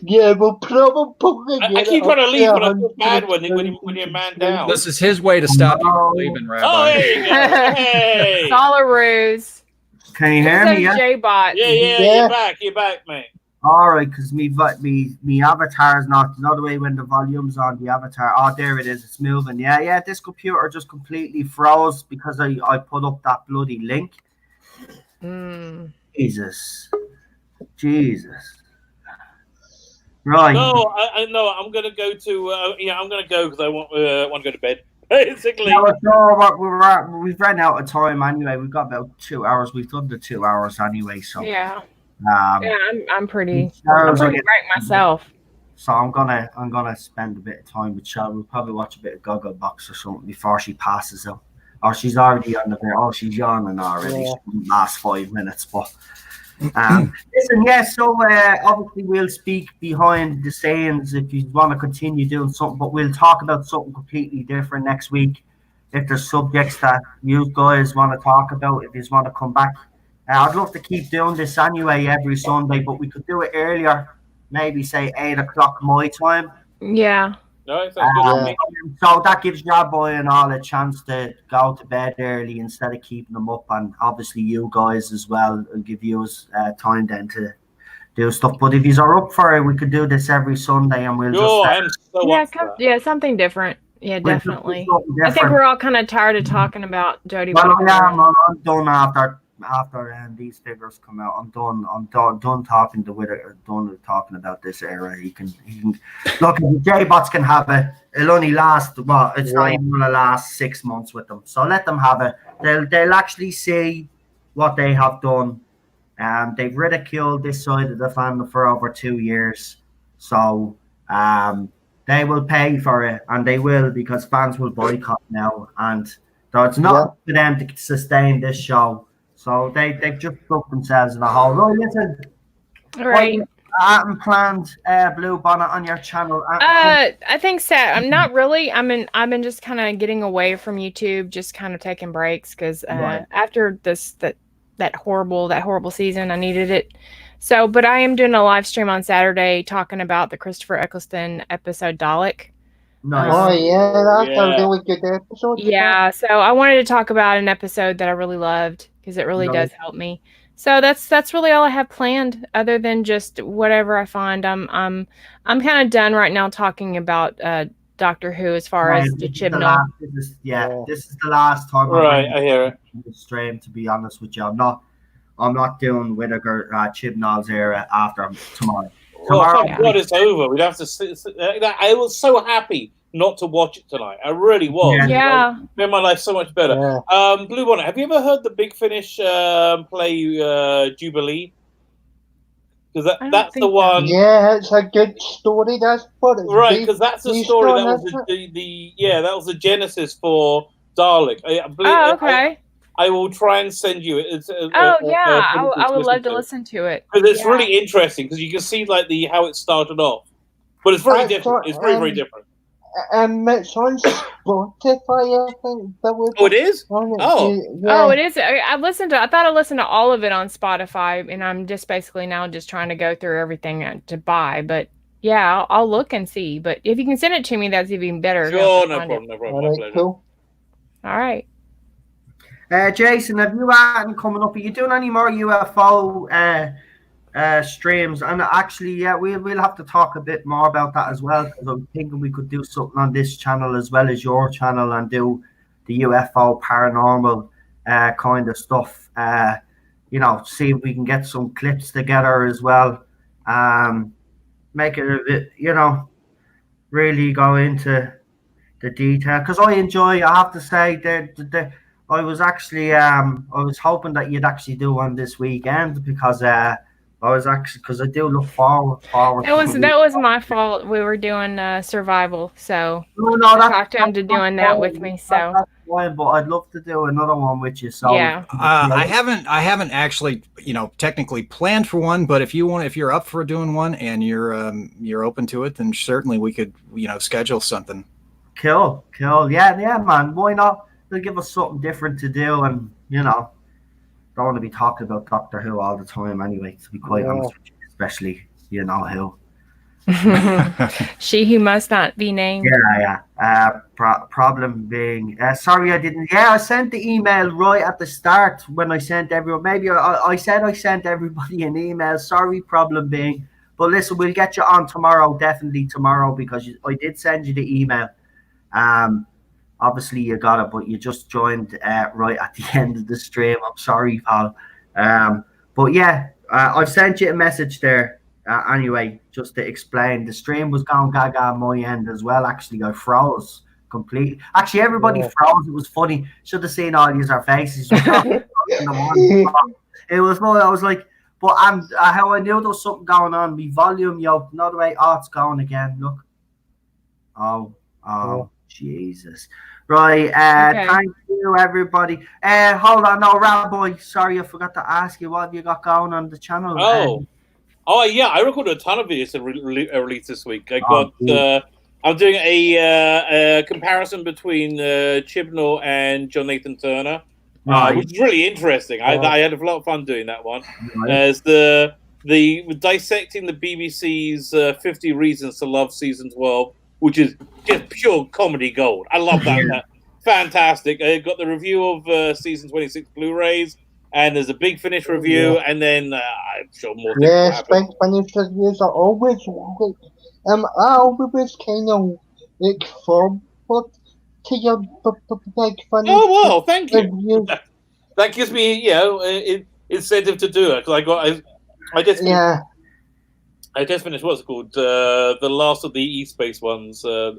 Yeah, we'll probably. I keep trying to leave, but I feel bad when you're man down. This is his way to stop you from leaving, Rabbi. Oh, there you go. Hey. It's all a ruse. Can you hear me? Yeah? J-Bot. Yeah, you're back, mate. All right, because me avatar is not the other way when the volume's on the avatar. Oh, there it is. It's moving. Yeah. This computer just completely froze because I put up that bloody link. Jesus. Right. No, I know. I'm gonna go to. I'm gonna go because I want to go to bed. Basically. We've run out of time anyway. We've got about 2 hours. We've done the 2 hours anyway. So yeah. I'm pretty great myself. So I'm gonna spend a bit of time with Cheryl. We'll probably watch a bit of Gogglebox or something before she passes out. Or she's already on the bed. Oh, she's yawning already. Yeah. Last 5 minutes, but listen, so obviously we'll speak behind the scenes if you want to continue doing something, but we'll talk about something completely different next week. If there's subjects that you guys want to talk about, if you want to come back. I'd love to keep doing this anyway every Sunday, but we could do it earlier, maybe say 8 o'clock my time. Yeah. No, good. So that gives Rabbi and all a chance to go to bed early instead of keeping them up, and obviously you guys as well, and give you time then to do stuff. But if you are up for it, we could do this every Sunday, and we'll something different. Yeah, definitely. I think we're all kind of tired of talking about Jody. Well, I'm done after these figures come out. I'm done talking to Whittaker, done talking about this era. He can look. The J-Bots can have it. It'll only last. Well, it's not even gonna last 6 months with them. So let them have it. They'll actually see what they have done. They've ridiculed this side of the fandom for over 2 years. So they will pay for it, and they will, because fans will boycott now. And so it's not for them to sustain this show. So they've just put themselves in a hole. Right, listen. All right. Planned Blue Bonnet on your channel. I think so. I'm not really. I've been just kind of getting away from YouTube, just kind of taking breaks because after that horrible season, I needed it. So, but I am doing a live stream on Saturday talking about the Christopher Eccleston episode Dalek. Nice. That's a really good episode. Yeah, so I wanted to talk about an episode that I really loved because it really does help me. So that's really all I have planned, other than just whatever I find. I'm kind of done right now talking about Doctor Who as far as the Chibnall. This is the last time. Right, I hear it. The stream, to be honest with you, I'm not doing Whittaker Chibnall's era after tomorrow. Thank God it's over. We'd have to sit. I was so happy not to watch it tonight. I really was. Yeah. It made my life so much better. Yeah. Blue Bonnet, have you ever heard the Big Finish play Jubilee? because that's the one. Yeah, it's a good story. That's what it's right, because that's the story that was that was the genesis for Dalek. Okay. I will try and send you it. It's I would love to listen to it because it's really interesting because you can see like how it started off, but it's very different. It's very different. It's on Spotify, I think. Oh, it is. Oh, it is. I thought I listened to all of it on Spotify, and I'm just basically now just trying to go through everything to buy. But yeah, I'll look and see. But if you can send it to me, that's even better. Sure, no problem. My pleasure. Cool. All right. Jason, have you anything coming up? Are you doing any more UFO streams? And actually, we'll have to talk a bit more about that as well, because I'm thinking we could do something on this channel as well as your channel and do the UFO paranormal kind of stuff. See if we can get some clips together as well. Make it a bit, really go into the detail, because I have to say that I was actually I was hoping that you'd actually do one this weekend, because I do look forward. That was my fault. We were doing survival, so I talked to him to doing that with me. So, that's fine, but I'd love to do another one with you. So yeah, I haven't actually technically planned for one, but if you're up for doing one and you're open to it, then certainly we could schedule something. Cool. Yeah, man. Why not? They'll give us something different to do, and don't want to be talking about Doctor Who all the time anyway, to be quite honest with you, especially who. She who must not be named. Yeah. Problem being, sorry I didn't. Yeah, I sent the email right at the start when I sent everyone. Maybe I said I sent everybody an email. Sorry, problem being. But listen, we'll get you on tomorrow, definitely tomorrow, because I did send you the email. Obviously you got it, but you just joined right at the end of the stream. I'm sorry, pal. But yeah, I've sent you a message there. Anyway, just to explain, the stream was going gaga on my end as well. Actually, I froze completely. Actually, everybody froze. It was funny. Should have seen all these our faces. It was funny. I was like, but how I knew there was something going on. My volume, not the way. Oh, it's going again. Look. Oh, Jesus. Right. Okay. Thank you, everybody. Hold on. No, Rabbi. Sorry, I forgot to ask you. What have you got going on the channel? Yeah. I recorded a ton of videos to release this week. I'm doing a comparison between Chibnall and John Nathan Turner, which is really interesting. I had a lot of fun doing that one. As the dissecting the BBC's 50 Reasons to Love season 12. Which is just pure comedy gold. I love that. Fantastic. I got the review of season 26 Blu-rays, and there's a Big Finish review, and then I'm sure more things will happen. Big Finish reviews are always good. I always kind of look forward to your Big Finish. Oh, well, thank you. Reviews. That gives me, incentive to do it, because I just finished what's it called? The last of the E-Space ones. It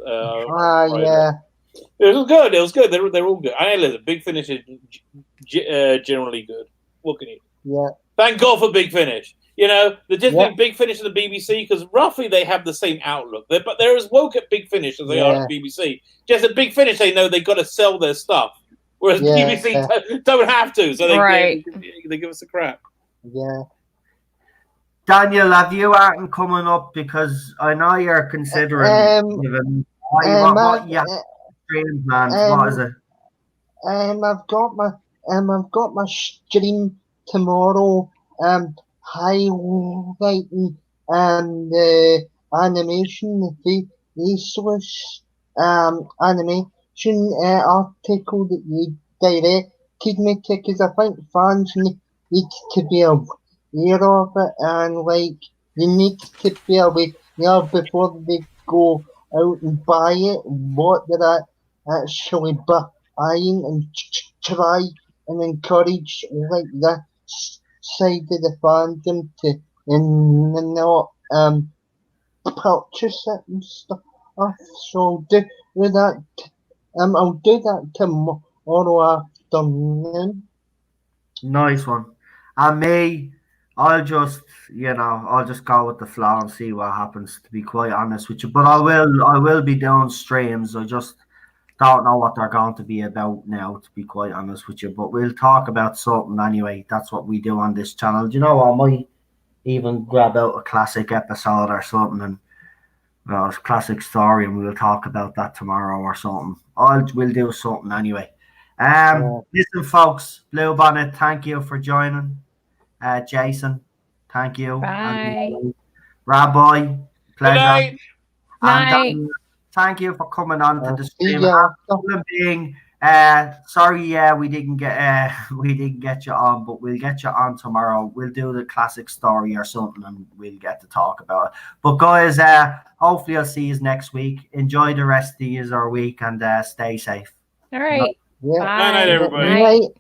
was good. They're all good. Listen, Big Finish is generally good. What can you do? Yeah. Thank God for Big Finish. The difference Big Finish and the BBC, because roughly they have the same outlook. But they're as woke at Big Finish as they are at BBC. Just at Big Finish, they know they've got to sell their stuff. Whereas BBC don't have to. So they give us a crap. Yeah. Daniel, have you anything coming up? Because I know you're considering what stream plans. What is it? I've got my stream tomorrow. Highlighting the animation, the ASOS animation article that you directed me to, because I think fans need to be aware of it, and you need to be aware before they go out and buy it, what they're actually buying, and try and encourage that side of the fandom to not purchase it and stuff. So I'll do that tomorrow afternoon. Nice one. And me, I'll just, I'll just go with the flow and see what happens, to be quite honest with you. But I will be doing streams. I just don't know what they're going to be about now, to be quite honest with you. But we'll talk about something anyway. That's what we do on this channel. Do you know, I might even grab out a classic episode or something, and a classic story, and we'll talk about that tomorrow or something. We'll do something anyway. Listen, folks, Blue Bonnet, thank you for joining. Jason, thank you. Bye. Rabbi, pleasure. Night. Thank you for coming on to the stream. Sorry, we didn't get you on, but we'll get you on tomorrow. We'll do the classic story or something, and we'll get to talk about it. But guys, hopefully I'll see you next week. Enjoy the rest of your week, and stay safe. All right. Yeah. Bye night, everybody. Night.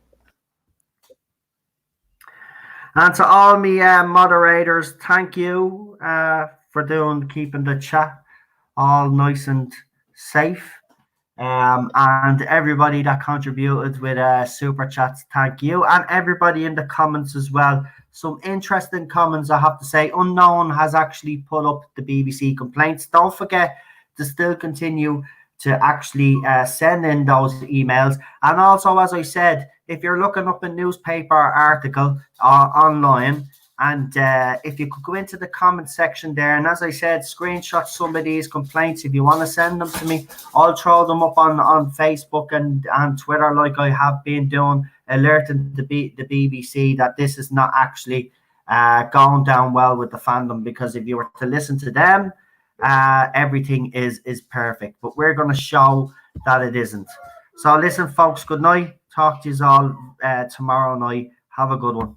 And to all me moderators, thank you for keeping the chat all nice and safe. And everybody that contributed with super chats, thank you. And everybody in the comments as well. Some interesting comments, I have to say. Unknown has actually put up the BBC complaints. Don't forget to still continue to actually send in those emails. And also, as I said, if you're looking up a newspaper article online, and if you could go into the comment section there, and as I said, screenshot some of these complaints. If you want to send them to me, I'll throw them up on Facebook and Twitter, like I have been doing, alerting the BBC that this is not actually going down well with the fandom, because if you were to listen to them, everything is perfect. But we're going to show that it isn't. So listen, folks, good night. Talk to you all tomorrow night. Have a good one.